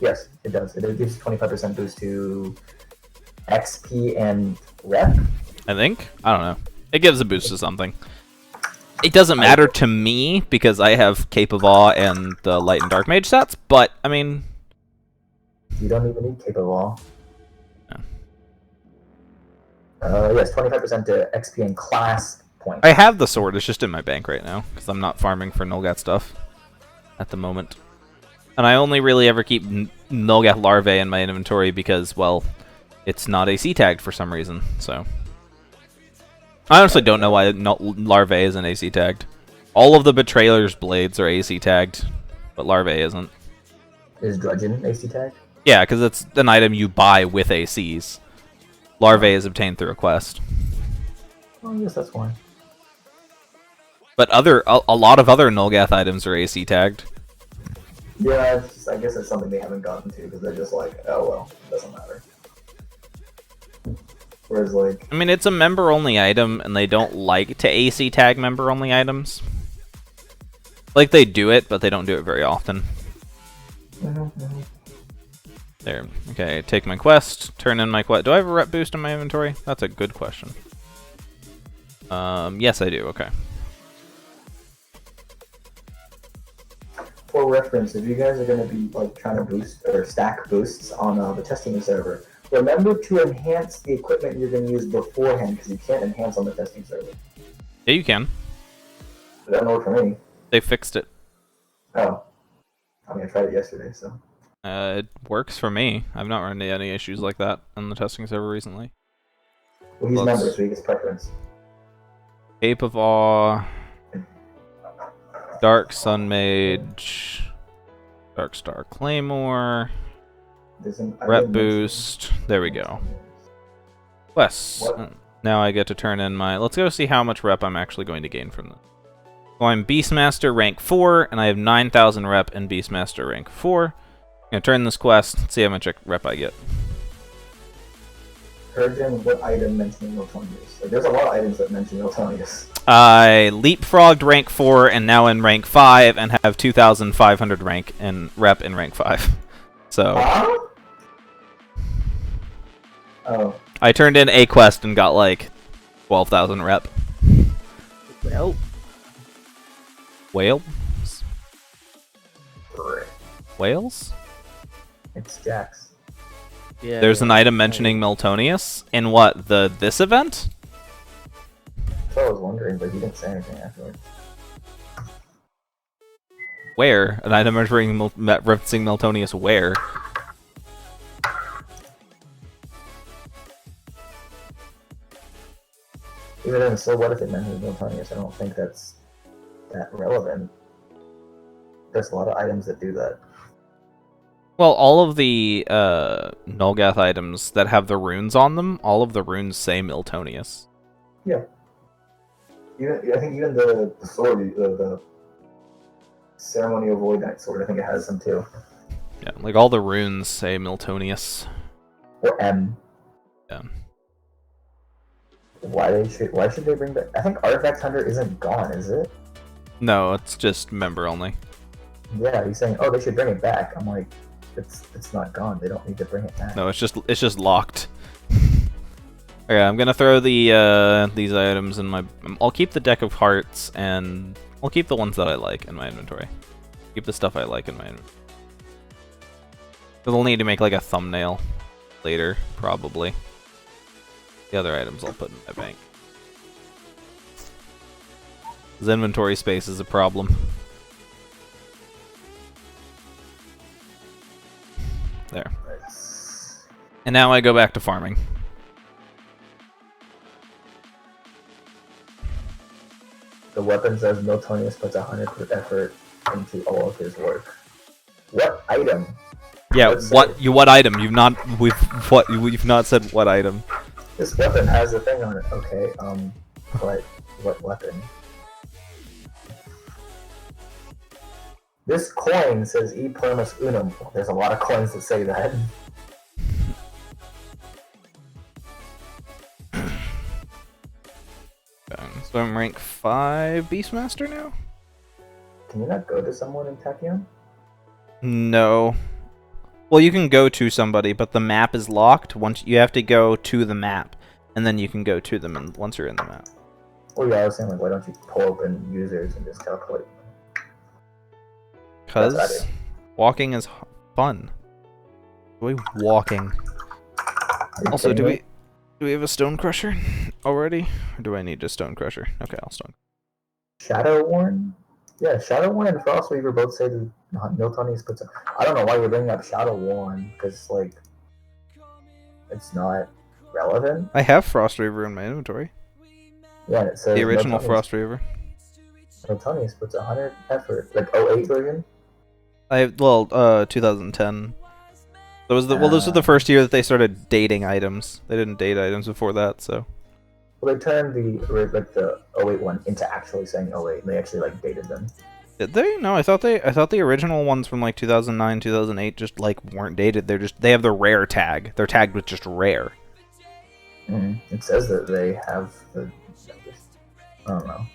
Yes, it does. It gives 25% boost to XP and rep. I think? I don't know. It gives a boost to something. It doesn't matter to me because I have Cape of Awe and the Light and Dark Mage sets, but, I mean... You don't even need Cape of Awe. Yeah. Yes, 25% to XP and class points. I have the sword. It's just in my bank right now because I'm not farming for Nulgath stuff at the moment. And I only really ever keep Nulgath larvae in my inventory because, well, it's not AC tagged for some reason. So I honestly don't know why larvae isn't AC tagged. All of the Betrayer's blades are AC tagged, but larvae isn't. Is Drudgeon AC tagged? Yeah, because it's an item you buy with ACs. Larvae is obtained through a quest. Well, I guess that's fine. But a lot of other Nulgath items are AC tagged. Yeah, I guess it's something they haven't gotten to because they're just like, oh well, it doesn't matter. Whereas like, I mean, it's a member-only item, and they don't like to AC tag member-only items. Like, they do it, but they don't do it very often. There. Okay, take my quest, turn in my quest. Do I have a rep boost in my inventory? That's a good question. Yes, I do. Okay. For reference, if you guys are going to be like trying to boost or stack boosts on the testing server, remember to enhance the equipment you're going to use beforehand because you can't enhance on the testing server. Yeah, you can. It doesn't work for me. They fixed it. Oh. I mean, I tried it yesterday, so. It works for me. I've not run into any issues like that on the testing server recently. Well, he's member, so he gets preference. Cape of Awe, Dark Sun Mage, Dark Star Claymore, Rep Boost. There we go. Quests. Now I get to turn in my... Let's go see how much rep I'm actually going to gain from this. So I'm Beastmaster rank 4, and I have 9,000 rep in Beastmaster rank 4. I'm going to turn this quest, see how much rep I get. Urgent, what item mentioning Miltonius? Like, there's a lot of items that mention Miltonius. I leapfrogged rank 4 and now in rank 5 and have 2,500 rank in rep in rank 5. So oh. I turned in a quest and got like 12,000 rep. Well, whales? Whales? It's Jax. Yeah. There's an item mentioning Miltonius in what, this event? That's what I was wondering, but he didn't say anything afterwards. Where? An item referencing Miltonius where? Even then, so what if it mentions Miltonius? I don't think that's that relevant. There's a lot of items that do that. Well, all of the Nulgath items that have the runes on them, all of the runes say Miltonius. Yeah. I think even the sword, the ceremonial void knight sword, I think it has them too. Yeah, like all the runes say Miltonius. Or M. Yeah. Why should they bring back? I think Artifact Hunter isn't gone, is it? No, it's just member only. Yeah, he's saying, oh, they should bring it back. I'm like, it's not gone. They don't need to bring it back. No, it's just locked. Okay, I'm gonna throw the these items in my. I'll keep the deck of hearts and I'll keep the ones that I like in my inventory. Keep the stuff I like in my inventory. Because I'll need to make like a thumbnail later, probably. The other items I'll put in my bank. Because inventory space is a problem. There. And now I go back to farming. The weapon says Miltonius puts 100% effort into all of his work. What item? Yeah, what item? You've not said what item. This weapon has a thing on it. Okay, but what weapon? This coin says E Primus Unum. There's a lot of coins that say that. So I'm rank 5 Beastmaster now? Can you not go to someone in Tachyon? No. Well, you can go to somebody, but the map is locked. Once you have to go to the map, and then you can go to them once you're in the map. Well, yeah, I was saying, like, why don't you pull open users and just calculate? Because walking is fun. Walking. Also, do Do we have a Stone Crusher already? Or do I need a Stone Crusher? Okay, I'll Stone. Shadow Worn? Yeah, Shadow Worn and Frost Weaver both say that Miltonius puts. I don't know why you're bringing up Shadow Worn because like it's not relevant. I have Frost Reaver in my inventory. Yeah, it says The original Miltonius, Frost Reaver. Miltonius puts 100 effort, like 08 version. 2010. That was this was the first year that they started dating items. They didn't date items before that, so. Well, they turned the 08 one into actually saying 08, and they actually like dated them. Did they? No, I thought the original ones from like 2009, 2008 just like weren't dated. They have the rare tag. They're tagged with just rare. It says that they have the. I don't know.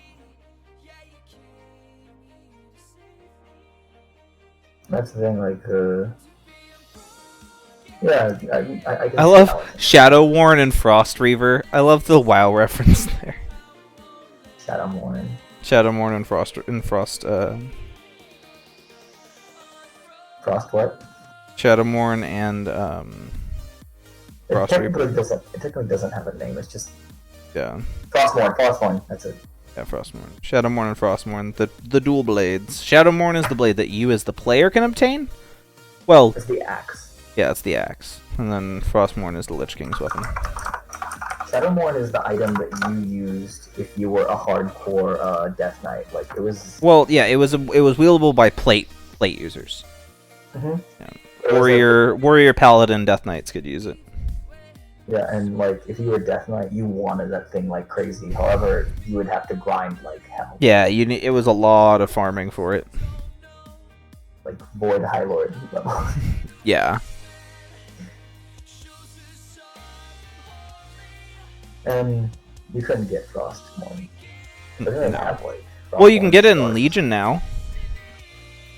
That's the thing, like, yeah, I I love Shadow Worn and Frost Reaver. I love the WoW reference there. Shadow Worn. Shadow Worn and Frost. Frost what? Shadow Worn and Frost Reaver. It technically doesn't have a name. It's just Frostmourne. That's it. Yeah, Frostmourne. Shadowmourne and Frostmourne, the dual blades. Shadowmourne is the blade that you as the player can obtain. Well, it's the axe. Yeah, it's the axe. And then Frostmourne is the Lich King's weapon. Shadowmourne is the item that you used if you were a hardcore Death Knight. Like it was. Well, yeah, it was wieldable by plate users. Yeah. Warrior, Paladin, Death Knights could use it. Yeah, and like if you were Death Knight, you wanted that thing like crazy. However, you would have to grind like hell. Yeah, it was a lot of farming for it. Like Void High Lord level. Yeah. And you couldn't get Frostmourne. No. Well, you can get it in Legion now.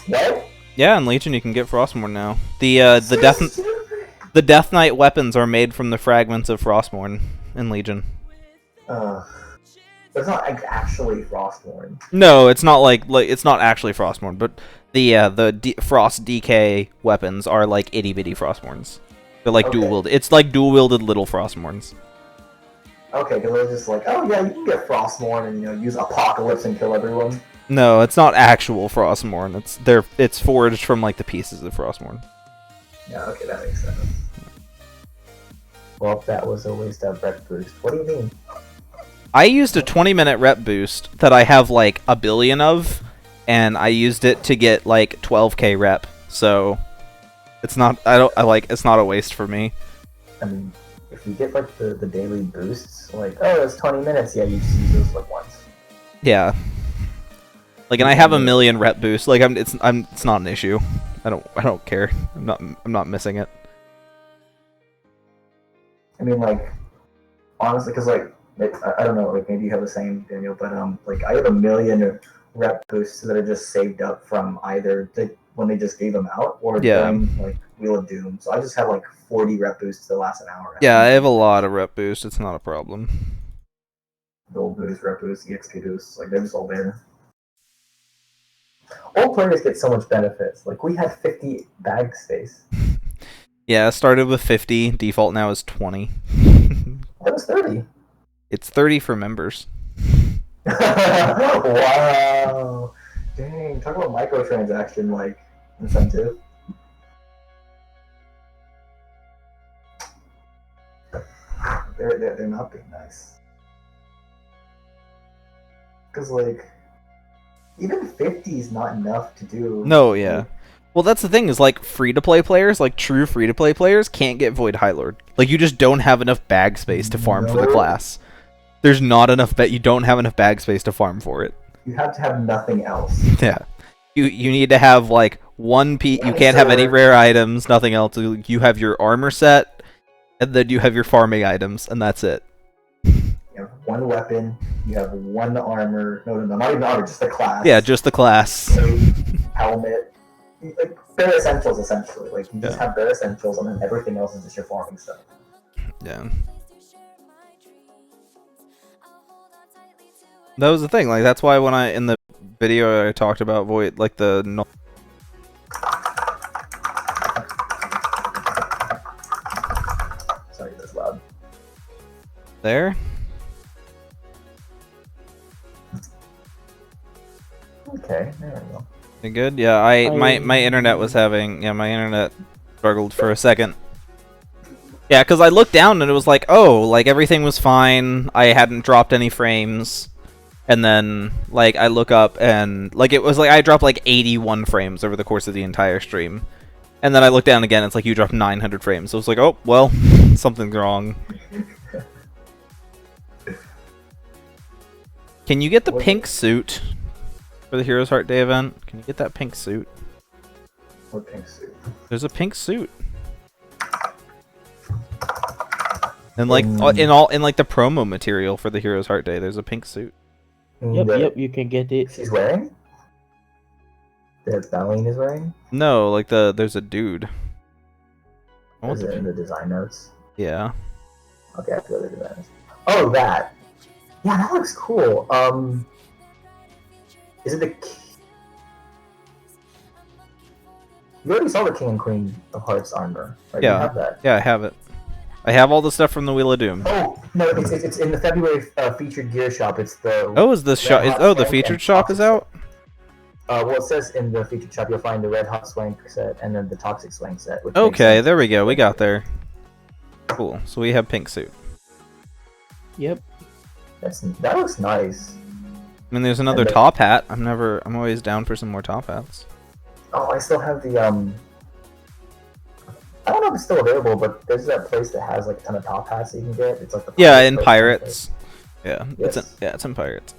What? Yeah, in Legion you can get Frostmourne now. The Death Knight weapons are made from the fragments of Frostmourne in Legion. It's not actually Frostmourne. No, it's not like it's not actually Frostmourne, but the Frost DK weapons are like itty bitty Frostmournes. They're like dual wielded. It's like dual wielded little Frostmournes. Okay, because I was just like, oh yeah, you can get Frostmourne and use Apocalypse and kill everyone. No, it's not actual Frostmourne. It's forged from like the pieces of Frostmourne. Yeah, okay, that makes sense. Well, that was a waste of rep boost. What do you mean? I used a 20-minute rep boost that I have like a billion of, and I used it to get like 12k rep. So it's not it's not a waste for me. I mean, if you get like the daily boosts, like it's 20 minutes, yeah, you just use those like once. Yeah. Like, and I have a million rep boost. Like, it's not an issue. I don't care. I'm not missing it. I mean, like, honestly, because like I don't know, like maybe you have the same, Daniel, but like I have a million rep boosts that are just saved up from either when they just gave them out or during like Wheel of Doom. So I just have like 40 rep boosts that last an hour. Yeah, I have a lot of rep boost. It's not a problem. Gold boost, rep boost, EXP boosts, like they're just all there. All players get so much benefits. Like we had 50 bag space. Yeah, it started with 50. Default now is 20. That was 30. It's 30 for members. Wow. Dang, talk about microtransaction like incentive. They're not being nice. Cause like even 50 is not enough to do. No, yeah. Well, that's the thing is like free-to-play players, like true free-to-play players, can't get Void High Lord. Like you just don't have enough bag space to farm for the class. There's not enough you don't have enough bag space to farm for it. You have to have nothing else. Yeah. You need to have like one piece. You can't have any rare items, nothing else. You have your armor set, and then you have your farming items, and that's it. You have one weapon, you have one armor. No, not even armor, just the class. Yeah, just the class. Helmet. Like bare essentials, essentially. Like you just have bare essentials, and then everything else is just your farming stuff. Yeah. That was the thing. Like that's why when in the video I talked about Void, like the. Sorry, that's loud. There? Okay, there we go. You good? Yeah, my internet was having my internet struggled for a second. Yeah, because I looked down and it was like, oh, like everything was fine. I hadn't dropped any frames. And then, like, I look up and, like, it was like I dropped like 81 frames over the course of the entire stream. And then I look down again, it's like you dropped 900 frames. So it's like, oh, well, something's wrong. Can you get the pink suit for the Heroes Heart Day event? Can you get that pink suit? What pink suit? There's a pink suit. And like in like the promo material for the Heroes Heart Day, there's a pink suit. Yep, you can get it. She's wearing? That Balene is wearing? No, like there's a dude. Is it in the design notes? Yeah. Okay, I have to go to the design notes. Oh, that. Yeah, that looks cool. Is it the? You already saw the King and Queen of Hearts armor, right? Yeah. You have that. Yeah, I have it. I have all the stuff from the Wheel of Doom. Oh no, it's in the February featured gear shop. It's the. Oh, is this shop? The featured shop is out. Well, it says in the featured shop you'll find the Red Hot Swank set and then the Toxic Swank set. Which Okay, there we go. We got there. Cool. So we have pink suit. Yep. That looks nice. I mean, there's another top hat. I'm always down for some more top hats. Oh, I still have the I don't know if it's still available, but there's that place that has like a ton of top hats that you can get. It's like the in Pirates. Yeah, yes. it's in Pirates.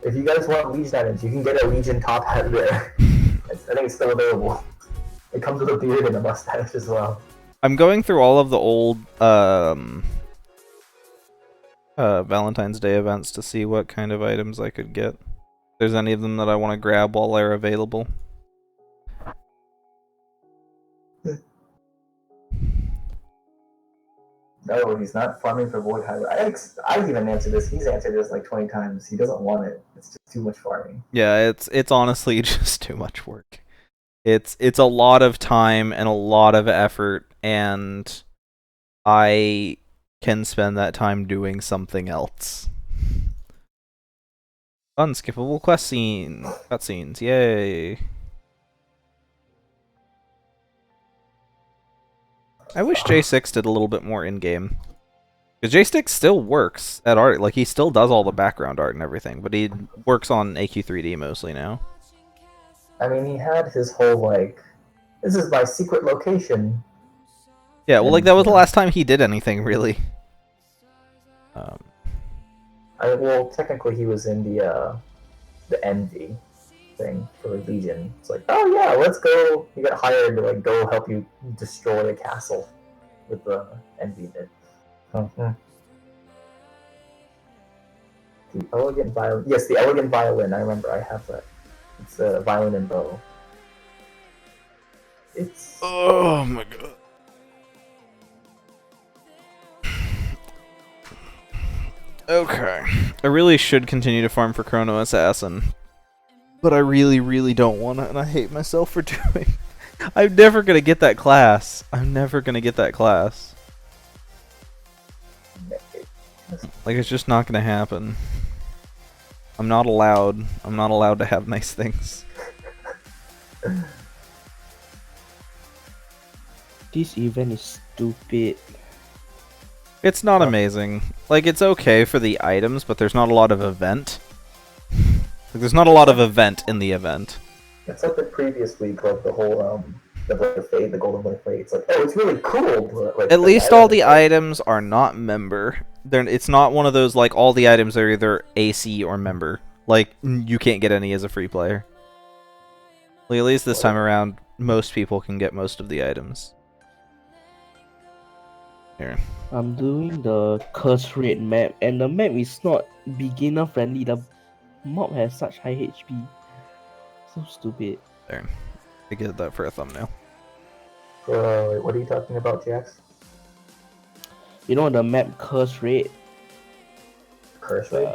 If you guys want Legion items, you can get a Legion top hat there. I think it's still available. It comes with a beard and a mustache as well. I'm going through all of the old Valentine's Day events to see what kind of items I could get. If there's any of them that I want to grab while they're available. No, he's not farming for Void Highway. I've even answered this. He's answered this like 20 times. He doesn't want it. It's just too much farming. Yeah, it's honestly just too much work. It's a lot of time and a lot of effort, and I can spend that time doing something else. Unskippable cutscenes, yay! I wish J6 did a little bit more in-game. Because J6 still works at art, like he still does all the background art and everything, but he works on AQ3D mostly now. I mean, he had his whole like, this is my secret location. Yeah, well, like that was the last time he did anything really. Well, technically he was in the Envy thing for Legion. It's like, oh yeah, let's go. You got hired to like go help you destroy the castle with the Envy bit. The elegant violin. Yes, the elegant violin. I remember. I have that. It's a violin and bow. It's. Oh my god. Okay. I really should continue to farm for Chrono Assassin. But I really, really don't want to, and I hate myself for doing. I'm never gonna get that class. I'm never gonna get that class. Like, it's just not gonna happen. I'm not allowed. I'm not allowed to have nice things. This event is stupid. It's not amazing. Like, it's okay for the items, but there's not a lot of event. Like, there's not a lot of event in the event. It's like the previous week, like the whole the Blade of Fate, the Golden Blade of Fate. It's like, oh, it's really cool. But, like, at least all the items are not member. It's not one of those like all the items are either AC or member. Like, you can't get any as a free player. Like, at least this time around, most people can get most of the items. Here. I'm doing the curse rate map, and the map is not beginner friendly. The mob has such high HP. So stupid. There. I get that for a thumbnail. What are you talking about, Jax? You know the map curse rate? Curse rate?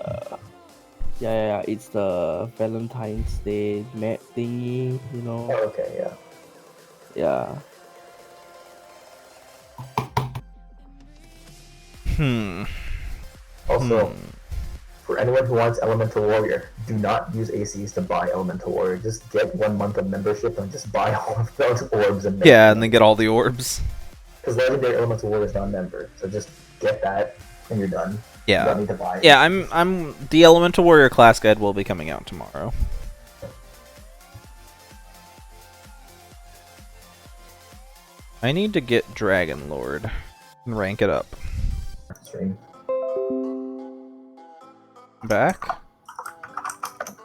Yeah, it's the Valentine's Day map thingy, you know? Oh, okay, yeah. Yeah. Also, for anyone who wants Elemental Warrior, do not use ACs to buy Elemental Warrior. Just get 1 month of membership and just buy all of those orbs and Yeah, and then get all the orbs. Because Legendary Elemental Warrior is not a member, so just get that and you're done. Yeah. You don't need to buy it. Yeah, I'm the Elemental Warrior class guide will be coming out tomorrow. I need to get Dragon Lord and rank it up. Stream. Back?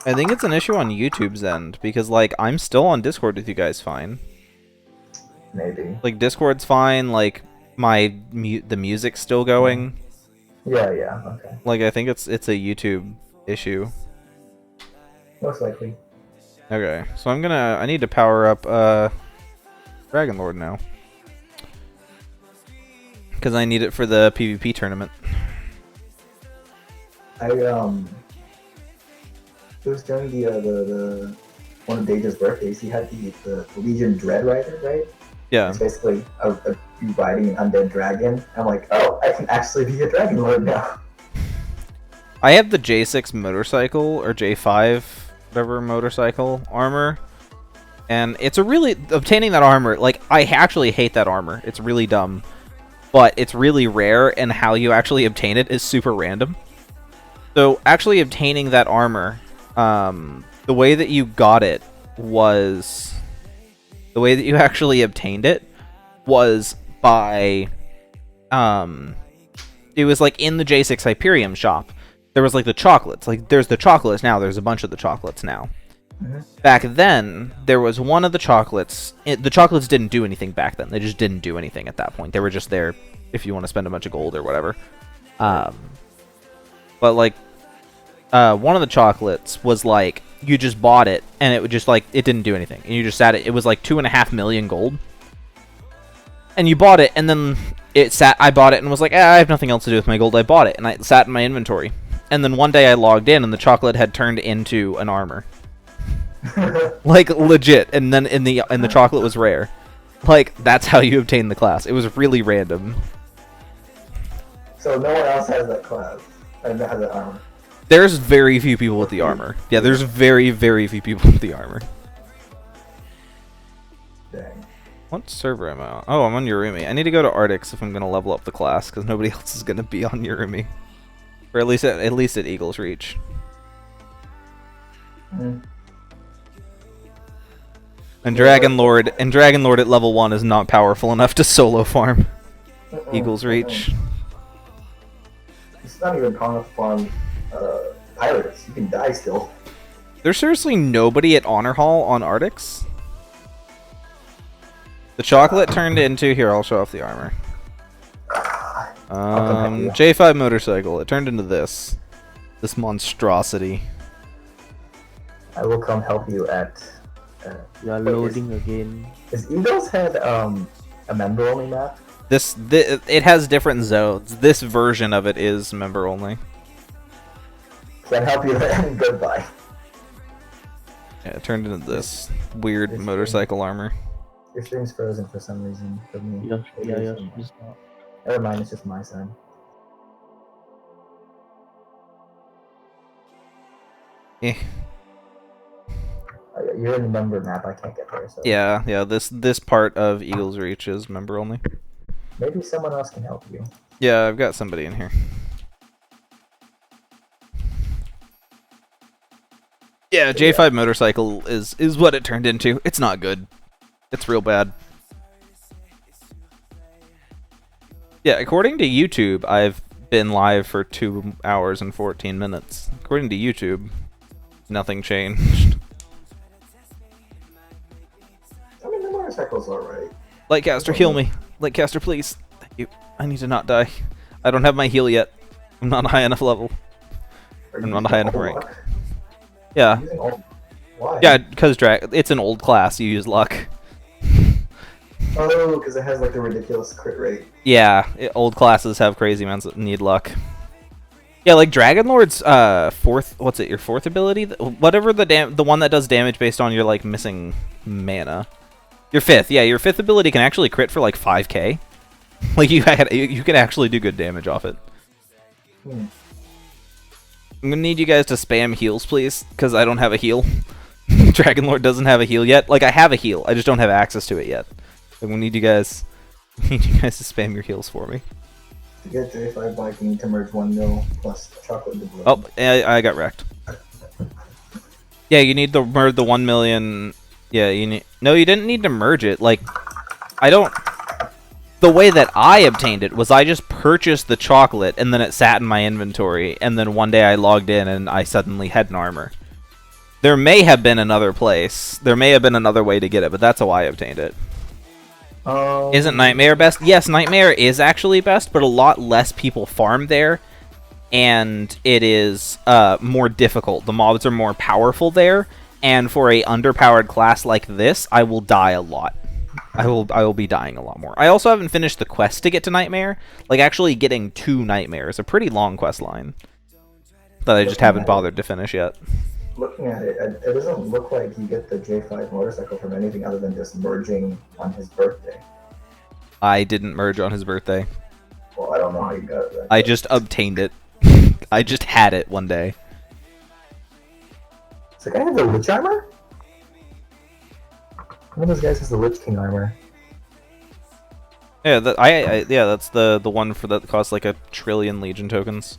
I think it's an issue on YouTube's end because like I'm still on Discord with you guys fine. Maybe. Like Discord's fine, like the music's still going. Yeah, okay. Like I think it's a YouTube issue. Most likely. Okay, so I need to power up Dragon Lord now. Because I need it for the PvP tournament. It was during the one of Deja's birthdays. He had the Legion Dread Rider, right? Yeah. It's basically you riding an undead dragon. I'm like, oh, I can actually be a Dragon Lord now. I have the J6 motorcycle or J5 whatever motorcycle armor, and it's obtaining that armor. Like I actually hate that armor. It's really dumb, but it's really rare, and how you actually obtain it is super random. So actually obtaining that armor, the way that you got it was, the way that you actually obtained it was by, it was like in the J6 Hyperium shop. There was like the chocolates. Like there's the chocolates now. There's a bunch of the chocolates now. Mm-hmm. Back then, there was one of the chocolates. The chocolates didn't do anything back then. They just didn't do anything at that point. They were just there if you want to spend a bunch of gold or whatever. But like, one of the chocolates was like, you just bought it and it would just like, it didn't do anything. And you just sat it. It was like 2.5 million gold. And you bought it and then I bought it and was like, I have nothing else to do with my gold. I bought it and it sat in my inventory. And then one day I logged in and the chocolate had turned into an armor. Like legit. And then the chocolate was rare. Like that's how you obtain the class. It was really random. So no one else has that class. Has that armor. There's very few people with the armor. Yeah, there's very, very few people with the armor. Dang. What server am I on? Oh, I'm on Urumi. I need to go to Arctics if I'm going to level up the class, because nobody else is going to be on Urumi. Or at least at Eagle's Reach. Mm. And Dragon Lord at level 1 is not powerful enough to solo farm Eagle's Reach. It's not even powerful farm pirates. You can die still. There's seriously nobody at Honor Hall on Arctics? The chocolate turned into... Here, I'll show off the armor. J5 motorcycle. It turned into this. This monstrosity. I will come help you at... You are loading again. Is Eagles Head a member-only map? It has different zones. This version of it is member only. Can't help you then. Goodbye. Yeah, it turned into this weird motorcycle armor. Your stream's frozen for some reason for me. Yeah, it's not. Never mind, it's just my side. Eh. You're in the member map, I can't get there, so... Yeah, this part of Eagle's Reach is member only. Maybe someone else can help you. Yeah, I've got somebody in here. Yeah, J5 motorcycle is what it turned into. It's not good. It's real bad. Yeah, according to YouTube, I've been live for 2 hours and 14 minutes. According to YouTube, nothing changed. I mean, the motorcycle's alright. Lightcaster, heal me. Lightcaster, please. Thank you. I need to not die. I don't have my heal yet. I'm not high enough level. I'm not high enough rank. Yeah. Why? Yeah, because it's an old class. You use luck. Oh, because it has like a ridiculous crit rate. Yeah, old classes have crazy amounts that need luck. Yeah, like Dragon Lord's your fourth ability? Whatever the one that does damage based on your like missing mana. Your fifth, yeah, your fifth ability can actually crit for like 5k. Like you can actually do good damage off it. I'm gonna need you guys to spam heals, please, because I don't have a heal. Dragonlord doesn't have a heal yet. Like, I have a heal, I just don't have access to it yet. So we need you guys to spam your heals for me. To get J5 bike, you need to merge 1 mil plus chocolate doubloon. Oh, I got wrecked. Yeah, you need to merge the 1 million. Yeah, you need. No, you didn't need to merge it. Like, I don't. The way that I obtained it was I just purchased the chocolate and then it sat in my inventory, and then one day I logged in and I suddenly had an armor. There may have been another place. There may have been another way to get it, but that's how I obtained it. Isn't Nightmare best? Yes, Nightmare is actually best, but a lot less people farm there, and it is more difficult. The mobs are more powerful there, and for a underpowered class like this, I will die a lot. I will be dying a lot more. I also haven't finished the quest to get to Nightmare. Like, actually getting to Nightmare is a pretty long quest line that I just haven't bothered to finish yet. Looking at it, it doesn't look like you get the J5 motorcycle from anything other than just merging on his birthday. I didn't merge on his birthday. Well, I don't know how you got it. I just obtained it. I just had it one day. Does the guy have the Lich armor? One of those guys has the Lich King armor. Yeah, yeah, that's the one for that costs like 1 trillion Legion tokens.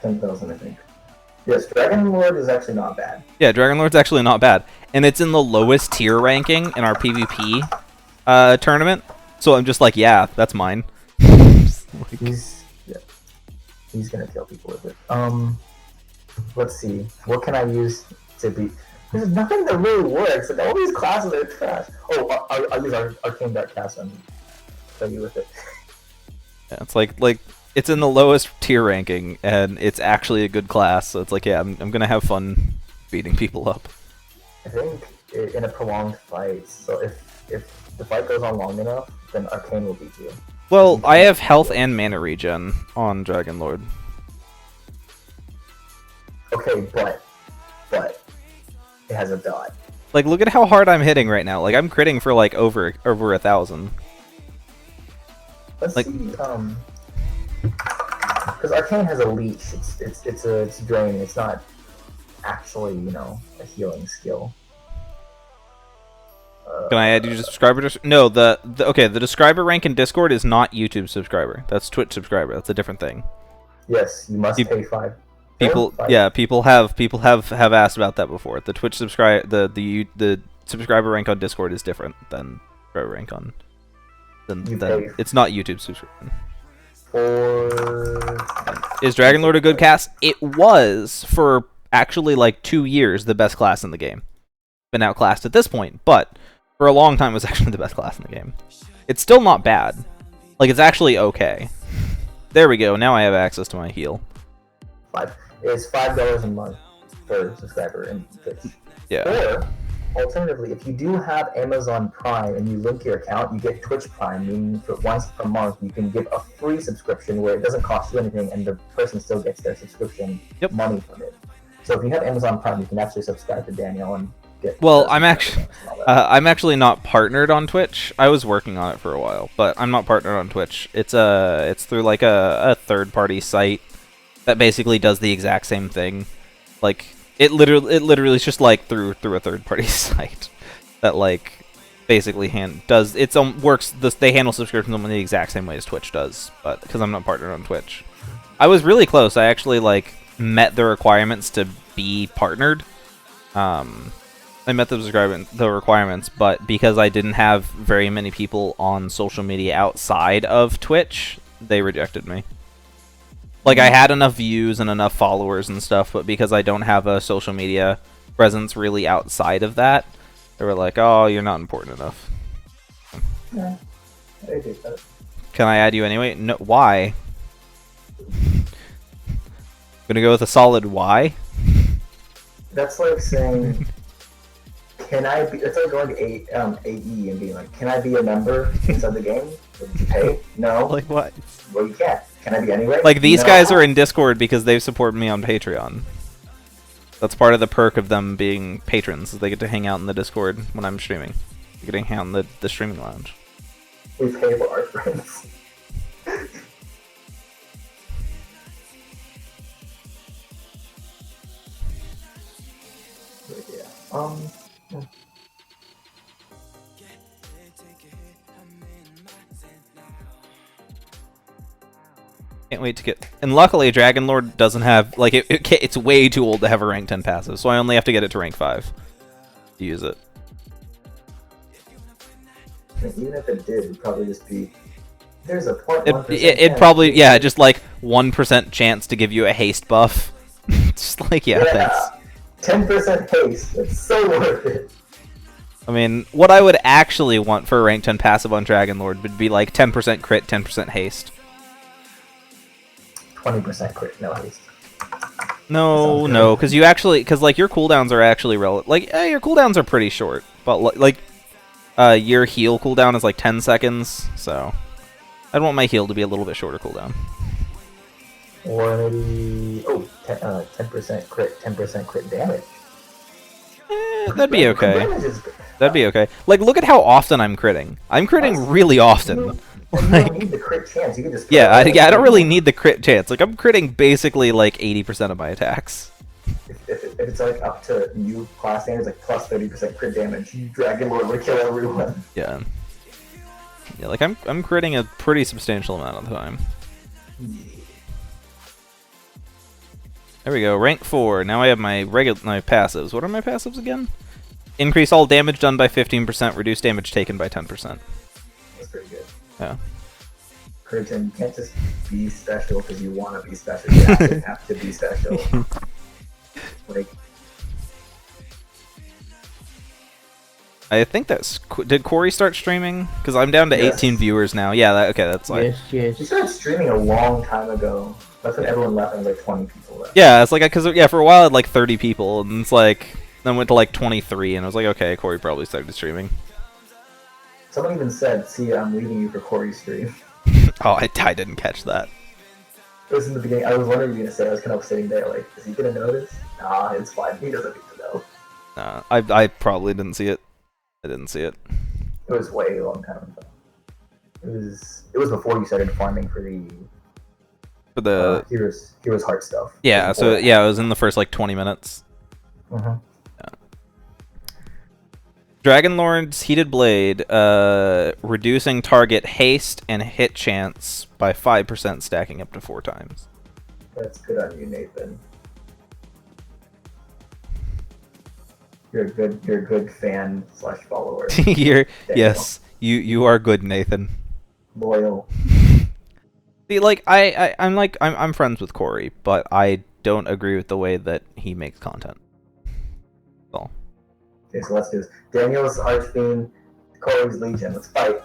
10,000, I think. Yes, Dragonlord is actually not bad. Yeah, Dragonlord's actually not bad, and it's in the lowest tier ranking in our PvP tournament. So I'm just like, yeah, that's mine. He's gonna kill people with it. Let's see. What can I use to beat? There's nothing that really works. Like, all these classes are trash. Oh, I'll use Arcane Dark Cast and kill you with it. Yeah, it's like it's in the lowest tier ranking, and it's actually a good class. So it's like, yeah, I'm gonna have fun beating people up. I think in a prolonged fight. So if the fight goes on long enough, then Arcane will beat you. Well, I have health and mana regen on Dragonlord. Okay, but it has a dot. Like, look at how hard I'm hitting right now. Like, I'm critting for like over 1,000. Let's like, see. Because Arcane has a leech. It's draining. It's not actually, a healing skill. Can I add you to subscriber? No, the describer rank in Discord is not YouTube subscriber. That's Twitch subscriber. That's a different thing. Yes, you must pay 5. People have asked about that before. The Twitch the subscriber rank on Discord is different than subscriber rank on. It's not YouTube subscription. Is Dragonlord a good class? It was for actually like 2 years the best class in the game. Been outclassed at this point, but for a long time it was actually the best class in the game. It's still not bad. Like, it's actually okay. There we go. Now I have access to my heal. It's $5 a month per subscriber in Twitch. Yeah. Or alternatively, if you do have Amazon Prime and you link your account, you get Twitch Prime, meaning for once per month you can give a free subscription where it doesn't cost you anything and the person still gets their subscription money from it. So if you have Amazon Prime, you can actually subscribe to Daniel and get. Well, I'm actually not partnered on Twitch. I was working on it for a while, but I'm not partnered on Twitch. It's through like a third-party site that basically does the exact same thing. Like, it literally is just like through a third-party site that like basically does its own works. They handle subscriptions in the exact same way as Twitch does, but because I'm not partnered on Twitch, I was really close. I actually like met the requirements to be partnered. I met the requirements, but because I didn't have very many people on social media outside of Twitch, they rejected me. Like, I had enough views and enough followers and stuff, but because I don't have a social media presence really outside of that, they were like, oh, you're not important enough. Yeah, I get that. Can I add you anyway? No, why? Gonna go with a solid why? That's like saying, can I be, it's like going to AE and being like, can I be a member inside the game? Would you pay? No. Like, what? Well, you can't. Can I be anyway? Like, these No. guys are in Discord because they've supported me on Patreon. That's part of the perk of them being patrons, is they get to hang out in the Discord when I'm streaming. They get to hang out in the streaming lounge. We pay for our friends. Hmm. Can't wait to get. And luckily, Dragon Lord doesn't have like it's way too old to have a rank 10 passive, so I only have to get it to rank 5 to use it. Even if it did, it'd probably just be. There's a 0.1%. It'd probably just like 1% chance to give you a haste buff. Just like thanks. 10% haste. It's so worth it. I mean, what I would actually want for a rank 10 passive on Dragon Lord would be like 10% crit, 10% haste. 20% crit, no haste. No, because like your cooldowns are actually your cooldowns are pretty short, but your heal cooldown is like 10 seconds, so I'd want my heal to be a little bit shorter cooldown. Or maybe 10% crit, 10% crit damage. That'd be okay. That'd be okay. Like, look at how often I'm critting. I'm critting really often. You don't need the crit chance. You can just I don't really need the crit chance. Like, I'm critting basically like 80% of my attacks. If it's like up to new class standards, like plus 30% crit damage, Dragon Lord would kill everyone. Yeah, like I'm critting a pretty substantial amount of the time. There we go, rank 4. Now I have my passives. What are my passives again? Increase all damage done by 15%, reduce damage taken by 10%. That's pretty good. Yeah. Curtain, you can't just be special because you want to be special. You have to be special. Like, I think that's... Did Corey start streaming? Because I'm down to 18 viewers now. Yeah, okay, that's like... Yes. He started streaming a long time ago. That's when everyone left and like 20 people left. Yeah, it's like, because for a while I had like 30 people, and it's like... Then went to like 23, and I was like, okay, Corey probably started streaming. Someone even said, see, I'm leaving you for Corey's stream. Oh, I didn't catch that. It was in the beginning. I was wondering what you were going to say. I was kind of sitting there like, is he going to notice? Nah, it's fine. He doesn't need to know. Nah, I probably didn't see it. I didn't see it. It was way a long time ago. It was before you started farming for the Heroes Heart stuff. Yeah, so it was in the first like 20 minutes. Uh-huh. Dragon Lord's Heated Blade, reducing target haste and hit chance by 5%, stacking up to 4 times. That's good on you, Nathan. You're a good fan / follower. Yes, you are good, Nathan. Loyal. See, like I'm friends with Corey, but I don't agree with the way that he makes content. So. Okay, so let's do this. Daniel's Archfiend, Corey's Legion. Let's fight.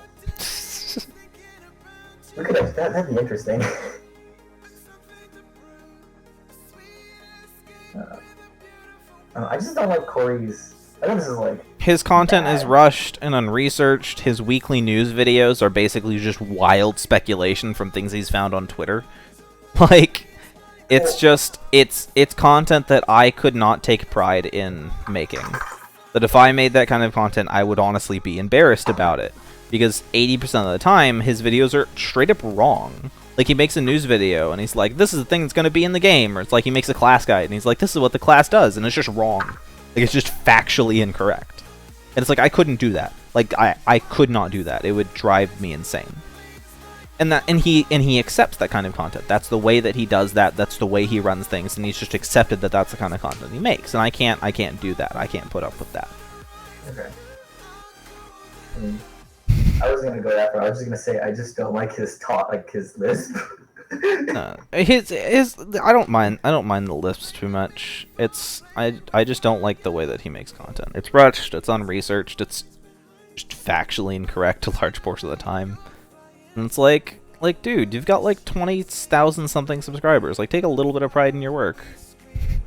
Look at that. That'd be interesting. I just don't like Corey's. I think this is like... His content is rushed and unresearched. His weekly news videos are basically just wild speculation from things he's found on Twitter. Like, it's just... It's content that I could not take pride in making. That if I made that kind of content, I would honestly be embarrassed about it. Because 80% of the time, his videos are straight up wrong. Like, he makes a news video, and he's like, this is the thing that's going to be in the game. Or it's like he makes a class guide, and he's like, this is what the class does, and it's just wrong. Like, it's just factually incorrect. And it's like, I couldn't do that. Like, I could not do that. It would drive me insane. And he accepts that kind of content. That's the way that he does that. That's the way he runs things, and he's just accepted that that's the kind of content he makes. And I can't do that. I can't put up with that. Okay. I was gonna go that far. I was just gonna say I just don't like his talk, like his lisp. His I don't mind the lisps too much. I just don't like the way that he makes content. It's rushed. It's unresearched. It's just factually incorrect a large portion of the time. And it's like, dude, you've got like 20,000 something subscribers. Like, take a little bit of pride in your work.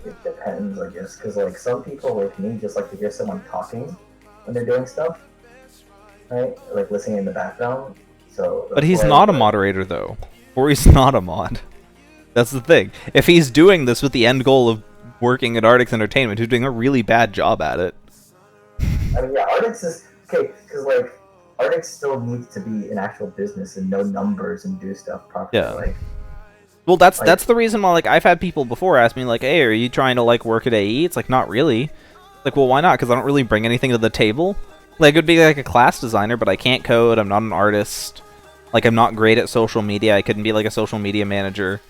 It depends, I guess, because like some people like me just like to hear someone talking when they're doing stuff, right? Like listening in the background. So. But he's not a moderator though, or he's not a mod. That's the thing. If he's doing this with the end goal of working at Artix Entertainment, who's doing a really bad job at it. I mean, yeah, Artix is okay because like. Artix still needs to be an actual business and know numbers and do stuff properly. Yeah. Like, well, that's the reason why like I've had people before ask me like, "Hey, are you trying to like work at AE?" It's like not really. Like, well, why not? Because I don't really bring anything to the table. Like, it would be like a class designer, but I can't code. I'm not an artist. Like, I'm not great at social media. I couldn't be like a social media manager.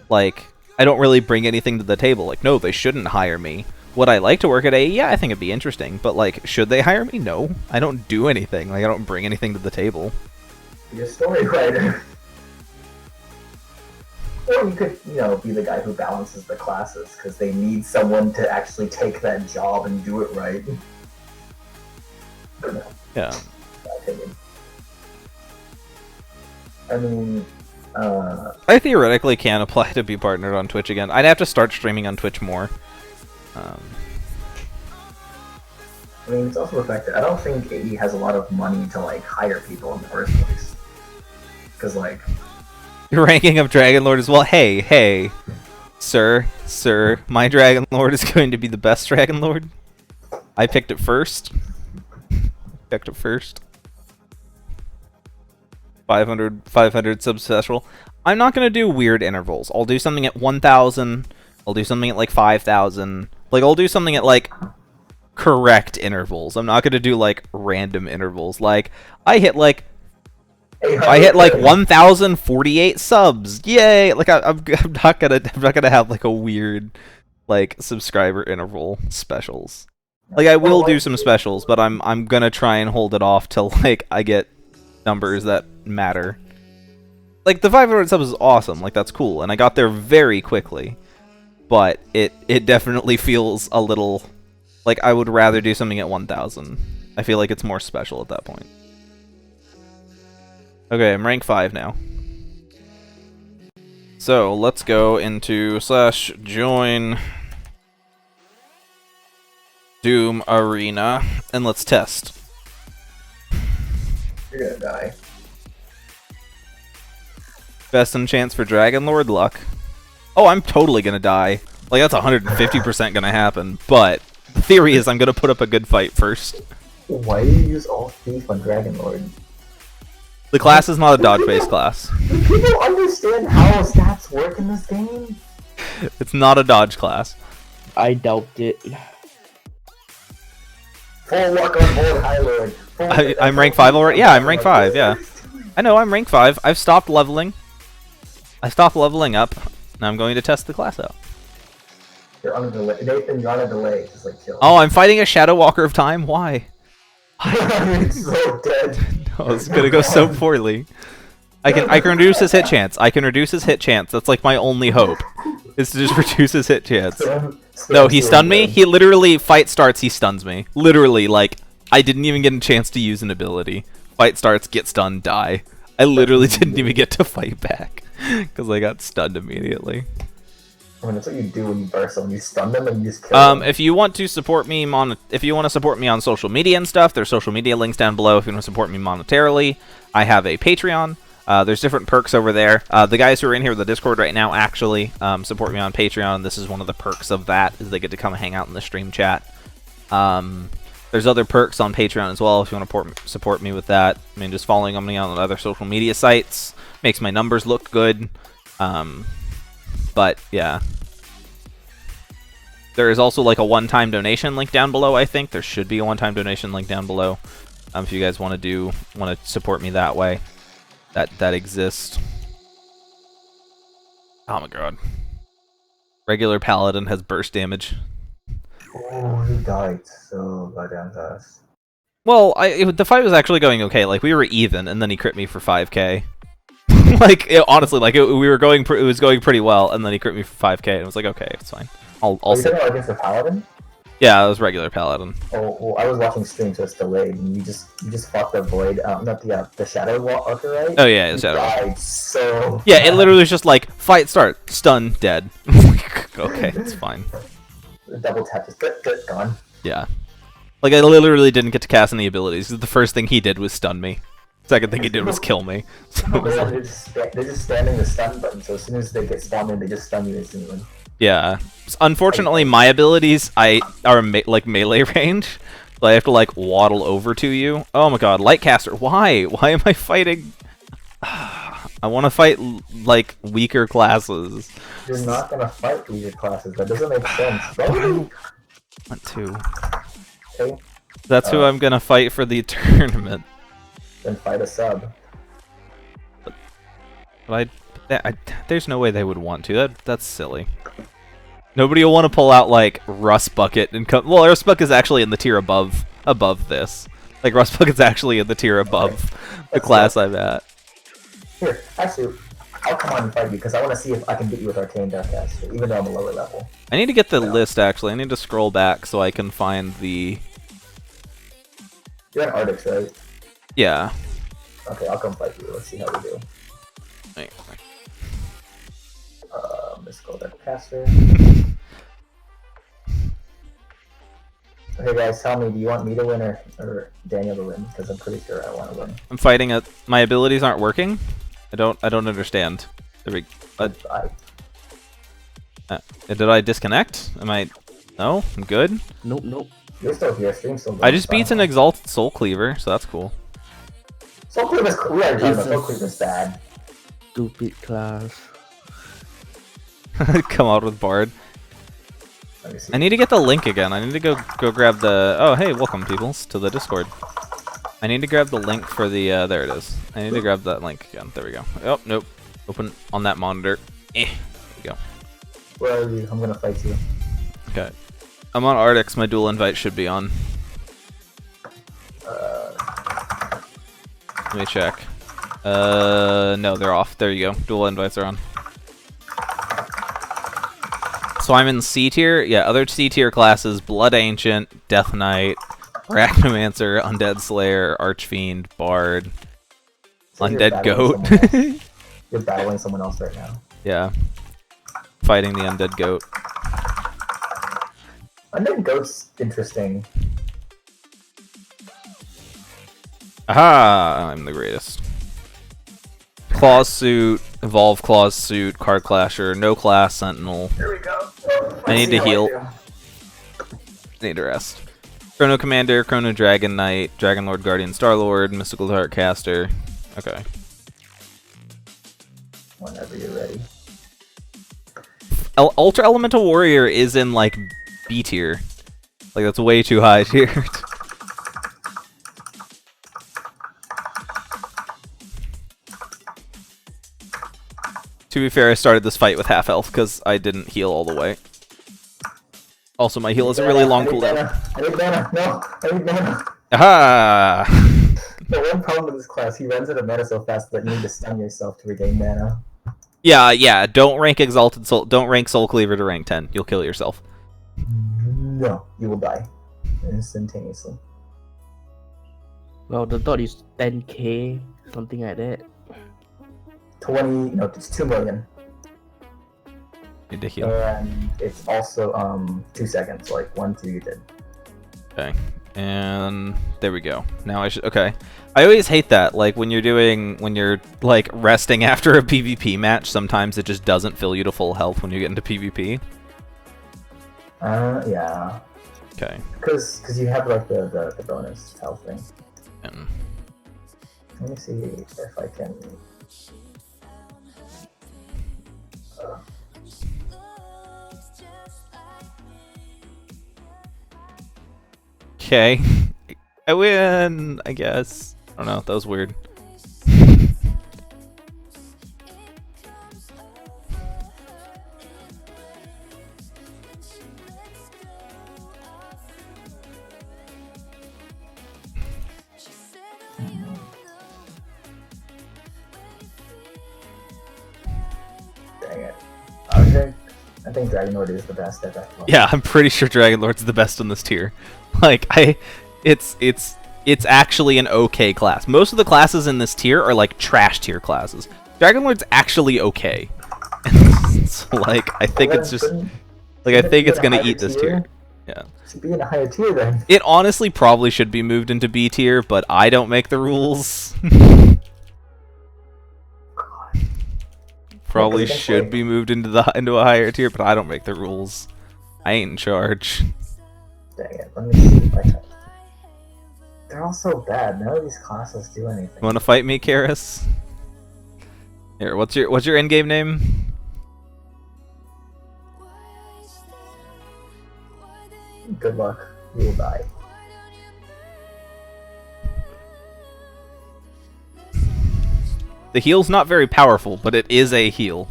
Like, I don't really bring anything to the table. Like, no, they shouldn't hire me. Would I like to work at AE? Yeah, I think it'd be interesting. But, like, should they hire me? No. I don't do anything. Like, I don't bring anything to the table. Be a story writer. Or you could, you know, be the guy who balances the classes, because they need someone to actually take that job and do it right. But no, Yeah. my opinion. I mean, I theoretically can apply to be partnered on Twitch again. I'd have to start streaming on Twitch more. I mean, it's also the fact that I don't think AE has a lot of money to, like, hire people in the first place. Because, like... Your ranking of Dragon Lord as well. Hey, sir, my Dragon Lord is going to be the best Dragon Lord. I picked it first. 500 sub special. I'm not gonna do weird intervals. I'll do something at 1,000. I'll do something at like 5,000. Like, I'll do something at like correct intervals. I'm not gonna do like random intervals. Like, I hit like 1,048 subs. Yay! Like, I'm not gonna have like a weird like subscriber interval specials. Like, I will do some specials, but I'm gonna try and hold it off till like I get numbers that matter. Like, the 500 subs is awesome. Like, that's cool, and I got there very quickly. But it definitely feels a little like I would rather do something at 1,000. I feel like it's more special at that point. Okay, I'm rank 5 now. So, let's go into /join Doom Arena, and let's test. You're gonna die. Best in chance for Dragon Lord luck. Oh, I'm totally gonna die. Like, that's 150% gonna happen, but the theory is I'm gonna put up a good fight first. Why do you use all thief on Dragon Lord? The class is not a dodge-based class. Do people understand how stats work in this game? It's not a dodge class. I doubt it. Full luck on board, High Lord. I'm rank 5 already? Yeah, I'm rank 5, yeah. I know, I'm rank 5. I've stopped leveling. I stopped leveling up. Now I'm going to test the class out. You're on a delay. Nathan, you're on a delay. Just like chill. Oh, I'm fighting a Shadow Walker of Time? Why? I'm so dead. Oh, it's gonna go so poorly. I can reduce his hit chance. I can reduce his hit chance. That's like my only hope. Is to just reduce his hit chance. No, he stunned me. He literally, fight starts, he stuns me. Literally, like, I didn't even get a chance to use an ability. Fight starts, get stunned, die. I literally didn't even get to fight back. Because I got stunned immediately. I mean, that's what you do when you burst someone. You stun them and you just kill them. If you want to support me on social media and stuff, there's social media links down below. If you want to support me monetarily, I have a Patreon. There's different perks over there. The guys who are in here with the Discord right now actually support me on Patreon. This is one of the perks of that, is they get to come hang out in the stream chat. There's other perks on Patreon as well if you want to support me with that. I mean, just following me on other social media sites makes my numbers look good. But yeah, there is also like a one-time donation link down below. I think there should be a one-time donation link down below if you guys want to support me that way. That exists. Oh my god! Regular paladin has burst damage. Oh, he died so goddamn fast. Well, the fight was actually going okay. Like, we were even, and then he crit me for 5k. Like, honestly, like, it was going pretty well, and then he crit me for 5k, and I was like, okay, it's fine. I'll sit. You against the paladin? Yeah, it was regular paladin. Oh, well, I was watching stream, so it's delayed, and you just fought the void, not the shadow walker, right? Oh yeah, the shadow walker. Died so yeah, it literally was just like, fight start, stun, dead. Okay, it's fine. Double tap, just gone. Yeah. Like, I literally didn't get to cast any abilities. The first thing he did was stun me. Second thing he did was kill me. So they're just spamming the stun button, so as soon as they get spawned in, they just stun you instantly. yeah. Unfortunately, my abilities are like melee range, so I have to like waddle over to you. Oh my god, Lightcaster, why? Why am I fighting? I want to fight like weaker classes. You're not gonna fight weaker classes. That doesn't make sense. I want to. Okay. That's who I'm gonna fight for the tournament. Then fight a sub. But there's no way they would want to. That's silly. Nobody will want to pull out like Rust Bucket and come. Well, Rust Bucket is actually in the tier above this. Like Rust Bucket's actually in the tier above the class I'm at. Here, actually, I'll come on and fight you because I want to see if I can beat you with Arcane Deathcaster, even though I'm a lower level. I need to get the list actually. I need to scroll back so I can find the. You're in Arctics, right? Yeah. Okay, I'll come fight you. Let's see how we do. Wait. Mystical Deathcaster. Okay, guys, tell me, do you want me to win or Daniel to win? Because I'm pretty sure I want to win. I'm fighting it. My abilities aren't working. I don't understand. Did I disconnect? Am I? No, I'm good. Nope. You're still here. Stream's still going. I just beat an Exalted Soul Cleaver, so that's cool. Soul Cleaver's we already talked about Soul Cleaver's bad. Stupid class. Come out with Bard. Let me see. I need to get the link again. I need to go grab the. Oh, hey, welcome, peoples, to the Discord. I need to grab the link for the. There it is. I need to grab that link again. There we go. Oh, nope. Open on that monitor. There we go. Where are you? I'm gonna fight you. Okay. I'm on Arctics. My dual invite should be on. Let me check. No, they're off. There you go. Dual invites are on. So I'm in C tier. Yeah, other C tier classes: Blood Ancient, Death Knight, Arachnomancer, Undead Slayer, Archfiend, Bard, So Undead Goat. You're battling someone else right now. Yeah. Fighting the Undead Goat. Undead Goat's interesting. Aha! I'm the greatest. Claws Suit, Evolve Claws Suit, Card Clasher, No Class Sentinel. Here we go. I need to heal. Need to rest. Chrono Commander, Chrono Dragon Knight, Dragon Lord Guardian Starlord, Mystical Heartcaster. Okay. Whenever you're ready. Ultra Elemental Warrior is in like B tier. Like that's way too high tiered. To be fair, I started this fight with half health because I didn't heal all the way. Also, my heal is a really long cooldown. I need mana. No, I need mana. Aha! The one problem with this class, he runs out of mana so fast that you need to stun yourself to regain mana. Yeah. Don't rank Exalted Soul. Don't rank Soul Cleaver to rank 10. You'll kill yourself. No, you will die instantaneously. Well, the dot is 10k, something like that. 20. No, it's 2 million. Need to heal. And it's also 2 seconds. Like 1, 2, you're dead. Okay. And there we go. Now I should. Okay. I always hate that. Like when you're like resting after a PvP match, sometimes it just doesn't fill you to full health when you get into PvP. Yeah. Okay. Because you have like the bonus health thing. And Let me see if I can. okay. I win, I guess. I don't know. That was weird. Dang it. I think Dragon Lord is the best at that point. Yeah, I'm pretty sure Dragon Lord's the best on this tier. Like it's actually an okay class. Most of the classes in this tier are like trash tier classes. Dragon Lord's actually okay. So, like I think it's just like I think it's gonna eat this tier. Yeah. Should be in a higher tier then. It honestly probably should be moved into B tier, but I don't make the rules. Probably should be moved into a higher tier, but I don't make the rules. I ain't in charge. Dang it. Let me see if I can. They're all so bad. None of these classes do anything. You wanna fight me, Karis? Here, what's your in-game name? Good luck. You will die. The heal's not very powerful, but it is a heal.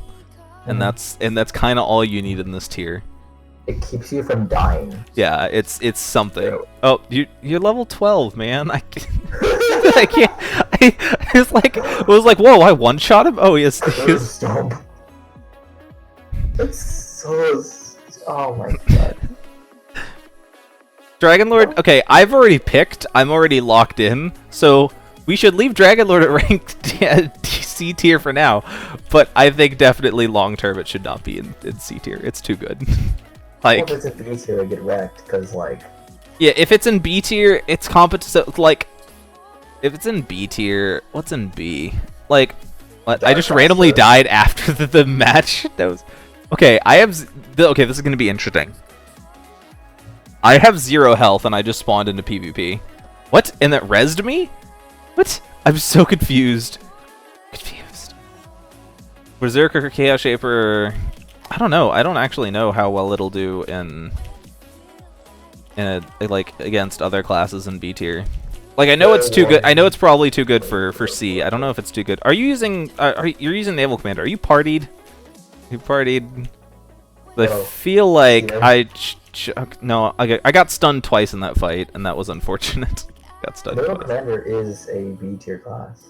And that's kind of all you need in this tier. It keeps you from dying. Yeah, it's something. Yeah. Oh, you're level 12, man. I can't. I can't. It was like, whoa! I one shot him. Oh, yes. Stomp. It's so. Oh my god. Dragon Lord. Okay, I've already picked. I'm already locked in. So we should leave Dragon Lord at rank C tier for now. But I think definitely long term it should not be in C tier. It's too good. Like, well, if it's in B tier, I get wrecked because like. Yeah, if it's in B tier, it's competent. So, like, if it's in B tier, what's in B? Like, what? I just randomly died after the match. That was okay. I have okay. This is gonna be interesting. I have 0 health and I just spawned into PvP. What? And that rezzed me? What? I'm so confused. Berserker, Chaos Shaper. I don't know. I don't actually know how well it'll do in like against other classes in B tier. Like, I know it's too good. I know it's probably too good for C. I don't know if it's too good. Are you using? You're using Naval Commander? Are you partied? You partied? I feel like no. I got stunned twice in that fight, and that was unfortunate. Got stunned. Naval Commander is a B tier class.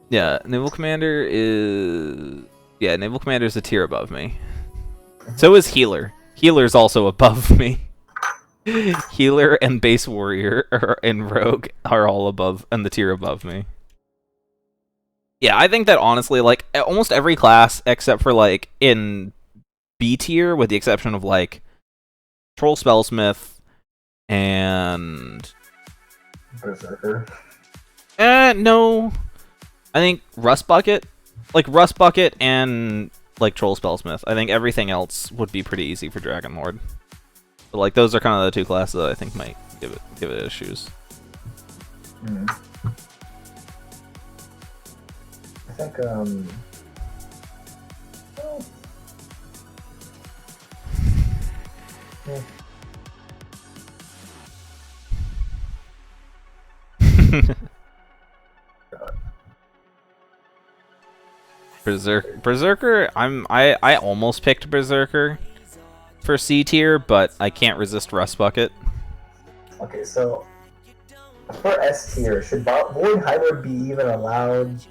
Yeah, Naval Commander is. Yeah, Naval Commander is a tier above me. So is Healer. Healer's also above me. Healer and Base Warrior and Rogue are all above, and the tier above me. Yeah, I think that honestly, like, almost every class except for, like, in B tier, with the exception of, like, Troll Spellsmith and... Berserker. No. I think Rust Bucket. Like, Rust Bucket and, like, Troll Spellsmith. I think everything else would be pretty easy for Dragon Lord. But, like, those are kind of the two classes that I think might give it issues. I think, Berserker, I almost picked Berserker for C tier, but I can't resist Rust Bucket. Okay, so for S tier, should Void High Lord be even allowed?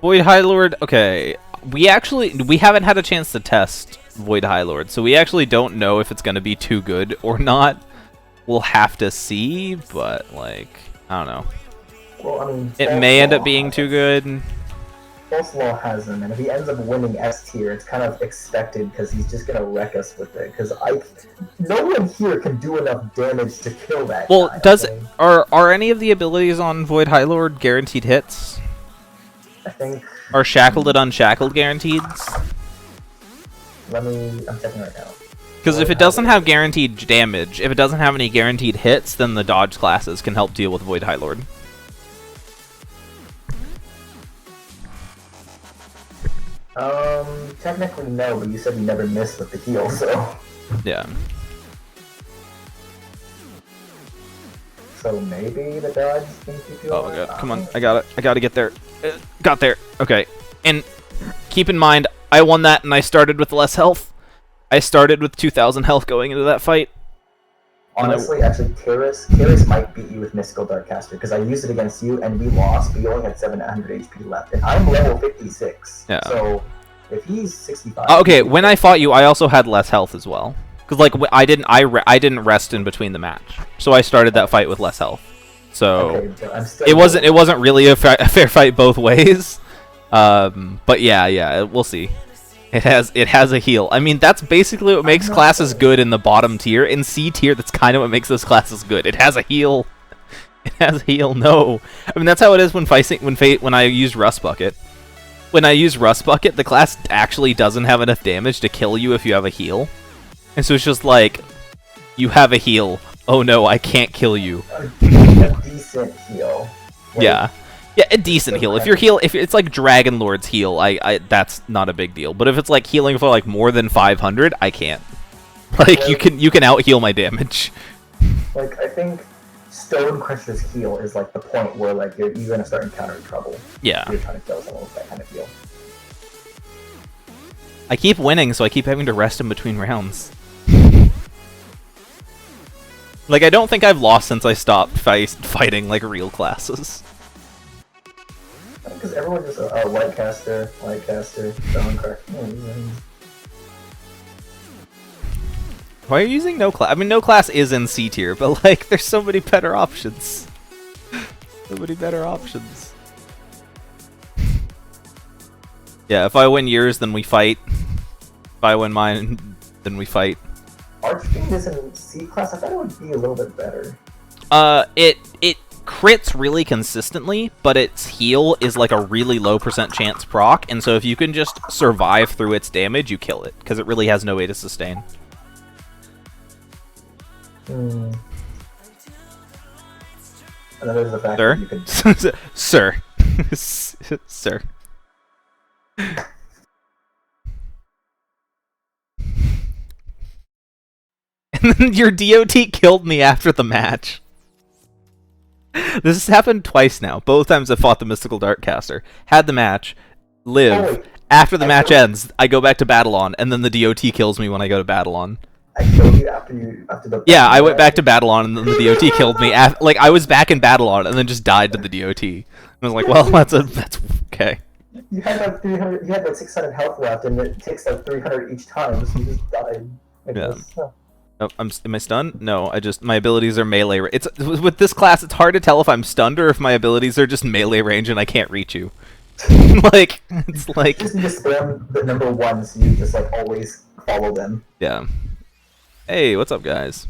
Void High Lord, okay. We haven't had a chance to test Void High Lord, so we actually don't know if it's going to be too good or not. We'll have to see, but, like, I don't know. Well, I mean, it may end up being too good. False Law has him, and if he ends up winning S tier, it's kind of expected because he's just gonna wreck us with it. Because no one here can do enough damage to kill that. Well, guy, are any of the abilities on Void High Lord guaranteed hits? I think. Are Shackled and Unshackled guaranteed? I'm checking right now. Because if it doesn't have guaranteed damage, if it doesn't have any guaranteed hits, then the dodge classes can help deal with Void High Lord. Technically no, but you said you never missed with the heal, so. Yeah. So maybe the dodge can keep you. Oh my god, come on, I got it. I gotta get there. Got there. Okay. And keep in mind, I won that and I started with less health. I started with 2,000 health going into that fight. Honestly, actually, Karis might beat you with Mystical Darkcaster, because I used it against you and we lost, but you only had 700 HP left. And I'm level 56. Yeah. So, if he's 65... okay, when I fought you, I also had less health as well. Because, like, I didn't rest in between the match. So I started that fight with less health. So, okay, it wasn't really a fair fight both ways. But yeah, we'll see. It has a heal. I mean, that's basically what makes classes good in the bottom tier. In C tier, that's kind of what makes those classes good. It has a heal. It has a heal. No, I mean that's how it is when I use Rust Bucket. When I use Rust Bucket, the class actually doesn't have enough damage to kill you if you have a heal, and so it's just like, you have a heal. Oh no, I can't kill you. A decent heal. Like, yeah. Yeah, a decent heal. If it's like Dragon Lord's heal, I that's not a big deal. But if it's like healing for like more than 500, I can't. Like, you can out heal my damage. Like, I think Stone Crusher's heal is like the point where like you're gonna start encountering trouble. Yeah. You're trying to kill someone with that kind of heal. I keep winning, so I keep having to rest in between rounds. Like, I don't think I've lost since I stopped fighting, like, real classes. Because everyone just, White Caster, Stone Crusher. Why are you using no class? I mean, no class is in C tier, but, like, there's so many better options. So many better options. Yeah, if I win yours, then we fight. If I win mine, then we fight. Archfiend is in C class. I thought it would be a little bit better. It crits really consistently, but its heal is like a really low % chance proc, and so if you can just survive through its damage, you kill it, because it really has no way to sustain. And then there's the fact Sir? that you could... Sir. Sir. And then your DOT killed me after the match. This has happened twice now. Both times I fought the Mystical Darkcaster. Had the match, live. After the match ends, I go back to Battle-On, and then the DOT kills me when I go to Battle-On. I killed you after the... Yeah, I went back to Battle-On, and then the DOT killed me. Like, I was back in Battle-On, and then just died to the DOT. I was like, well, that's okay. You had like 300, you had like 600 health left, and it takes like 300 each time, so you just died. Like Yeah. this. Huh. Oh, am I stunned? No, my abilities are melee. It's with this class, it's hard to tell if I'm stunned or if my abilities are just melee range and I can't reach you. Like, it's like... You just need to spam the number 1 so you just like always follow them. Yeah. Hey, what's up, guys?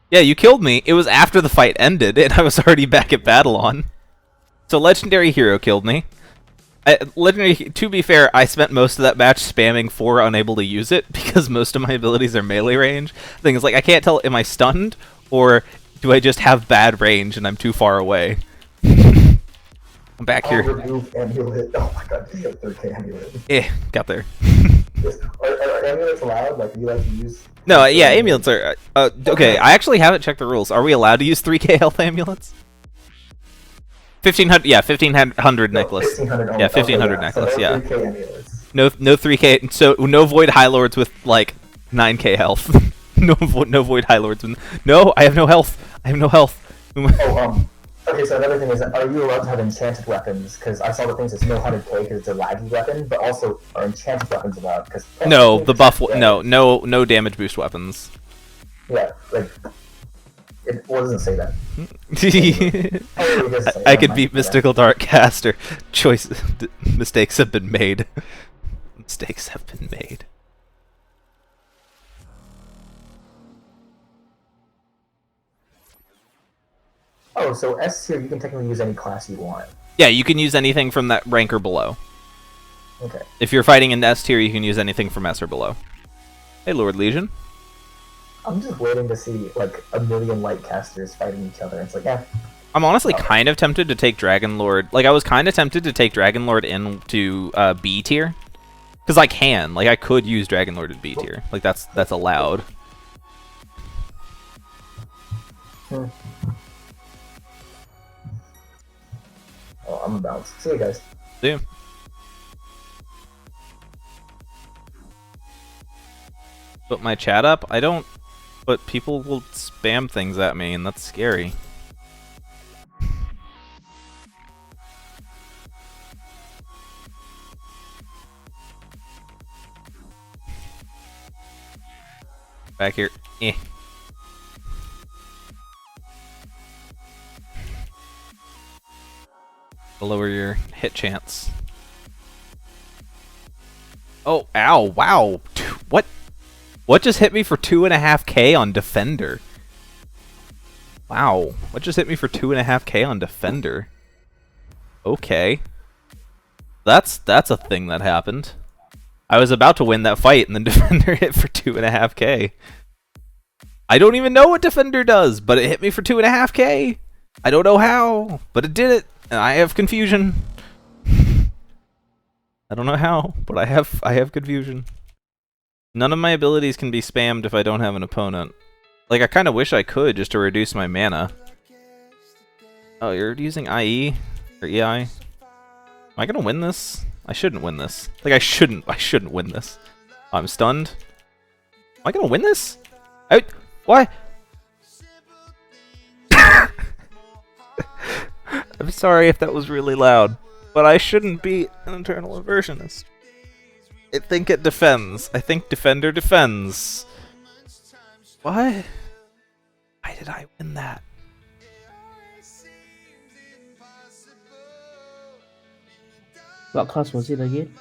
Yeah, you killed me. It was after the fight ended, and I was already back at Battle-On. So Legendary Hero killed me. To be fair, I spent most of that match spamming 4 unable to use it, because most of my abilities are melee range. The thing is, like, I can't tell, am I stunned, or do I just have bad range and I'm too far away? I'm back here. I'll remove Amulet. Oh my god, you have 3k Amulet. Got there. Are Amulets allowed? Like, do you like to use... No, yeah, amulets are... okay, I actually haven't checked the rules. Are we allowed to use 3k health amulets? 1500, yeah, 1500 necklace. 1500 only. Yeah, 1500 okay, necklace, so yeah. 3k amulets. No 3k, so no Void High Lords with, like, 9k health. no Void High Lords with... No, I have no health. I have no health. Okay, so another thing is, are you allowed to have enchanted weapons? Because I saw the things that's no 100k because it's a laggy weapon, but also are enchanted weapons allowed? Cause No, the buff... No damage boost weapons. Yeah, like... It doesn't say that. I could beat Mystical Darkcaster. Mistakes have been made. Mistakes have been made. Oh, so S tier, you can technically use any class you want. Yeah, you can use anything from that rank or below. Okay. If you're fighting in S tier, you can use anything from S or below. Hey, Lord Legion. I'm just waiting to see, like, a million light casters fighting each other. It's like, yeah. I'm honestly kind of tempted to take Dragon Lord. Like, I was kind of tempted to take Dragon Lord into B tier. Because I can. Like, I could use Dragon Lord at B tier. Like, that's allowed. Oh, I'm about. See you guys. See you. Put my chat up? I don't... But people will spam things at me, and that's scary. Back here. Lower your hit chance. Oh, ow, wow. What? What just hit me for 2.5k on Defender? Wow. What just hit me for 2.5k on Defender? Okay. That's a thing that happened. I was about to win that fight, and then Defender hit for 2.5k. I don't even know what Defender does, but it hit me for 2.5k. I don't know how, but it did it, and I have confusion. I don't know how, but I have confusion. None of my abilities can be spammed if I don't have an opponent. Like, I kind of wish I could just to reduce my mana. Oh, you're using IE? Or EI? Am I gonna win this? I shouldn't win this. Like, I shouldn't win this. I'm stunned. Am I gonna win this? Why? I'm sorry if that was really loud, but I shouldn't be an Eternal Inversionist. I think it defends. I think Defender defends. What? Why did I win that? What class was it again?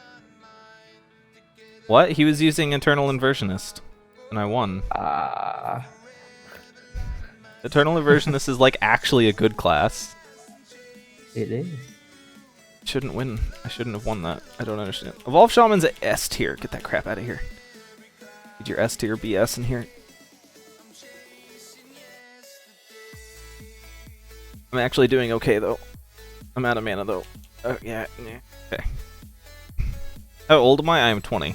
What? He was using Eternal Inversionist, and I won. Eternal Inversionist is like actually a good class. It is. Shouldn't win. I shouldn't have won that. I don't understand. Evolve Shaman's at S tier. Get that crap out of here. Get your S tier BS in here. I'm actually doing okay though. I'm out of mana though. Yeah. Okay. How old am I? I am 20.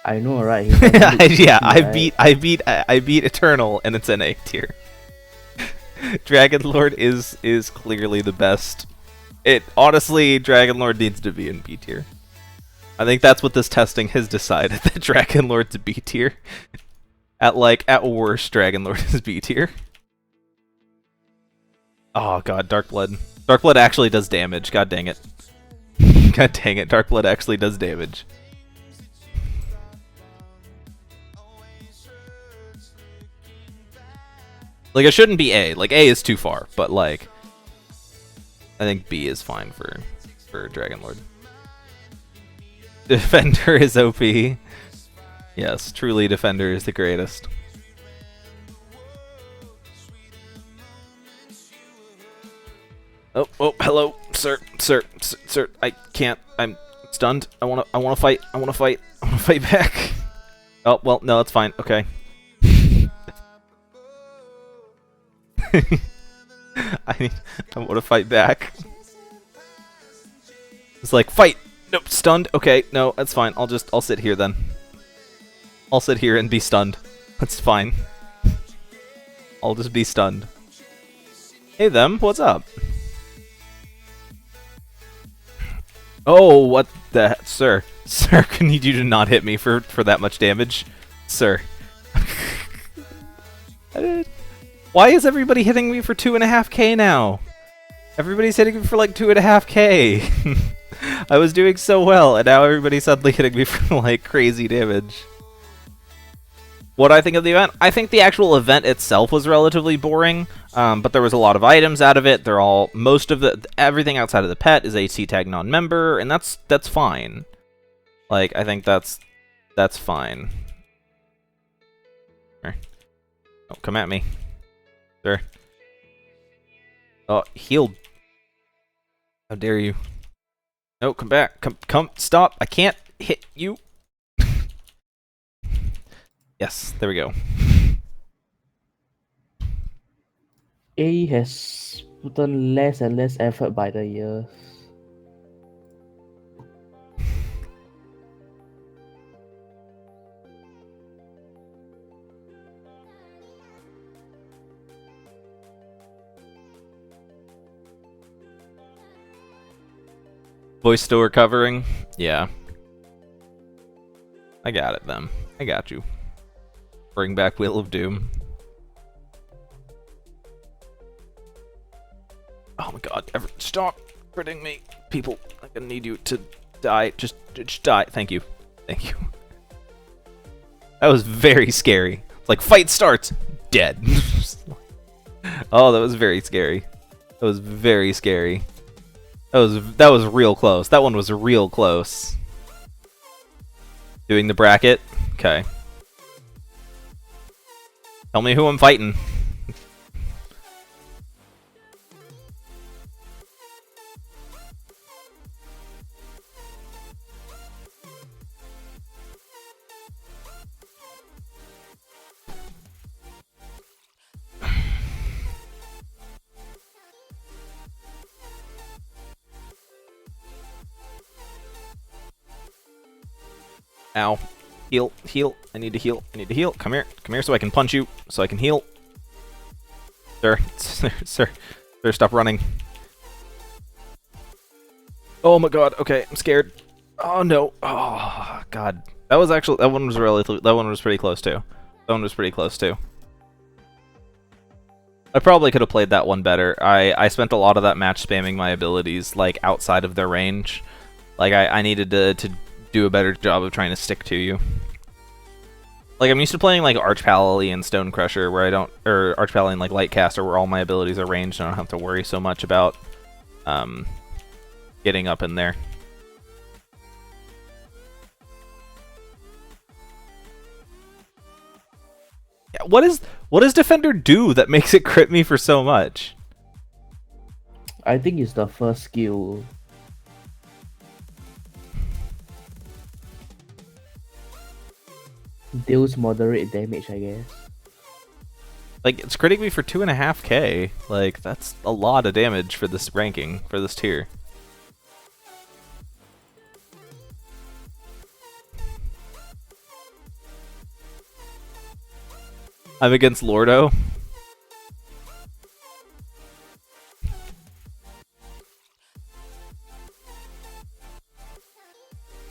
I know, right? Yeah, I beat Eternal, and it's an A tier. Dragon Lord is clearly the best. Honestly, Dragon Lord needs to be in B tier. I think that's what this testing has decided, that Dragon Lord's B tier. At worst, Dragon Lord is B tier. Oh god, Dark Blood. Dark Blood actually does damage. God dang it. God dang it, Dark Blood actually does damage. Like, it shouldn't be A. Like, A is too far, but like, I think B is fine for Dragon Lord. Defender is OP. Yes, truly Defender is the greatest. Oh, hello, sir, I can't, I'm stunned. I wanna fight back. Oh, well, no, it's fine, okay. I wanna fight back. It's like, fight! Nope, stunned. Okay, no, that's fine. I'll sit here then. I'll sit here and be stunned. That's fine. I'll just be stunned. Hey them, what's up? Oh, what the sir. Sir, I need you to not hit me for that much damage. Sir. Why is everybody hitting me for 2.5k now? Everybody's hitting me for like 2.5k. I was doing so well, and now everybody's suddenly hitting me for like crazy damage. What do I think of the event? I think the actual event itself was relatively boring, but there was a lot of items out of it. Everything outside of the pet is a C-tag non-member, and that's fine. Like, I think that's fine. Here. Oh, come at me, sir. Oh, healed. How dare you? No, come back. Come, stop. I can't hit you. Yes, there we go. A has put on less and less effort by the years. Voice still recovering? Yeah. I got it then. I got you. Bring back Wheel of Doom. Oh my god, stop hurting me. People, I'm gonna need you to die. Just die. Thank you. Thank you. That was very scary. Like, fight starts, dead. Oh, that was very scary. That was very scary. That was real close. That one was real close. Doing the bracket. Okay. Tell me who I'm fighting. Ow. Heal, heal. I need to heal. I need to heal. Come here so I can punch you, so I can heal. Sir, sir, stop running. Oh my god, okay, I'm scared. Oh no. Oh god. That one was pretty close too. That one was pretty close too. I probably could have played that one better. I spent a lot of that match spamming my abilities like outside of their range. Like I needed to do a better job of trying to stick to you. Like I'm used to playing like Archpally and Stone Crusher where I don't, or Archpally and like Lightcaster where all my abilities are ranged and I don't have to worry so much about getting up in there. Yeah, what does Defender do that makes it crit me for so much? I think it's the first skill. Deals moderate damage, I guess. Like, it's critting me for 2.5k. Like, that's a lot of damage for this ranking, for this tier. I'm against Lordo.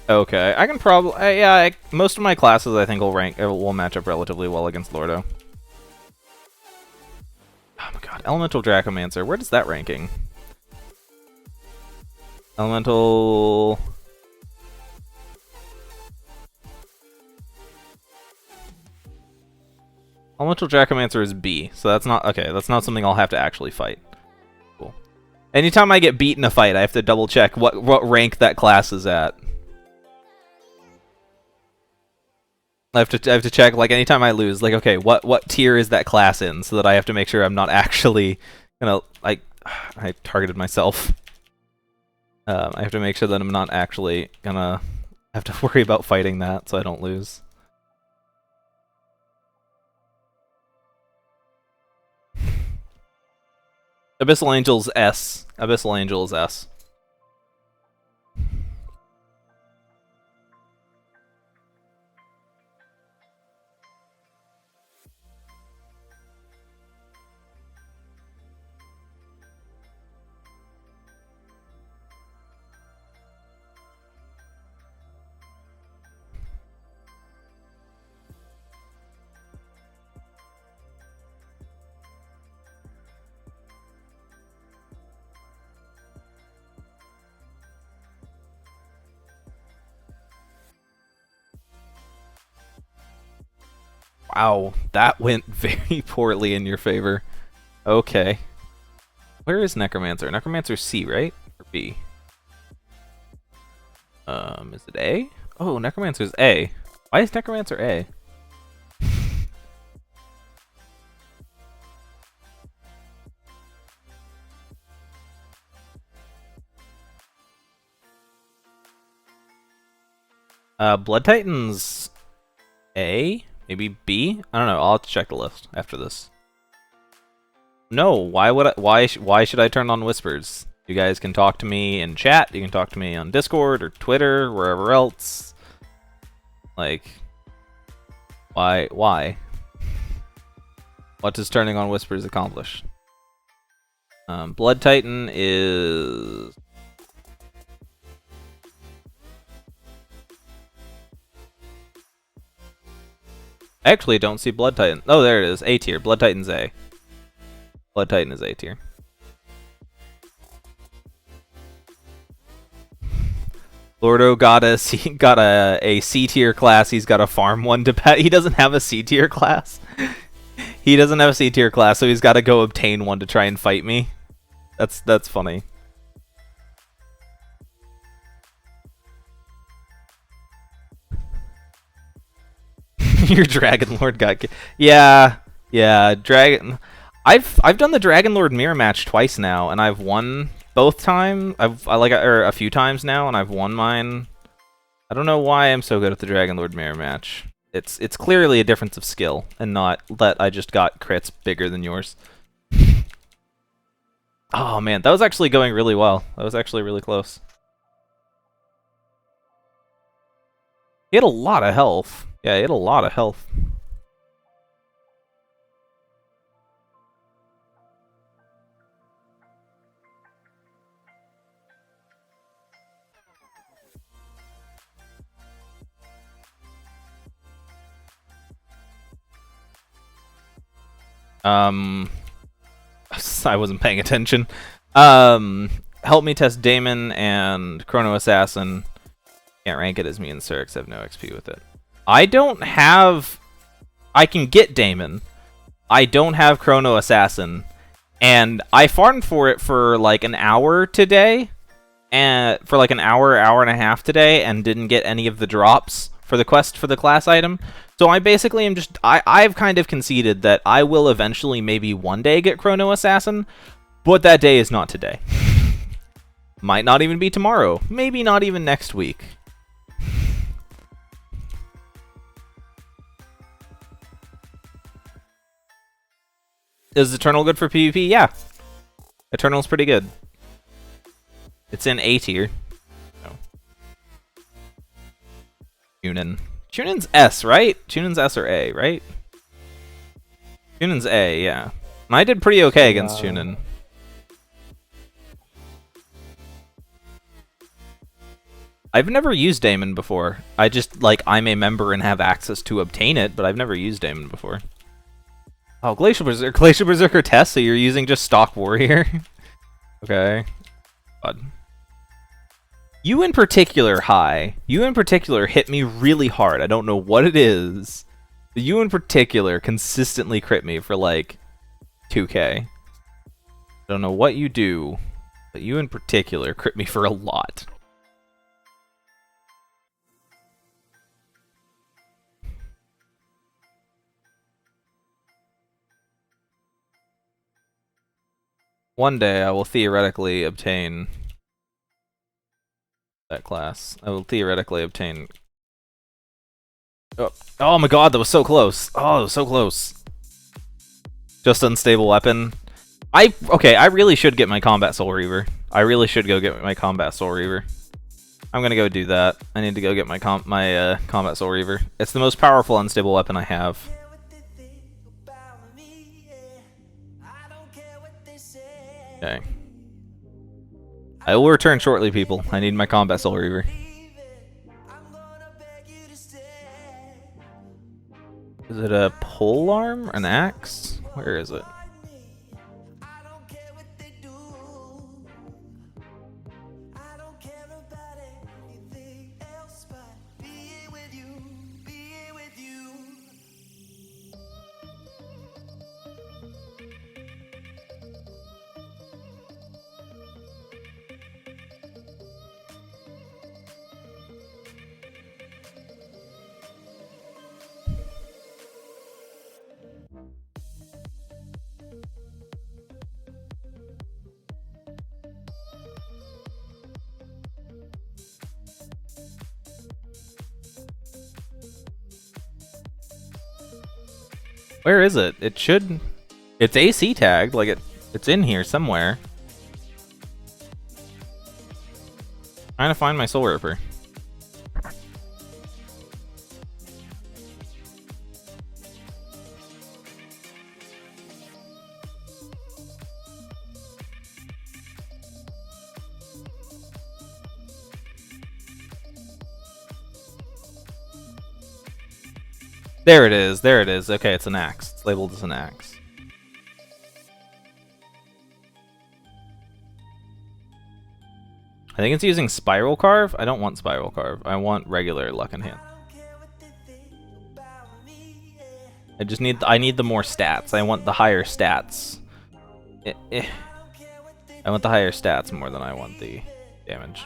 Okay, I can probably yeah. Most of my classes I think will match up relatively well against Lordo. Oh my god, Elemental Dracomancer. Where does that ranking? Elemental. Elemental Dracomancer is B, so that's not okay. That's not something I'll have to actually fight. Cool. Anytime I get beat in a fight, I have to double check what rank that class is at. I have to check, like, anytime I lose, like, okay, what tier is that class in, so that I have to make sure I'm not actually gonna, like, I targeted myself. I have to make sure that I'm not actually gonna have to worry about fighting that, so I don't lose. Abyssal Angel's S. Abyssal Angel is S. Wow, that went very poorly in your favor. Okay. Where is Necromancer? Necromancer's C, right? Or B? Is it A? Oh, Necromancer's A. Why is Necromancer A? Blood Titan's A? Maybe B? I don't know. I'll have to check the list after this. No, why would why should I turn on whispers? You guys can talk to me in chat. You can talk to me on Discord or Twitter, wherever else. Like, why? What does turning on whispers accomplish? Blood Titan is... I actually don't see Blood Titan. Oh, there it is. A tier. Blood Titan's A. Blood Titan is A tier. Lordo got a C tier class. He's got a farm one to pet. He doesn't have a C tier class. He doesn't have a C tier class, so he's got to go obtain one to try and fight me. That's funny. Your Dragon Lord got yeah Dragon. I've done the Dragon Lord mirror match twice now, and I've won both times. Or a few times now, and I've won mine. I don't know why I'm so good at the Dragon Lord mirror match. It's clearly a difference of skill, and not that I just got crits bigger than yours. Oh man, that was actually going really well. That was actually really close. He had a lot of health. Yeah, he had a lot of health. I wasn't paying attention. Help me test Damon and Chrono Assassin. Can't rank it as me and Sirx. I have no XP with it. I don't have... I can get Damon. I don't have Chrono Assassin. And I farmed for it for like an hour today. And for like an hour, hour and a half today. And didn't get any of the drops for the quest for the class item. So I basically am just... I've kind of conceded that I will eventually maybe one day get Chrono Assassin. But that day is not today. Might not even be tomorrow. Maybe not even next week. Is Eternal good for PvP? Yeah. Eternal's pretty good. It's in A tier. No. Chunin. Chunin's S, right? Chunin's S or A, right? Chunin's A, yeah. And I did pretty okay against Chunin. I've never used Damon before. I just, like, I'm a member and have access to obtain it, but I've never used Damon before. Oh, Glacial Berserker test, so you're using just stock warrior? Okay. God. You in particular, you in particular hit me really hard. I don't know what it is. But you in particular consistently crit me for like 2k. I don't know what you do, but you in particular crit me for a lot. One day I will theoretically obtain that class. I will theoretically obtain... Oh my god, that was so close. Oh, that was so close. Just unstable weapon. Okay, I really should get my Combat Soul Reaver. I really should go get my Combat Soul Reaver. I'm gonna go do that. I need to go get my Combat Soul Reaver. It's the most powerful unstable weapon I have. Okay. I will return shortly, people. I need my Combat Soul Reaver. Is it a polearm? An axe? Where is it? Where is it? It should... It's AC tagged, like it's in here somewhere. Trying to find my Soul Ripper. There it is, there it is. Okay, it's an axe. It's labeled as an axe. I think it's using Spiral Carve. I don't want Spiral Carve. I want regular Luck and Hand. I need the more stats. I want the higher stats. I want the higher stats more than I want the damage.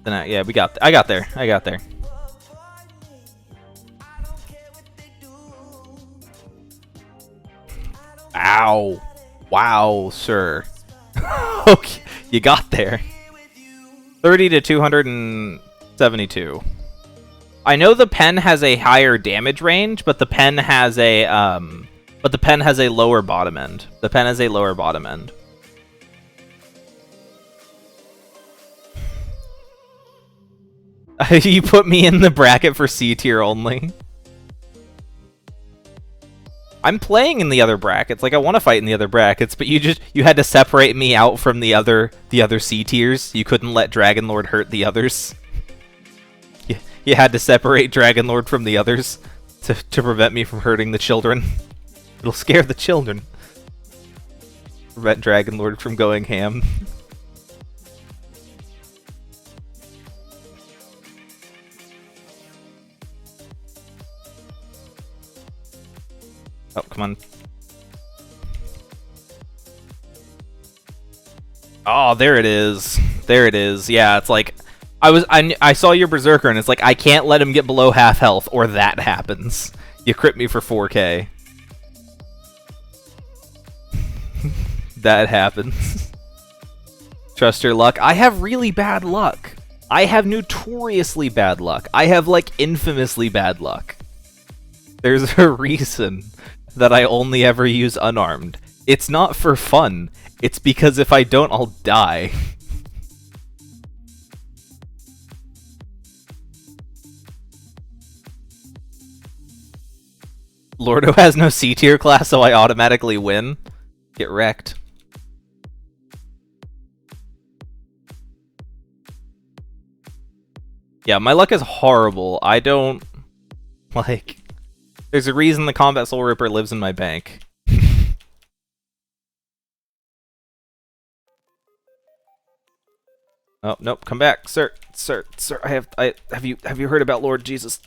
Then yeah, I got there. Ow. Wow, sir. Okay, you got there. 30 to 272. I know the pen has a higher damage range, but the pen has a lower bottom end. The pen has a lower bottom end. You put me in the bracket for C tier only. I'm playing in the other brackets. Like, I want to fight in the other brackets, but you had to separate me out from the other C tiers. You couldn't let Dragonlord hurt the others. You had to separate Dragonlord from the others to prevent me from hurting the children. It'll scare the children. Prevent Dragonlord from going ham. Oh, come on. Oh, there it is. There it is. Yeah, it's like I saw your Berserker and it's like I can't let him get below half health or that happens. You crit me for 4k. That happens. Trust your luck. I have really bad luck. I have notoriously bad luck. I have like infamously bad luck. There's a reason that I only ever use unarmed. It's not for fun. It's because if I don't, I'll die. Lordo has no C tier class, so I automatically win. Get wrecked. Yeah, my luck is horrible. I don't... like... There's a reason the Combat Soul Ripper lives in my bank. Oh, nope, come back. Sir, have you heard about Lord Jesus?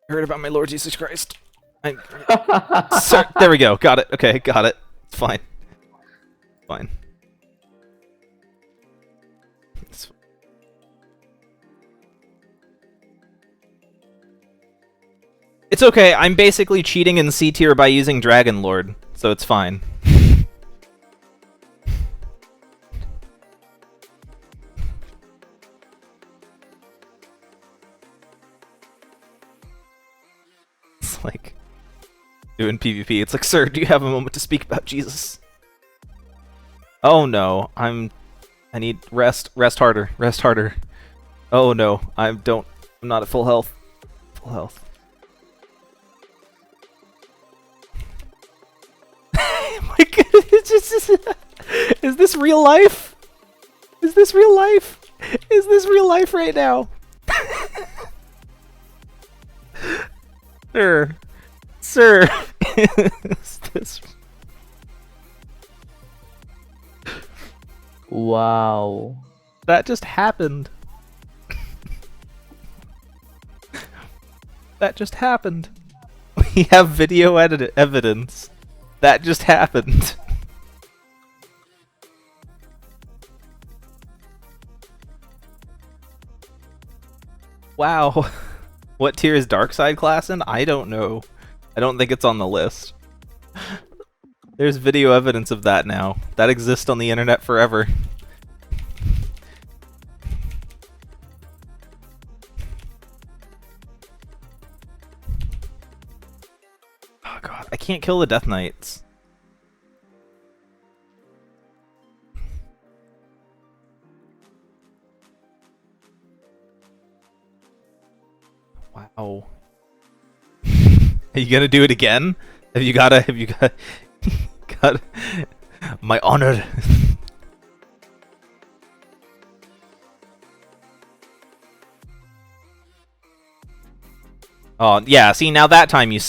Heard about my Lord Jesus Christ? Sir, there we go. Got it. Okay, got it. It's fine. Fine. It's okay, I'm basically cheating in C tier by using Dragonlord, so it's fine. It's like doing PvP. It's like, sir, do you have a moment to speak about Jesus? Oh no, I need rest harder, rest harder. Oh no, I'm not at full health. Full health. My goodness, is this real life? Is this real life? Is this real life right now? Sir, is this... Wow. That just happened. That just happened. We have video evidence. That just happened. Wow. What tier is Darkside class in? I don't know. I don't think it's on the list. There's video evidence of that now. That exists on the internet forever. Oh god, I can't kill the Death Knights. Wow. Are you gonna do it again? Have you got my honor? Oh, yeah, see, now that time you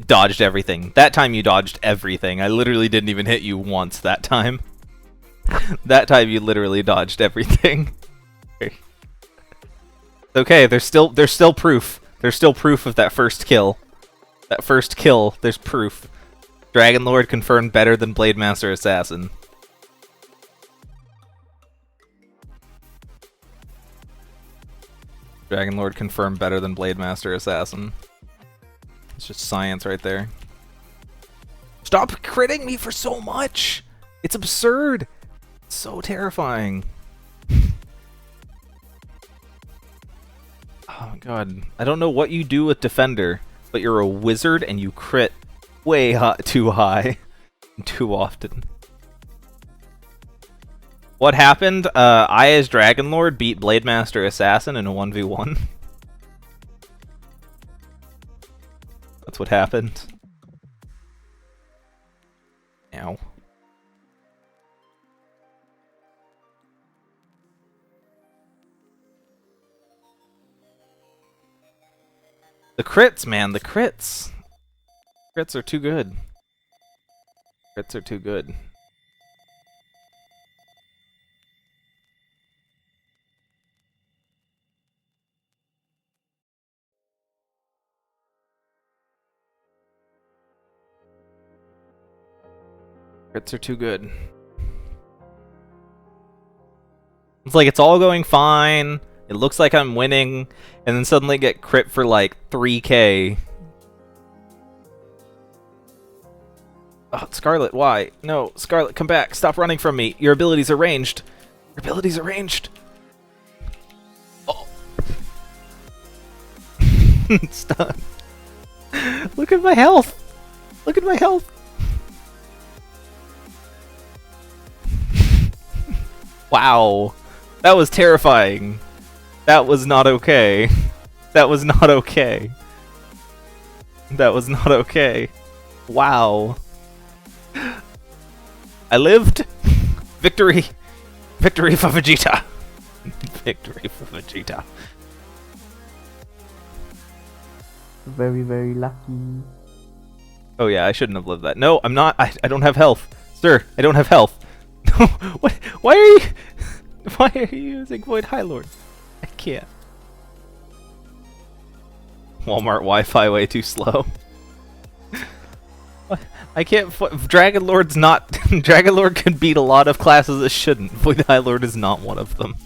dodged everything. That time you dodged everything. I literally didn't even hit you once that time. That time you literally dodged everything. Okay, there's still proof. There's still proof of that first kill. That first kill, there's proof. Dragonlord confirmed better than Blademaster Assassin. Dragonlord confirmed better than Blademaster Assassin. It's just science right there. Stop critting me for so much! It's absurd! It's so terrifying. Oh god. I don't know what you do with Defender, but you're a wizard and you crit way too high. Too often. What happened? I, as Dragonlord, beat Blademaster Assassin in a 1v1. what happened. Ow. The crits, man, the crits. Crits are too good. Crits are too good. Crits are too good. It's like it's all going fine. It looks like I'm winning, and then suddenly get crit for like 3k. Oh, Scarlet, why? No, Scarlet, come back. Stop running from me. Your abilities are ranged. Your abilities are ranged. Oh. Stun. Look at my health. Look at my health. Wow. That was terrifying. That was not okay. That was not okay. That was not okay. Wow. I lived. Victory. Victory for Vegeta. Victory for Vegeta. Very, very lucky. Oh yeah, I shouldn't have lived that. No, I'm not. I don't have health. Sir, I don't have health. No, what? Why are you... Why are you using Void High Lord? I can't. Walmart Wi-Fi way too slow. I can't. Dragon Lord's not. Dragon Lord can beat a lot of classes that shouldn't. Void High Lord is not one of them.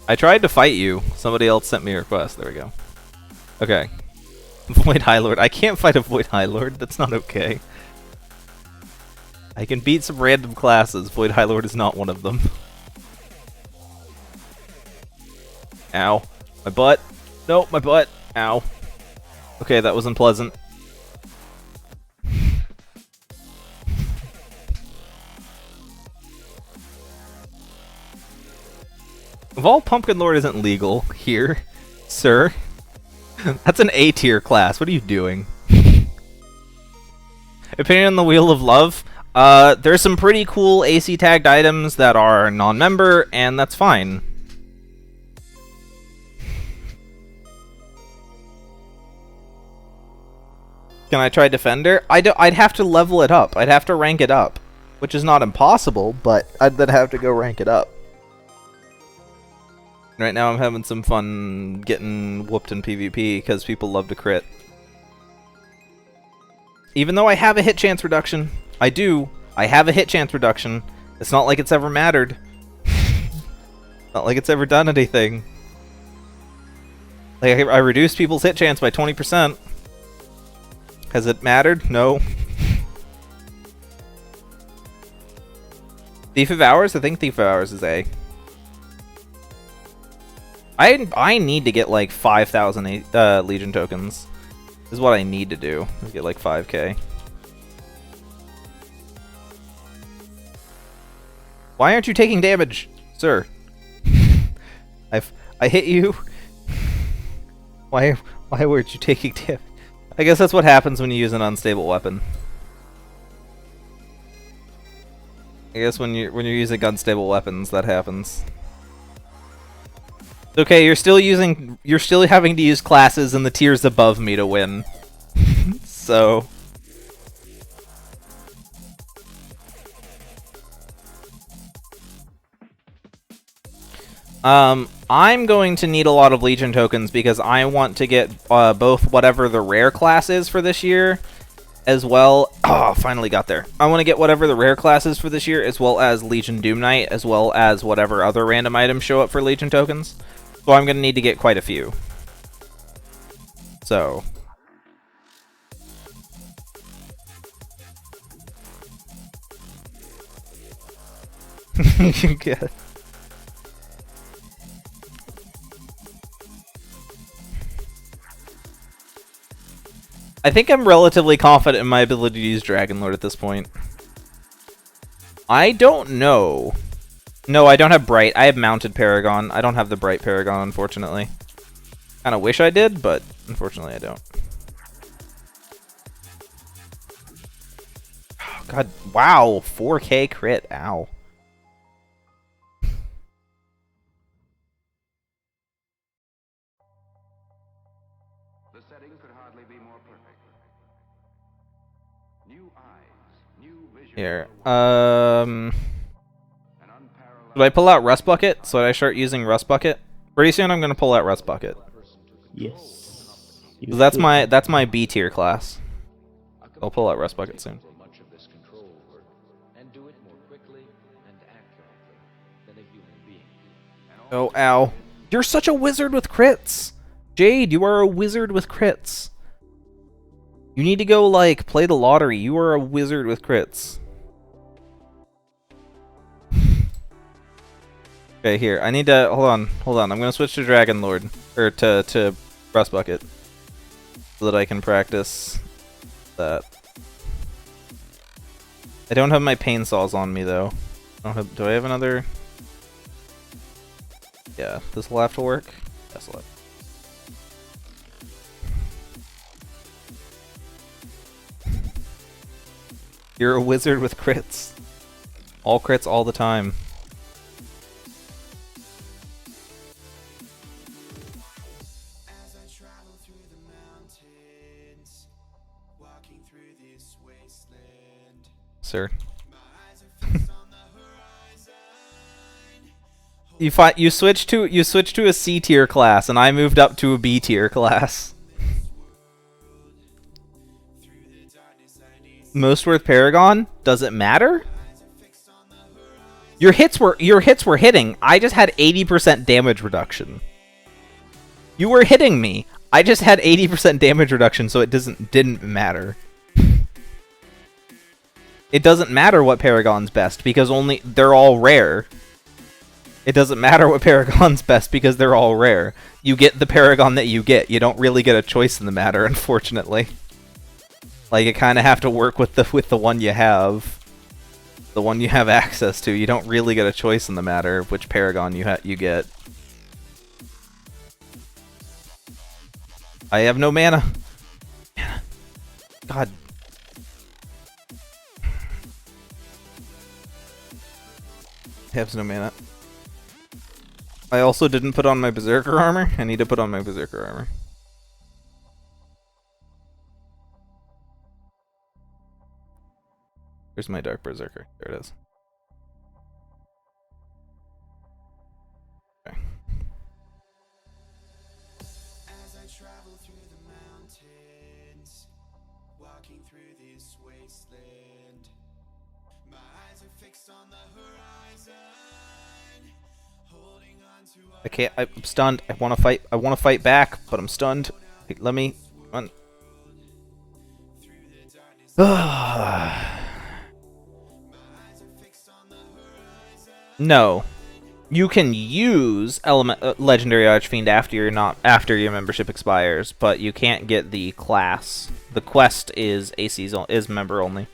I tried to fight you. Somebody else sent me a request. There we go. Okay. Void High Lord. I can't fight a Void High Lord. That's not okay. I can beat some random classes. Void High Lord is not one of them. Ow. My butt. No, my butt. Ow. Okay, that was unpleasant. Of all, Pumpkin Lord isn't legal here, sir. That's an A tier class. What are you doing? Opinion on the Wheel of Love. There's some pretty cool AC tagged items that are non-member, and that's fine. Can I try Defender? I'd have to level it up. I'd have to rank it up, which is not impossible, but I'd then have to go rank it up. Right now I'm having some fun getting whooped in PvP because people love to crit. Even though I have a hit chance reduction, I have a hit chance reduction. It's not like it's ever mattered. Not like it's ever done anything. Like, I reduced people's hit chance by 20%. Has it mattered? No. Thief of Hours? I think Thief of Hours is A. I need to get like 5,000 Legion tokens. This is what I need to do. Is get like 5k. Why aren't you taking damage, sir? I hit you. Why weren't you taking damage? I guess that's what happens when you use an unstable weapon. I guess when you're using unstable weapons, that happens. Okay, you're still having to use classes in the tiers above me to win. So I'm going to need a lot of Legion tokens because I want to get both whatever the rare class is for this year, as well... Oh, finally got there. I want to get whatever the rare class is for this year, as well as Legion Doom Knight, as well as whatever other random items show up for Legion tokens. So I'm going to need to get quite a few. So... Good. I think I'm relatively confident in my ability to use Dragon Lord at this point. I don't know No, I don't have Bright. I have Mounted Paragon. I don't have the Bright Paragon, unfortunately. Kinda wish I did, but unfortunately I don't. Oh, God, wow, 4K crit, ow. The setting could hardly be more perfect. New eyes, new vision. Here, An unparalleled should I pull out Rust Bucket? So I start using Rust Bucket? Pretty soon I'm gonna pull out Rust Bucket. Yes. So that's my B tier class. I'll pull out Rust Bucket soon. Much of this control work and do it more quickly and accurately than a human being. Oh, ow. You're such a wizard with crits! Jade, you are a wizard with crits. You need to go, like, play the lottery. You are a wizard with crits. Okay, here. I need to... Hold on. I'm gonna switch to Dragon Lord. Or to Rust Bucket. So that I can practice that. I don't have my pain saws on me, though. Do I have another... Yeah, this will have to work. Yes, will. You're a wizard with crits. All crits all the time. As I travel through the mountains, walking through this wasteland, Sir. my eyes are fixed on the horizon. You switch to a C tier class, and I moved up to a B tier class. Most worth Paragon? Does it matter? Your hits were hitting. I just had 80% damage reduction. You were hitting me. I just had 80% damage reduction, so it didn't matter. It doesn't matter what Paragon's best because they're all rare. It doesn't matter what Paragon's best because they're all rare. You get the Paragon that you get. You don't really get a choice in the matter, unfortunately. Like, you kind of have to work with the one you have. The one you have access to. You don't really get a choice in the matter of which Paragon you get. I have no mana. God. I have no mana. I also didn't put on my Berserker armor. I need to put on my Berserker armor. Here's my Dark Berserker. There it is. Okay. As I travel through the mountains, walking through this wasteland, my eyes are fixed on the horizon, holding on to I can't. I'm stunned. I want to fight. I want to fight back, but I'm stunned. Hey, let me run. No, you can use Legendary Archfiend after your membership expires, but you can't get the class. The quest is is member only.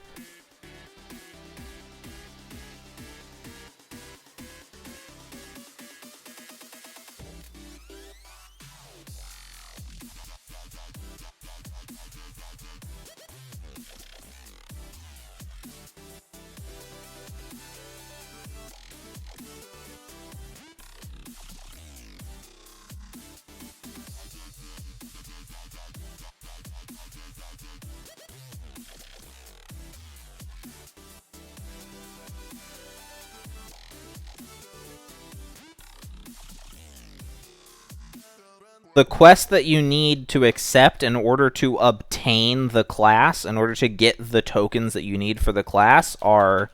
The quest that you need to accept in order to obtain the class, in order to get the tokens that you need for the class, are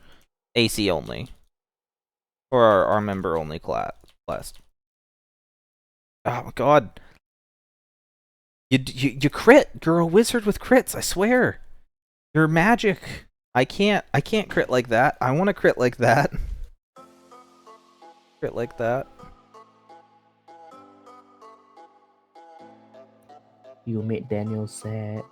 AC only. Or our member only quest. Oh my god. You crit. You're a wizard with crits, I swear. You're magic. I can't crit like that. I want to crit like that. Crit like that. You made Daniel sad.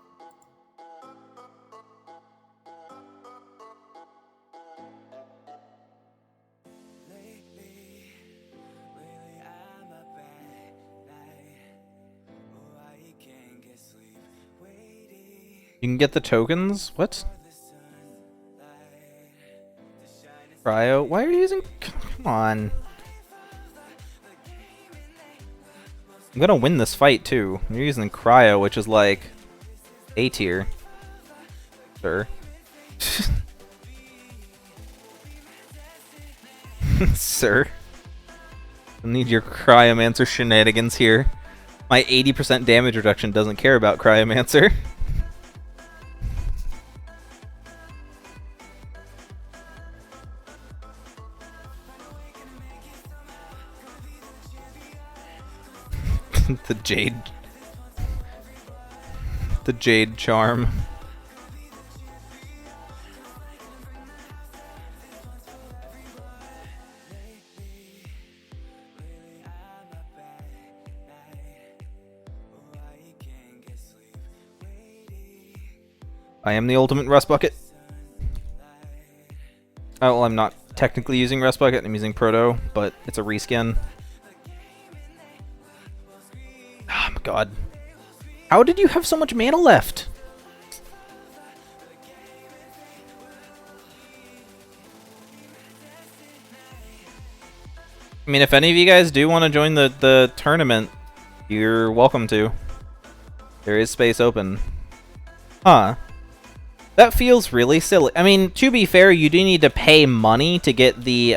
lately. You can get the tokens? What? Cryo? Why are you using... Come on. I'm gonna win this fight, too. You're using Cryo, which is like... A tier. Sir. Sir. I need your Cryomancer shenanigans here. My 80% damage reduction doesn't care about Cryomancer. The Jade. The Jade Charm. I am the ultimate Rust Bucket. Oh, well, I'm not technically using Rust Bucket, I'm using Proto, but it's a reskin. Oh my god. How did you have so much mana left? I mean, if any of you guys do want to join the tournament, you're welcome to. There is space open. Huh. That feels really silly. I mean, to be fair, you do need to pay money to get the,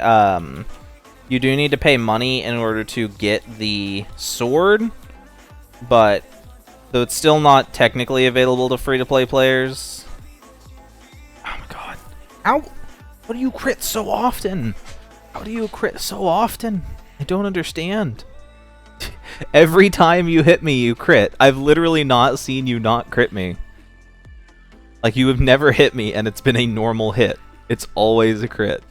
you do need to pay money in order to get the sword, but, so it's still not technically available to free-to-play players. Oh my god. How do you crit so often? How do you crit so often? I don't understand. Every time you hit me, you crit. I've literally not seen you not crit me. Like, you have never hit me, and it's been a normal hit. It's always a crit.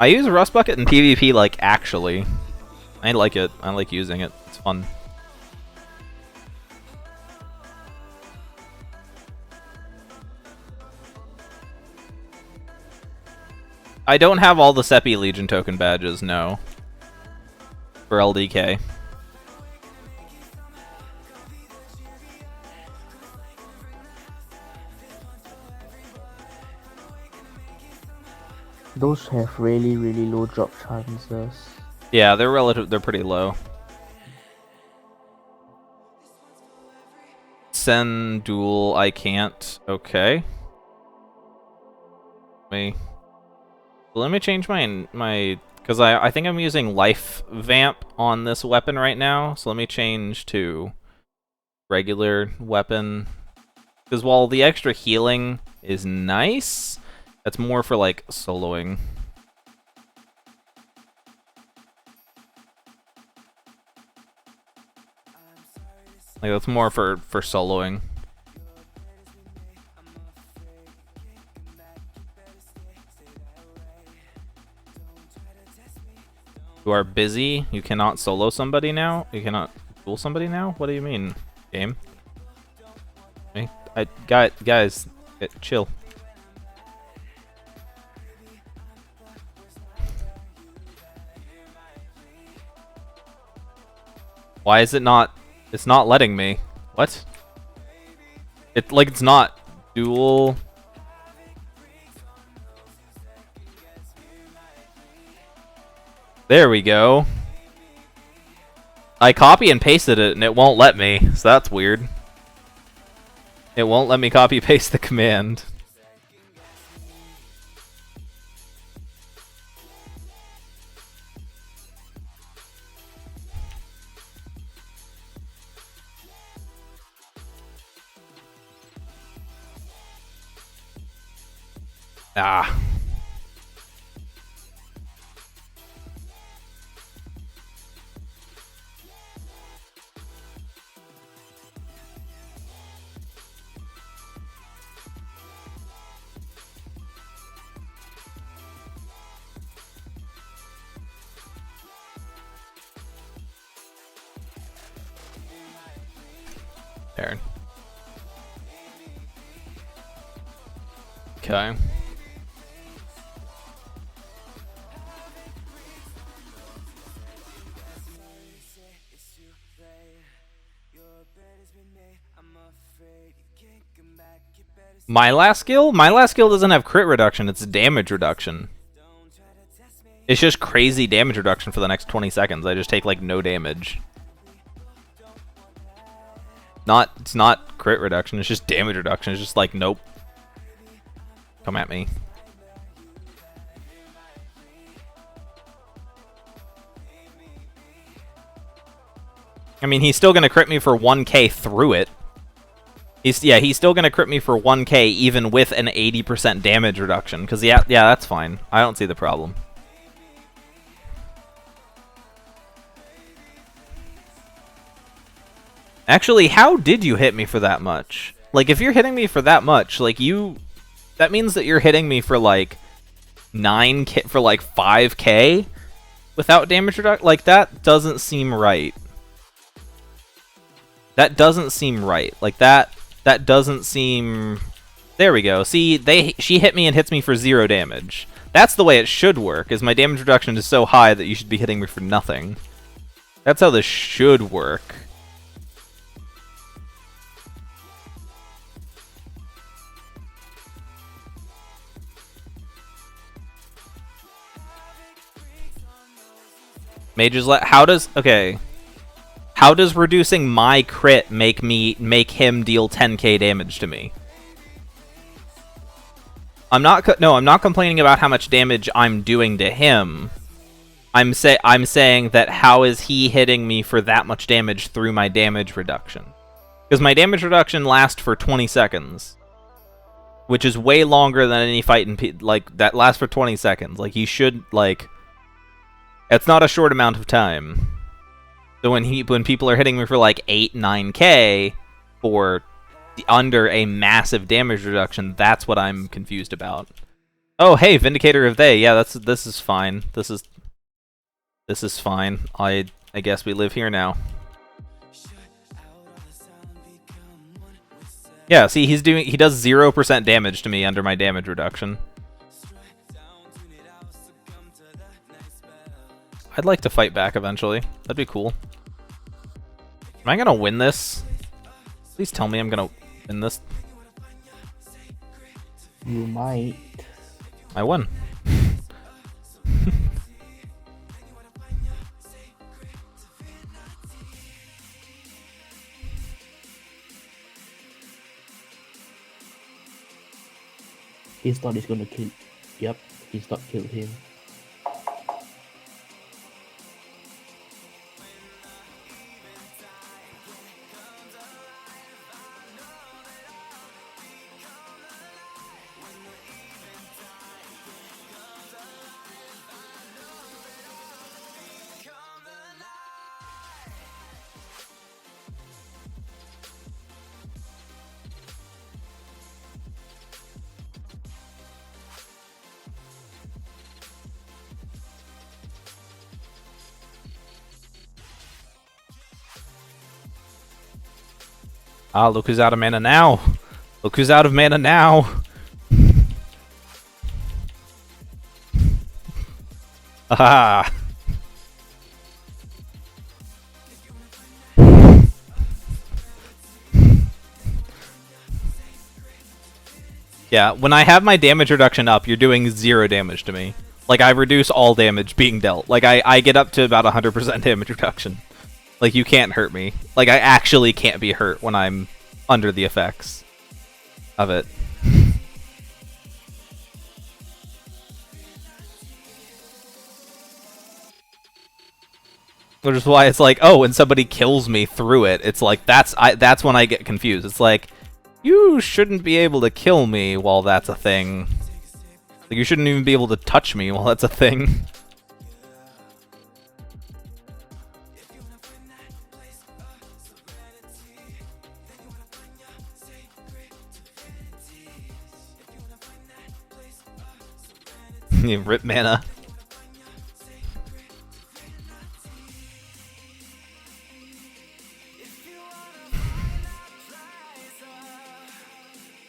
I use Rust Bucket in PvP, like, actually. I like it. I like using it. It's fun. I don't have all the Seppi Legion token badges, no. For LDK. Those have really, really low drop chances. Yeah, they're pretty low. Send duel, I can't. Okay. Let me change my because I think I'm using life vamp on this weapon right now, so let me change to regular weapon. Because while the extra healing is nice, that's more for like soloing. Like that's more for soloing. You are busy. You cannot solo somebody now. You cannot duel somebody now. What do you mean, game? Guys, chill. Why is it not? It's not letting me. What? It's not duel. There we go. I copy and pasted it and it won't let me, so that's weird. It won't let me copy paste the command. Ah. There. Okay. My last skill? My last skill doesn't have crit reduction, it's damage reduction. It's just crazy damage reduction for the next 20 seconds. I just take, like, no damage. It's not crit reduction, it's just damage reduction. It's just like, nope. Come at me. I mean, he's still gonna crit me for 1k through it. He's still gonna crit me for 1k even with an 80% damage reduction. Because, yeah, that's fine. I don't see the problem. Actually, how did you hit me for that much? Like, if you're hitting me for that much, like, that means that you're hitting me for, like, 9k, for, like, 5k without damage reduction? Like, that doesn't seem right. That doesn't seem right. Like, that doesn't seem... There we go. See, she hit me and hits me for 0 damage. That's the way it should work, is my damage reduction is so high that you should be hitting me for nothing. That's how this should work. Mage's how does reducing my crit make him deal 10k damage to me? I'm not complaining about how much damage I'm doing to him. I'm saying that how is he hitting me for that much damage through my damage reduction? Because my damage reduction lasts for 20 seconds, which is way longer than any fight that lasts for 20 seconds. Like, he should, like, it's not a short amount of time. So when people are hitting me for like 8-9k for under a massive damage reduction, that's what I'm confused about. Oh, hey, Vindicator of They. Yeah, this is fine. This is fine. I guess we live here now. Yeah, see, he does 0% damage to me under my damage reduction. I'd like to fight back eventually. That'd be cool. Am I gonna win this? Please tell me I'm gonna win this. You might. I won. He thought he's gonna kill. Yep, he's not killed him. Ah, look who's out of mana now. Look who's out of mana now. Aha. Yeah, when I have my damage reduction up, you're doing 0 damage to me. Like, I reduce all damage being dealt. Like, I get up to about 100% damage reduction. Like, you can't hurt me. Like, I actually can't be hurt when I'm under the effects of it. Which is why it's like, oh, when somebody kills me through it, it's like, that's when I get confused. It's like, you shouldn't be able to kill me while that's a thing. Like, you shouldn't even be able to touch me while that's a thing. Rip mana.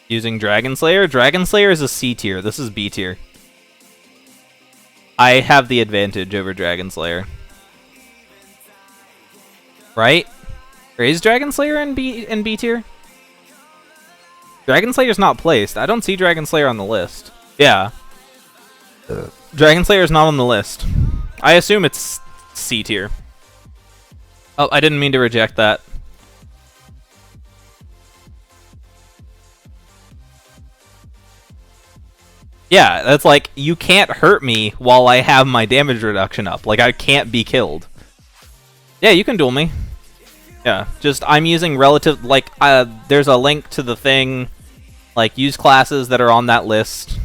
Using Dragon Slayer? Dragon Slayer is a C tier. This is B tier. I have the advantage over Dragon Slayer. Right? Or is Dragon Slayer in B tier? Dragon Slayer's not placed. I don't see Dragon Slayer on the list. Yeah. Dragon Slayer's not on the list. I assume it's C tier. Oh, I didn't mean to reject that. Yeah, that's like, you can't hurt me while I have my damage reduction up. Like, I can't be killed. Yeah, you can duel me. Yeah, just, I'm using relative, like, there's a link to the thing. Like, use classes that are on that list.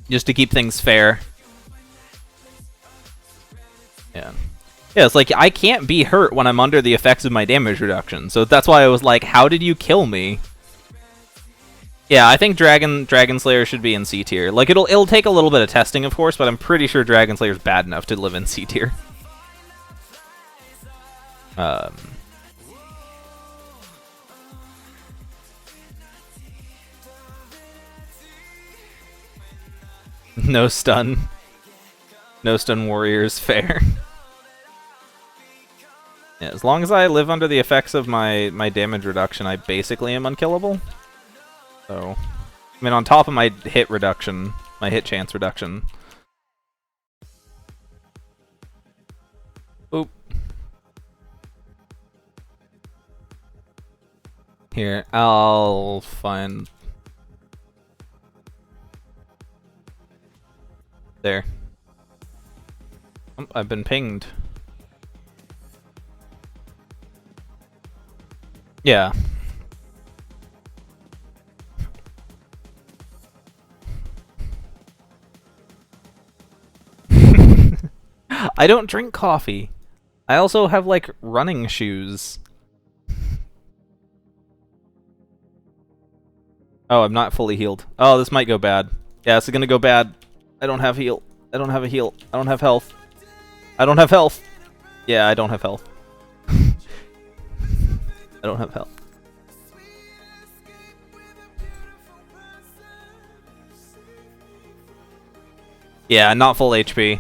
Just to keep things fair. Yeah. Yeah, it's like, I can't be hurt when I'm under the effects of my damage reduction. So that's why I was like, how did you kill me? Yeah, I think Dragon Slayer should be in C tier. Like, it'll take a little bit of testing, of course, but I'm pretty sure Dragon Slayer's bad enough to live in C tier. No stun. No stun warriors, fair. Yeah, as long as I live under the effects of my damage reduction, I basically am unkillable. So, I mean, on top of my hit reduction, my hit chance reduction. Oop. Here, I'll find... There. Oh, I've been pinged. Yeah. I don't drink coffee. I also have, like, running shoes. Oh, I'm not fully healed. Oh, this might go bad. Yeah, this is gonna go bad. I don't have heal. I don't have a heal. I don't have health. I don't have health. Yeah, I don't have health. I don't have health. Yeah, not full HP.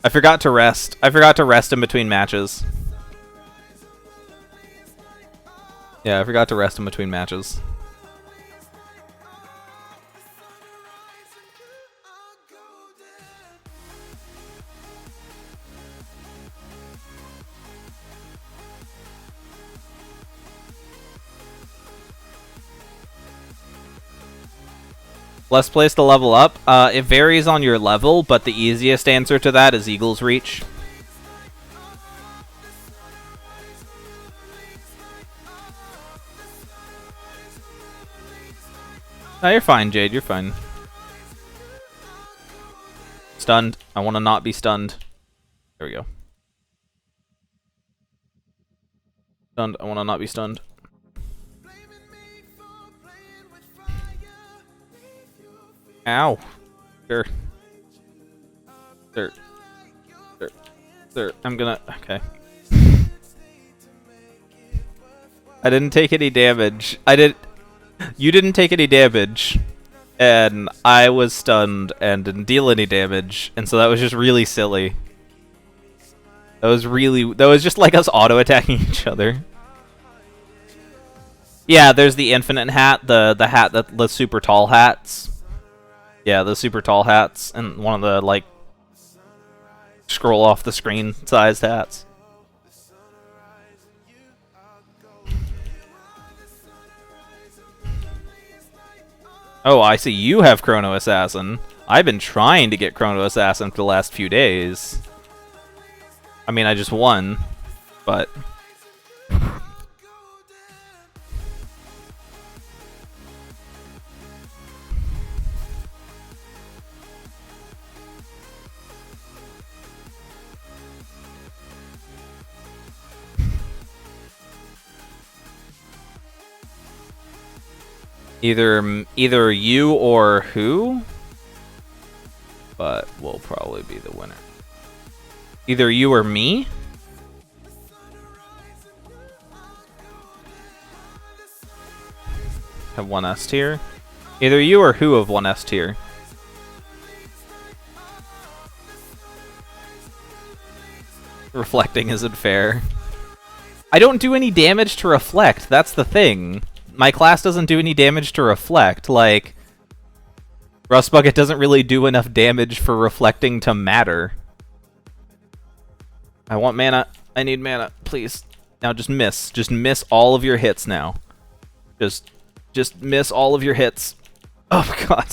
I forgot to rest. I forgot to rest in between matches. Yeah, I forgot to rest in between matches. Less place to level up? It varies on your level, but the easiest answer to that is Eagle's Reach. No, you're fine, Jade. You're fine. Stunned. I want to not be stunned. There we go. Stunned. I want to not be stunned. Ow. Sure. Sure. Sure. Sure. I'm gonna... Okay. I didn't take any damage. You didn't take any damage. And I was stunned and didn't deal any damage. And so that was just really silly. That was just like us auto-attacking each other. Yeah, there's the infinite hat. The hat that... The super tall hats. Yeah, the super tall hats, and one of the, like, scroll off the screen sized hats. Oh, I see you have Chrono Assassin. I've been trying to get Chrono Assassin for the last few days. I mean, I just won, but... Either you or who? But we'll probably be the winner. Either you or me? Have one S tier? Either you or who have one S tier? Reflecting isn't fair. I don't do any damage to reflect. That's the thing. My class doesn't do any damage to reflect. Like, Rust Bucket doesn't really do enough damage for reflecting to matter. I want mana. I need mana, please. Now just miss. Just miss all of your hits now. Just miss all of your hits. Oh my god.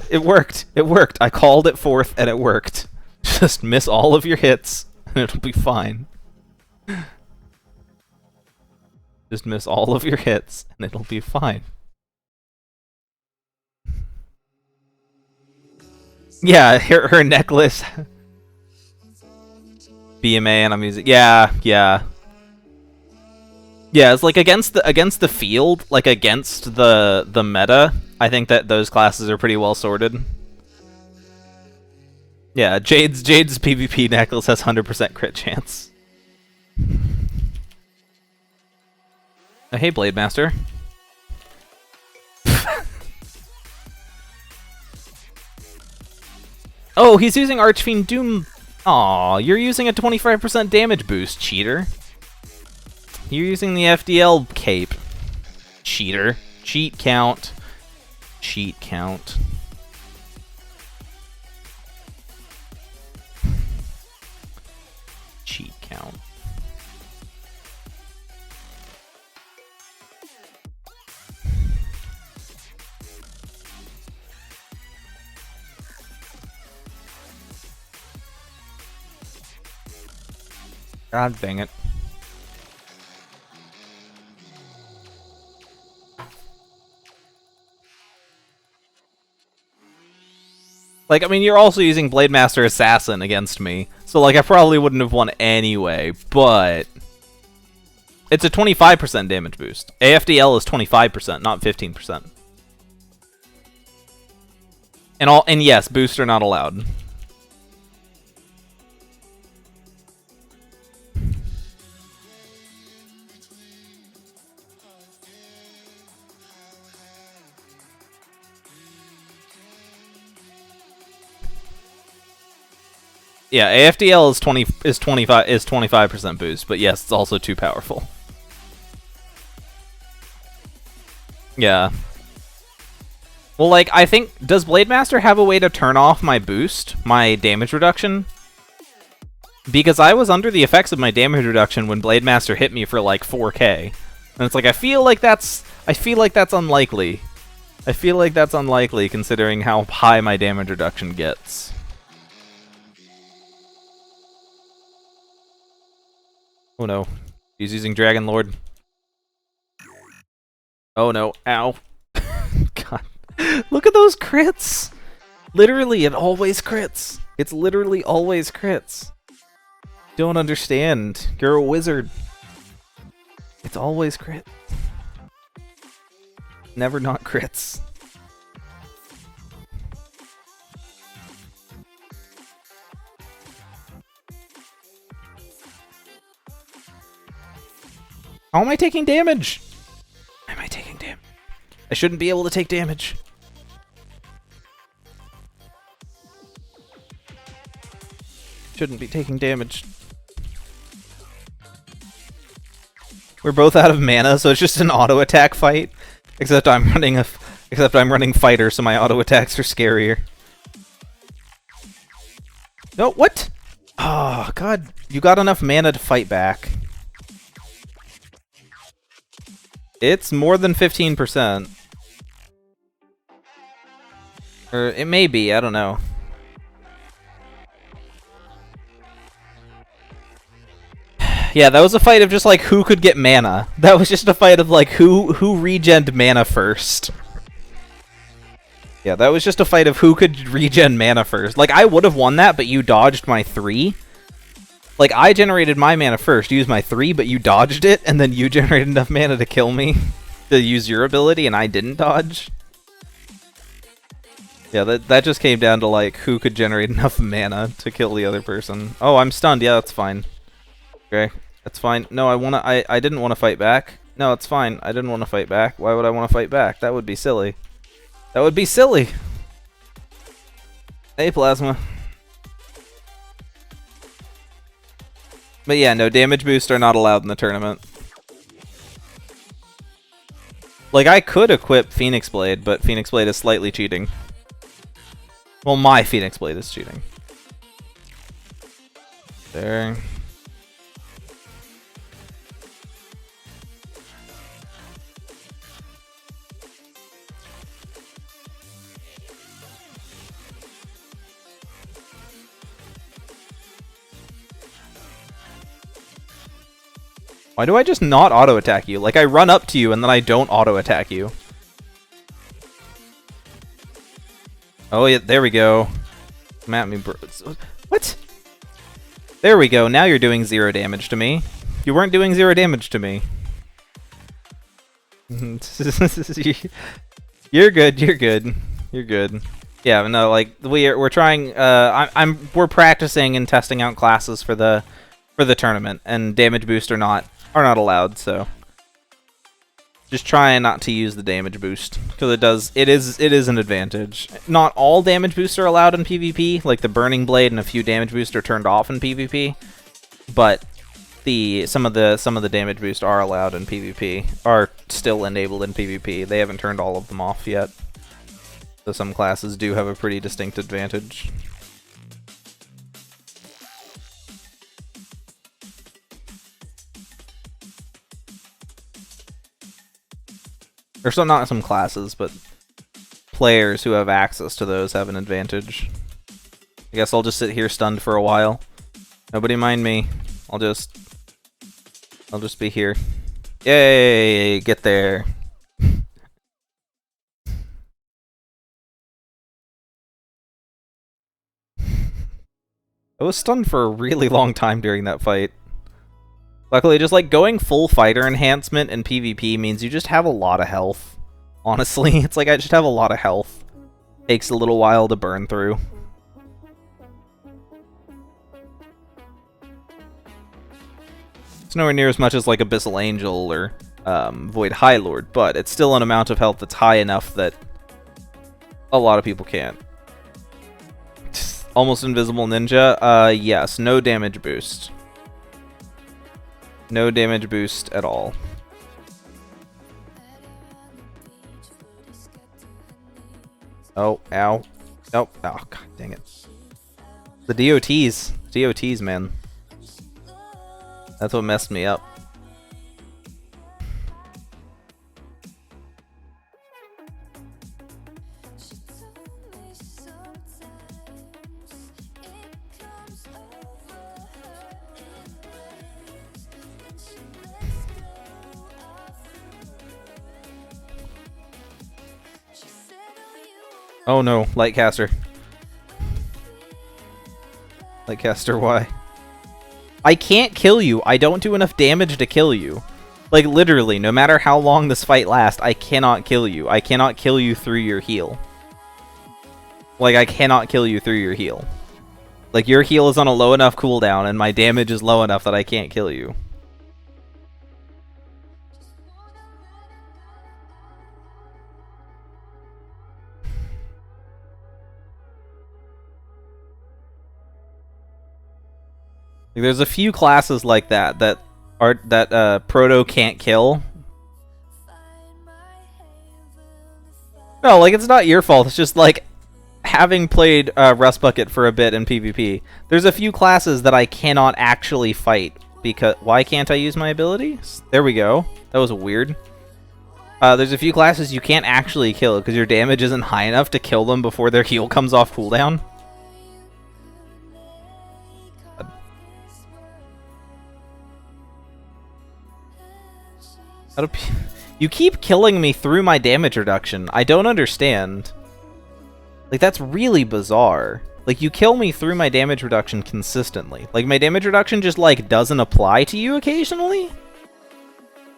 It worked. It worked. I called it forth and it worked. Just miss all of your hits and it'll be fine. Just miss all of your hits and it'll be fine. Yeah, her necklace. BMA and I'm using yeah. Yeah, it's like against the field, like against the meta, I think that those classes are pretty well sorted. Yeah, Jade's PvP necklace has 100% crit chance. Oh, hey, Blade Master. Oh, he's using Archfiend Doom. Aw, you're using a 25% damage boost, cheater. You're using the FDL cape. Cheater. Cheat count. Cheat count. Cheat count. God dang it. Like, I mean, you're also using Blade Master Assassin against me, so, like, I probably wouldn't have won anyway, but it's a 25% damage boost. AFDL is 25%, not 15%. And yes, boosts are not allowed. Yeah, AFDL is 25% boost, but yes, it's also too powerful. Yeah. Well, like, I think, does Blade Master have a way to turn off my boost, my damage reduction? Because I was under the effects of my damage reduction when Blade Master hit me for like 4k. And it's like, I feel like that's unlikely. I feel like that's unlikely considering how high my damage reduction gets. Oh no. He's using Dragon Lord. Oh no. Ow. God. Look at those crits! Literally, it always crits. It's literally always crits. Don't understand. You're a wizard. It's always crit. Never not crits. How am I taking damage? Why am I taking damage? I shouldn't be able to take damage. Shouldn't be taking damage. We're both out of mana, so it's just an auto attack fight. Except I'm running fighter, so my auto attacks are scarier. No, what? Oh god, you got enough mana to fight back. It's more than 15%. Or it may be, I don't know. Yeah, that was a fight of just like who could get mana. That was just a fight of like who regened mana first. Yeah, that was just a fight of who could regen mana first. Like I would have won that, but you dodged my 3. Like, I generated my mana first, used my 3, but you dodged it, and then you generated enough mana to kill me to use your ability, and I didn't dodge. Yeah, that just came down to, like, who could generate enough mana to kill the other person. Oh, I'm stunned. Yeah, that's fine. Okay, that's fine. No, I didn't want to fight back. No, it's fine. I didn't want to fight back. Why would I want to fight back? That would be silly. That would be silly! Hey, Plasma. But yeah, no, damage boosts are not allowed in the tournament. Like, I could equip Phoenix Blade, but Phoenix Blade is slightly cheating. Well, my Phoenix Blade is cheating. There. Why do I just not auto-attack you? Like, I run up to you and then I don't auto-attack you. Oh, yeah, there we go. Come at me, bro. What? There we go. Now you're doing 0 damage to me. You weren't doing 0 damage to me. You're good. You're good. You're good. Yeah, no, like we're trying. We're practicing and testing out classes for the tournament, and damage boost are not allowed. So just trying not to use the damage boost because it is an advantage. Not all damage boosts are allowed in PvP. Like the Burning Blade and a few damage boosts are turned off in PvP, but some of the damage boosts are allowed in PvP. Are still enabled in PvP. They haven't turned all of them off yet. So some classes do have a pretty distinct advantage. Or so not some classes, but players who have access to those have an advantage. I guess I'll just sit here stunned for a while. Nobody mind me. I'll just be here. Yay! Get there. I was stunned for a really long time during that fight. Luckily, just like going full fighter enhancement in PvP means you just have a lot of health. Honestly, it's like I just have a lot of health. Takes a little while to burn through. It's nowhere near as much as like Abyssal Angel or Void High Lord, but it's still an amount of health that's high enough that a lot of people can't. Almost Invisible Ninja, yes, no damage boost. No damage boost at all. Oh, ow. Nope. Oh, god dang it. The DOTs. DOTs, man. That's what messed me up. Oh no, Lightcaster. Lightcaster, why? I can't kill you. I don't do enough damage to kill you. Like, literally, no matter how long this fight lasts, I cannot kill you. I cannot kill you through your heal. Like, I cannot kill you through your heal. Like, your heal is on a low enough cooldown, and my damage is low enough that I can't kill you. There's a few classes like that Proto can't kill. No, like, it's not your fault. It's just like having played Rust Bucket for a bit in PvP. There's a few classes that I cannot actually fight because why can't I use my abilities? There we go. That was weird. There's a few classes you can't actually kill because your damage isn't high enough to kill them before their heal comes off cooldown. You keep killing me through my damage reduction. I don't understand. Like, that's really bizarre. Like, you kill me through my damage reduction consistently. Like, my damage reduction just, like, doesn't apply to you occasionally?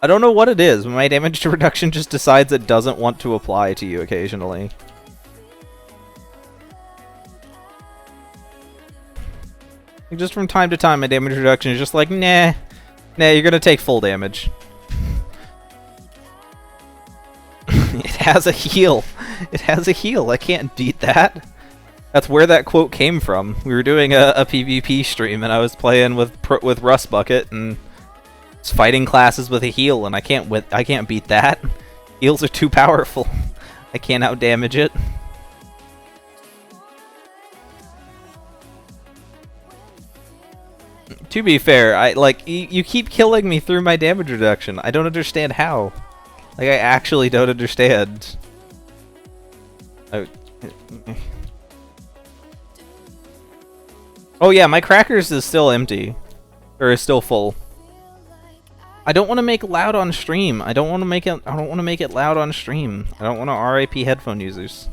I don't know what it is, but my damage reduction just decides it doesn't want to apply to you occasionally. Like, just from time to time, my damage reduction is just like, nah, you're gonna take full damage. It has a heal. It has a heal. I can't beat that. That's where that quote came from. We were doing a PvP stream, and I was playing with Rust Bucket, and it's fighting classes with a heal, and I can't beat that. Heals are too powerful. I can't outdamage it. To be fair, you keep killing me through my damage reduction. I don't understand how. Like, I actually don't understand. Oh yeah, my crackers is still empty. Or is still full. I don't want to make it loud on stream. I don't want to make it loud on stream. I don't want to RIP headphone users.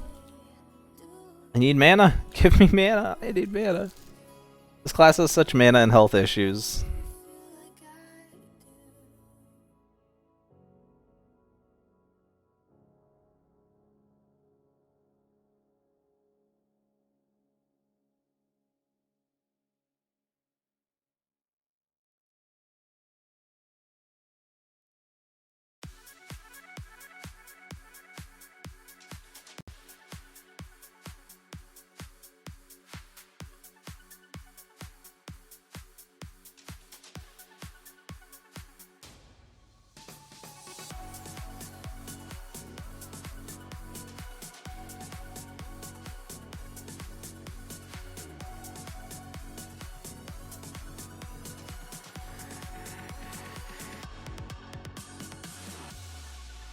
I need mana. Give me mana. I need mana. This class has such mana and health issues.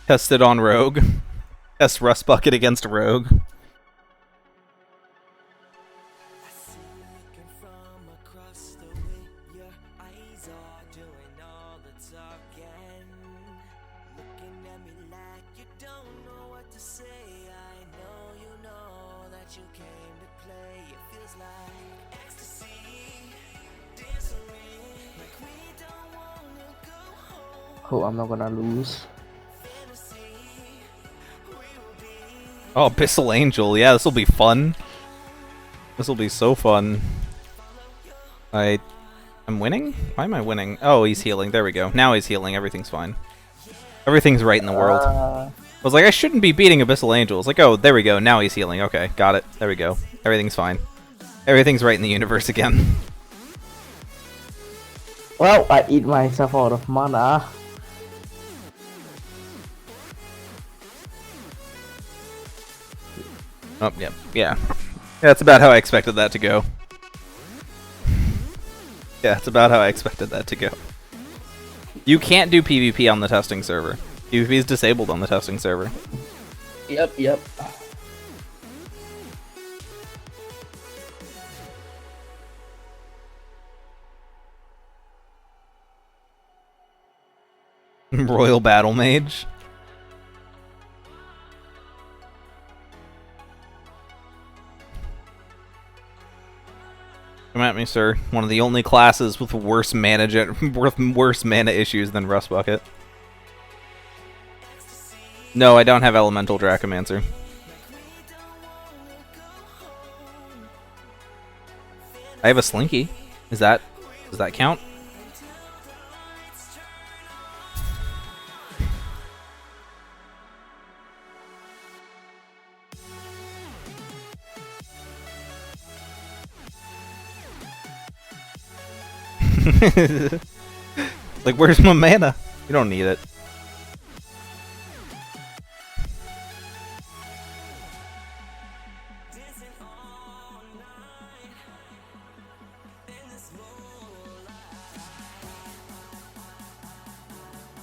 Test it on Rogue. Test Rust Bucket against Rogue. Hope I'm not gonna lose. Oh, Abyssal Angel. Yeah, this will be fun. This will be so fun. I'm winning? Why am I winning? Oh, he's healing. There we go. Now he's healing. Everything's fine. Everything's right in the world. I was like, I shouldn't be beating Abyssal Angel. It's like, oh, there we go. Now he's healing. Okay, got it. There we go. Everything's fine. Everything's right in the universe again. Well, I eat myself out of mana. Oh, yeah. Yeah. That's about how I expected that to go. Yeah, that's about how I expected that to go. You can't do PvP on the testing server. PvP is disabled on the testing server. Yep. Royal Battle Mage. Come at me, sir. One of the only classes with worse mana issues than Rust Bucket. No, I don't have Elemental Dracomancer. I have a Slinky. Does that count? Like, where's my mana? You don't need it.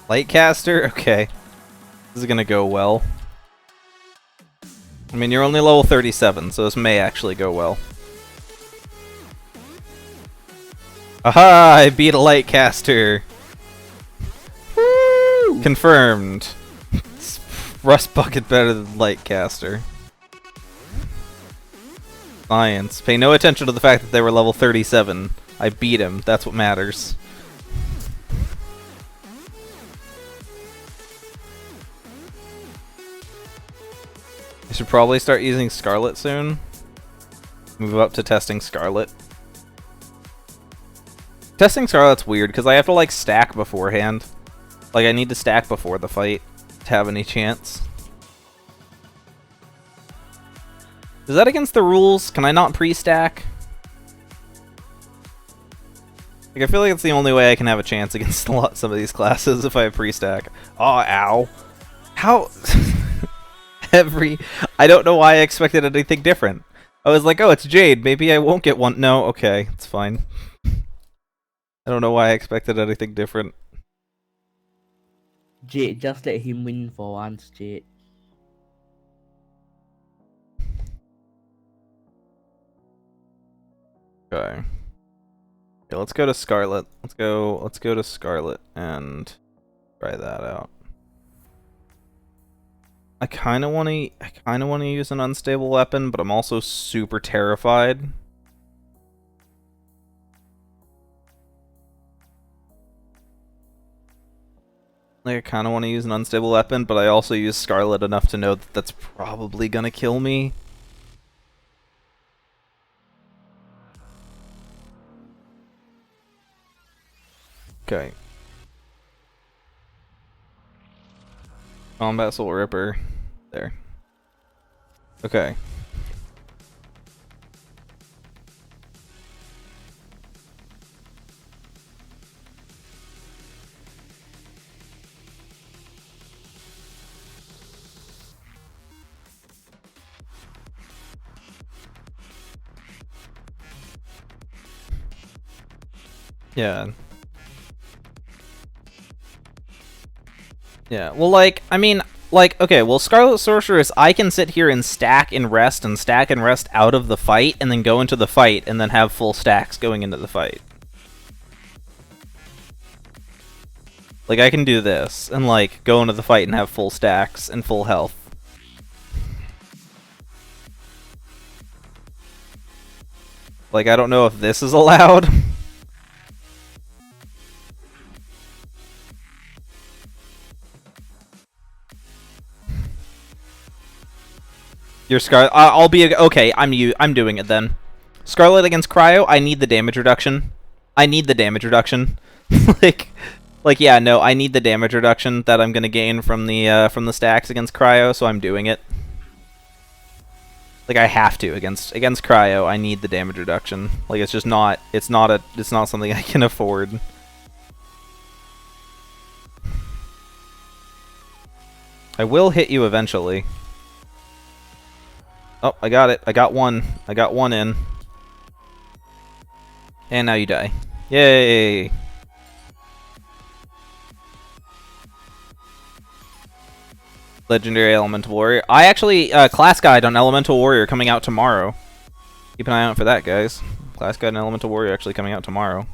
Lightcaster? Okay. This is gonna go well. I mean, you're only level 37, so this may actually go well. Aha! I beat a Lightcaster! Woo! Confirmed. Rust Bucket better than Lightcaster. Science. Pay no attention to the fact that they were level 37. I beat him. That's what matters. I should probably start using Scarlet soon. Move up to testing Scarlet. Testing Scarlet's weird, because I have to, like, stack beforehand. Like, I need to stack before the fight to have any chance. Is that against the rules? Can I not pre-stack? Like, I feel like it's the only way I can have a chance against some of these classes if I have pre-stack. Oh, ow. How? I don't know why I expected anything different. I was like, oh, it's Jade. Maybe I won't get one. No, okay, it's fine. I don't know why I expected anything different. Jade, just let him win for once, Jade. Okay. Okay, let's go to Scarlet. Let's go to Scarlet and try that out. I kind of want to use an unstable weapon, but I'm also super terrified. Like, I kind of want to use an unstable weapon, but I also use Scarlet enough to know that that's probably gonna kill me. Okay. Combat Soul Ripper. There. Okay. Yeah. Yeah, well, like, I mean, like, okay, well, Scarlet Sorceress, I can sit here and stack and rest out of the fight, and then go into the fight, and then have full stacks going into the fight. Like, I can do this, and, like, go into the fight and have full stacks and full health. Like, I don't know if this is allowed. Your Scarlet. I'll be okay. I'm doing it then. Scarlet against Cryo. I need the damage reduction. I need the damage reduction. like yeah. No, I need the damage reduction that I'm gonna gain from the stacks against Cryo. So I'm doing it. Like, I have to against Cryo. I need the damage reduction. Like, it's just not. It's not something I can afford. I will hit you eventually. Oh, I got it. I got one. I got one in. And now you die. Yay! Legendary Elemental Warrior. I actually, Class Guide on Elemental Warrior coming out tomorrow. Keep an eye out for that, guys. Class Guide on Elemental Warrior actually coming out tomorrow.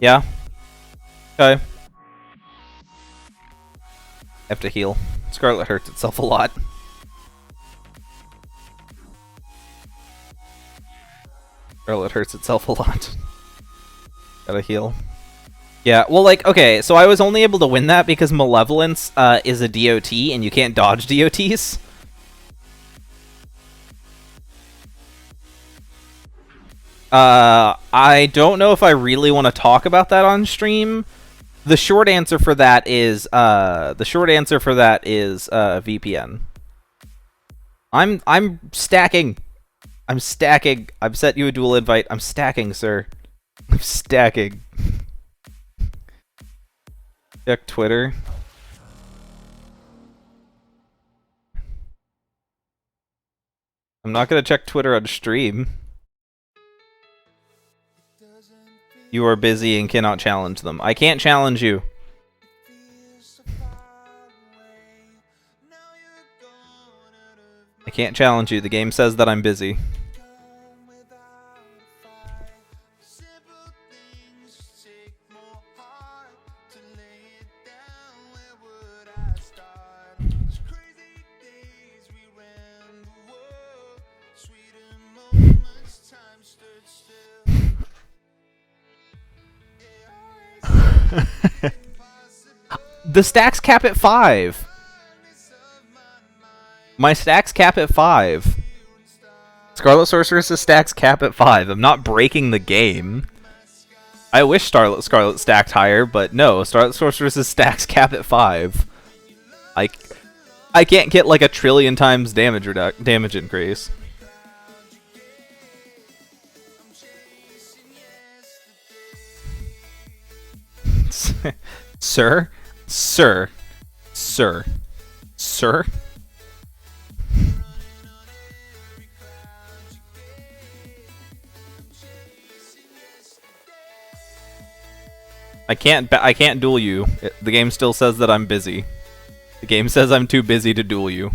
Yeah? Okay. I have to heal. Scarlet hurts itself a lot. Scarlet hurts itself a lot. Gotta heal. Yeah, well, like, okay, so I was only able to win that because Malevolence is a DOT, and you can't dodge DOTs. I don't know if I really want to talk about that on stream. The short answer for that is VPN. I'm stacking. I'm stacking. I've sent you a dual invite. I'm stacking, sir. I'm stacking. Check Twitter. I'm not gonna check Twitter on stream. You are busy and cannot challenge them. I can't challenge you. I can't challenge you. The game says that I'm busy. The stacks cap at 5. My stacks cap at 5. Scarlet Sorceress's stacks cap at 5. I'm not breaking the game. I wish Scarlet stacked higher, but no. Scarlet Sorceress's stacks cap at 5. I can't get like a trillion times damage increase. Sir? Sir? Sir? Sir? I can't duel you. The game still says that I'm busy. The game says I'm too busy to duel you.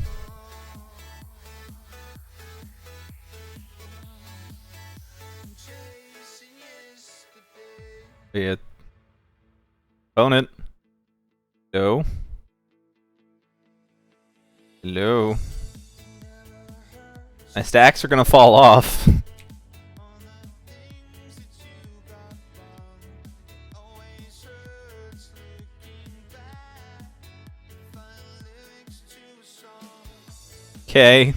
Yeah. Opponent. Hello? Hello? My stacks are gonna fall off. Okay,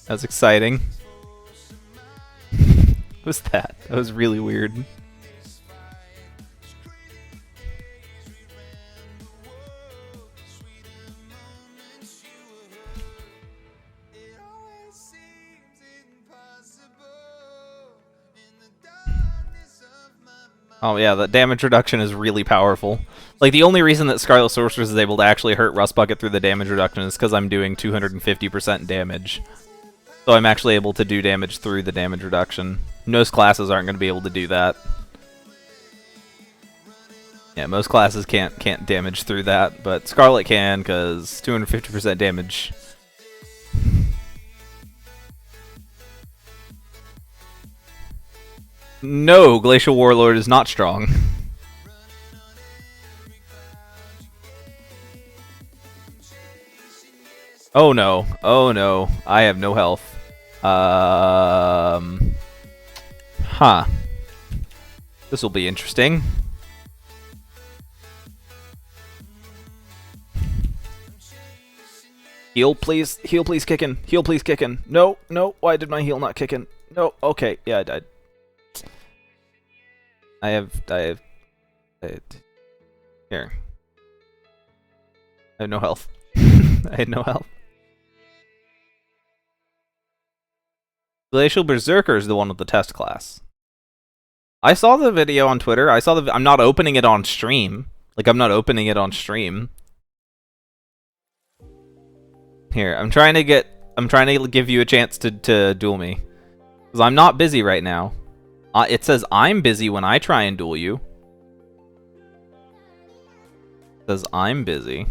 that was exciting. What was that? That was really weird. Oh yeah, the damage reduction is really powerful. Like, the only reason that Scarlet Sorceress is able to actually hurt Rust Bucket through the damage reduction is because I'm doing 250% damage. So I'm actually able to do damage through the damage reduction. Most classes aren't going to be able to do that. Yeah, most classes can't damage through that, but Scarlet can, because 250% damage. No, Glacial Warlord is not strong. Oh no. Oh no. I have no health. Huh. This will be interesting. Heal, please. Heal, please, kickin'. Heal, please, kickin'. No, no. Why did my heal not kickin'? No. Okay. Yeah, I died. I have. Here. I have no health. I had no health. Glacial Berserker is the one with the test class. I saw the video on Twitter. I saw the. I'm not opening it on stream. Like, I'm not opening it on stream. Here, I'm trying to give you a chance to duel me, because I'm not busy right now. It says I'm busy when I try and duel you. It says I'm busy.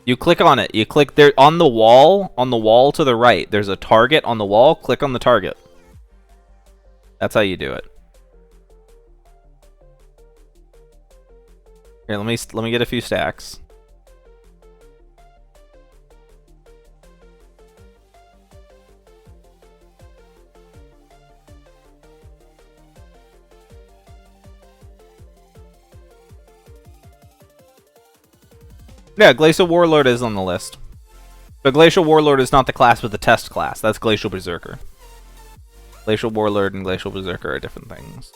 You click on it. You click there on the wall to the right. There's a target on the wall. Click on the target. That's how you do it. Here, let me get a few stacks. Yeah, Glacial Warlord is on the list. But Glacial Warlord is not the class with the test class. That's Glacial Berserker. Glacial Warlord and Glacial Berserker are different things.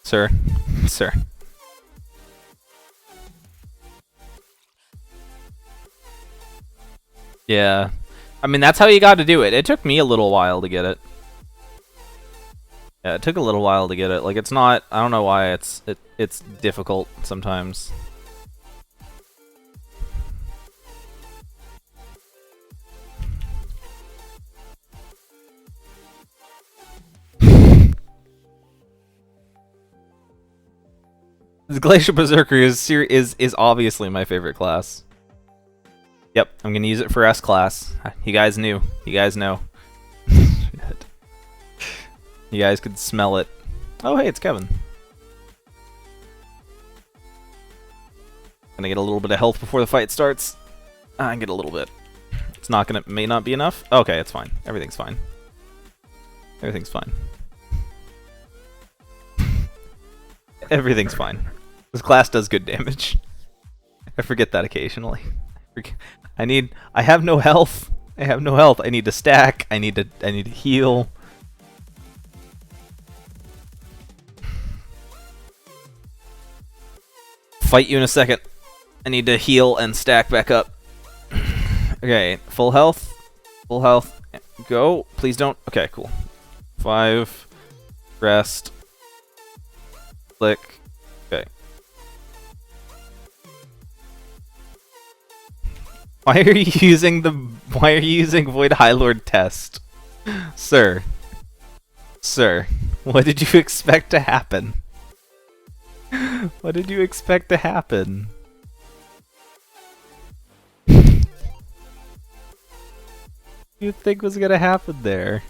Sir. Sir. Yeah. I mean, that's how you got to do it. It took me a little while to get it. Yeah, it took a little while to get it. Like, it's not... I don't know why it's difficult sometimes. This Glacial Berserker is obviously my favorite class. Yep, I'm gonna use it for S class. You guys knew. You guys know. You guys could smell it. Oh, hey, it's Kevin. Gonna get a little bit of health before the fight starts. I get a little bit. It's not gonna, may not be enough. Okay, it's fine. Everything's fine. Everything's fine. Everything's fine. This class does good damage. I forget that occasionally. I have no health. I have no health. I need to stack. I need to heal. Fight you in a second. I need to heal and stack back up. Okay, full health. Full health. Go. Please don't. Okay, cool. 5. Rest. Click. Okay. Why are you using Void High Lord test? Sir. Sir, what did you expect to happen? What did you expect to happen? You think was gonna happen there?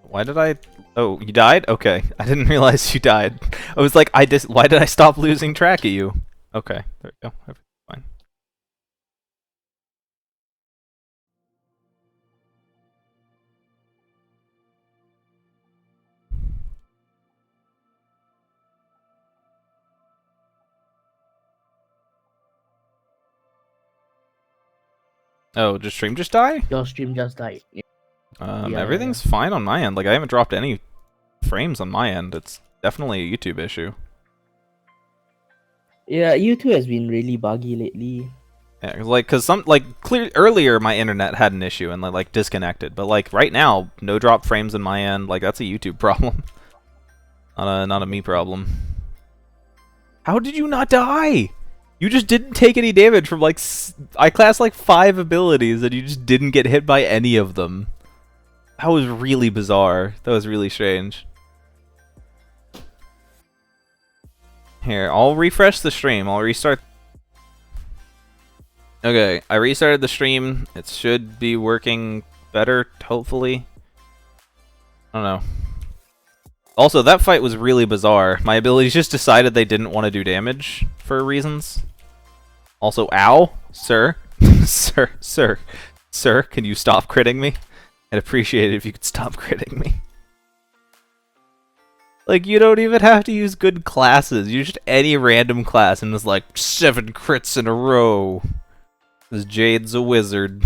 Why did I... Oh, you died? Okay. I didn't realize you died. I was like, why did I stop losing track of you? Okay, there we go. Everything's fine. Oh, did stream just die? Your stream just died. Yeah, Everything's fine on my end. Like, I haven't dropped any frames on my end. It's definitely a YouTube issue. Yeah, YouTube has been really buggy lately. Yeah, cause earlier my internet had an issue and like disconnected, but like right now, no drop frames on my end. Like that's a YouTube problem, not a me problem. How did you not die? You just didn't take any damage from like I classed like 5 abilities and you just didn't get hit by any of them. That was really bizarre. That was really strange. Here, I'll refresh the stream. I'll restart. Okay, I restarted the stream. It should be working better, hopefully. I don't know. Also, that fight was really bizarre. My abilities just decided they didn't want to do damage for reasons. Also, ow, sir. Sir, can you stop critting me? I'd appreciate it if you could stop critting me. Like, you don't even have to use good classes. Use just any random class and it's like 7 crits in a row. This Jade's a wizard.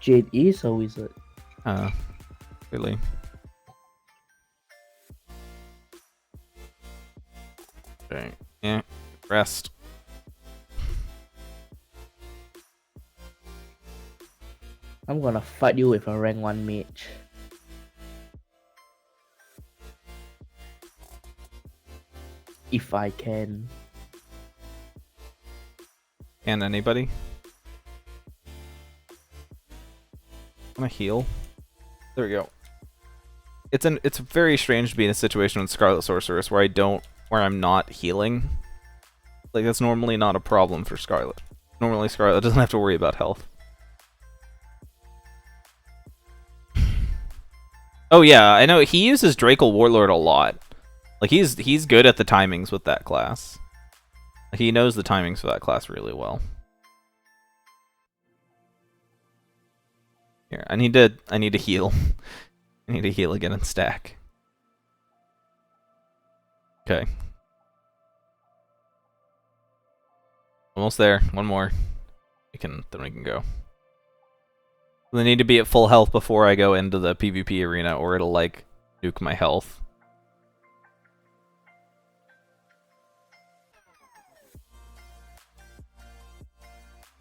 Jade is a wizard. Really. Okay, yeah, rest. I'm gonna fight you with a rank 1 mage. If I can. Can anybody? I'm gonna heal. There we go. It's very strange to be in a situation with Scarlet Sorceress where I'm not healing. Like that's normally not a problem for Scarlet. Normally Scarlet doesn't have to worry about health. Oh yeah, I know he uses Draco Warlord a lot. Like he's good at the timings with that class. He knows the timings for that class really well. Here, I need to heal. I need to heal again and stack. Okay. Almost there. One more. Then we can go. I need to be at full health before I go into the PvP arena, or it'll like nuke my health.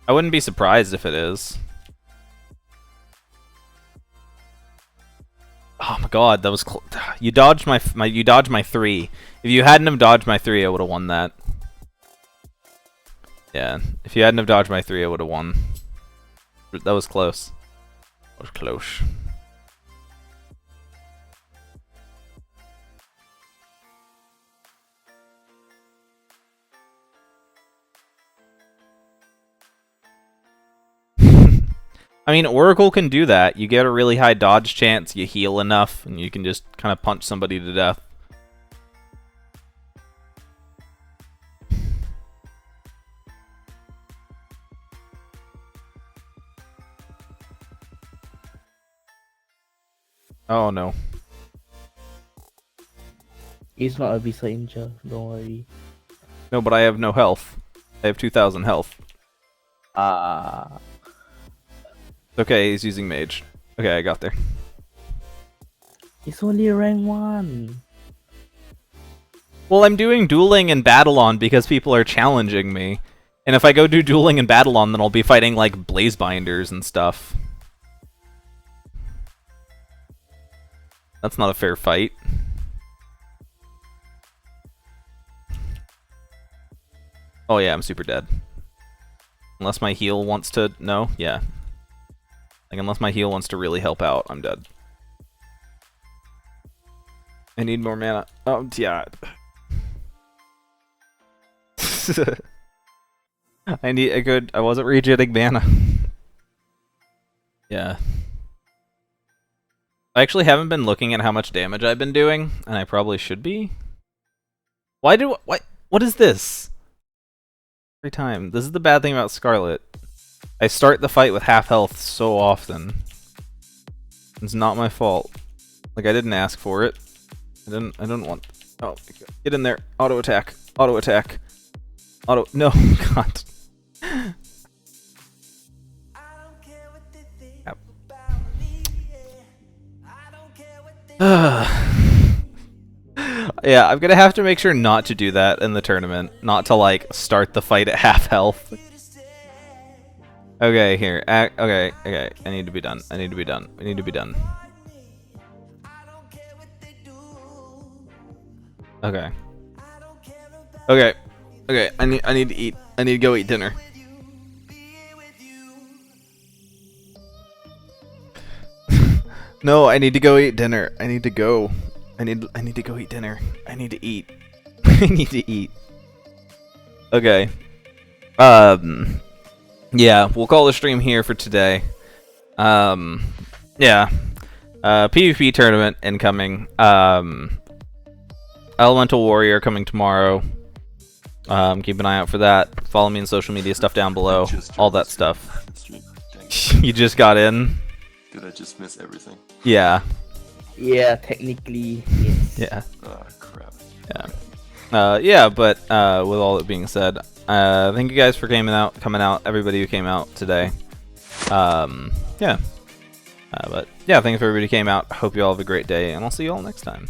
I wouldn't be surprised if it is. Oh my god, that was you dodged my 3. If you hadn't have dodged my 3, I would have won that. Yeah, if you hadn't have dodged my 3, I would have won. That was close. That was close. I mean, Oracle can do that. You get a really high dodge chance, you heal enough, and you can just kind of punch somebody to death. Oh no. It's not a Visa injure, don't worry. No, but I have no health. I have 2,000 health. Ah. Okay, he's using mage. Okay, I got there. It's only rank 1. Well, I'm doing dueling and Battle-On because people are challenging me. And if I go do dueling and Battle-On, then I'll be fighting, like, Blazebinders and stuff. That's not a fair fight. Oh yeah, I'm super dead. Unless my heal wants to... No? Yeah. Like, unless my heal wants to really help out, I'm dead. I need more mana. Oh, yeah. I need a good... I wasn't regenerating mana. Yeah. I actually haven't been looking at how much damage I've been doing, and I probably should be. Why do... What is this? Every time. This is the bad thing about Scarlet. I start the fight with half health so often. It's not my fault. Like, I didn't ask for it. I didn't want... Oh, get in there. Auto attack. Auto attack. Auto... No, God. Yep. Yeah, I'm gonna have to make sure not to do that in the tournament. Not to, like, start the fight at half health. Okay, here. Okay. I need to be done. I need to be done. I need to be done. Okay. Okay. Okay, I need to eat. I need to go eat dinner. No, I need to go eat dinner. I need to go. I need to go eat dinner. I need to eat. I need to eat. Okay. Yeah, we'll call the stream here for today. Yeah. PvP tournament incoming. Elemental Warrior coming tomorrow. Keep an eye out for that. Follow me in social media stuff down below. All that stuff. You just got in? Did I just miss everything? Yeah. Yeah, technically, yes. Yeah. Oh, crap. Yeah. Yeah, but with all that being said, thank you guys for coming out, everybody who came out today. Yeah. But yeah, thanks for everybody who came out. Hope you all have a great day, and I'll see you all next time.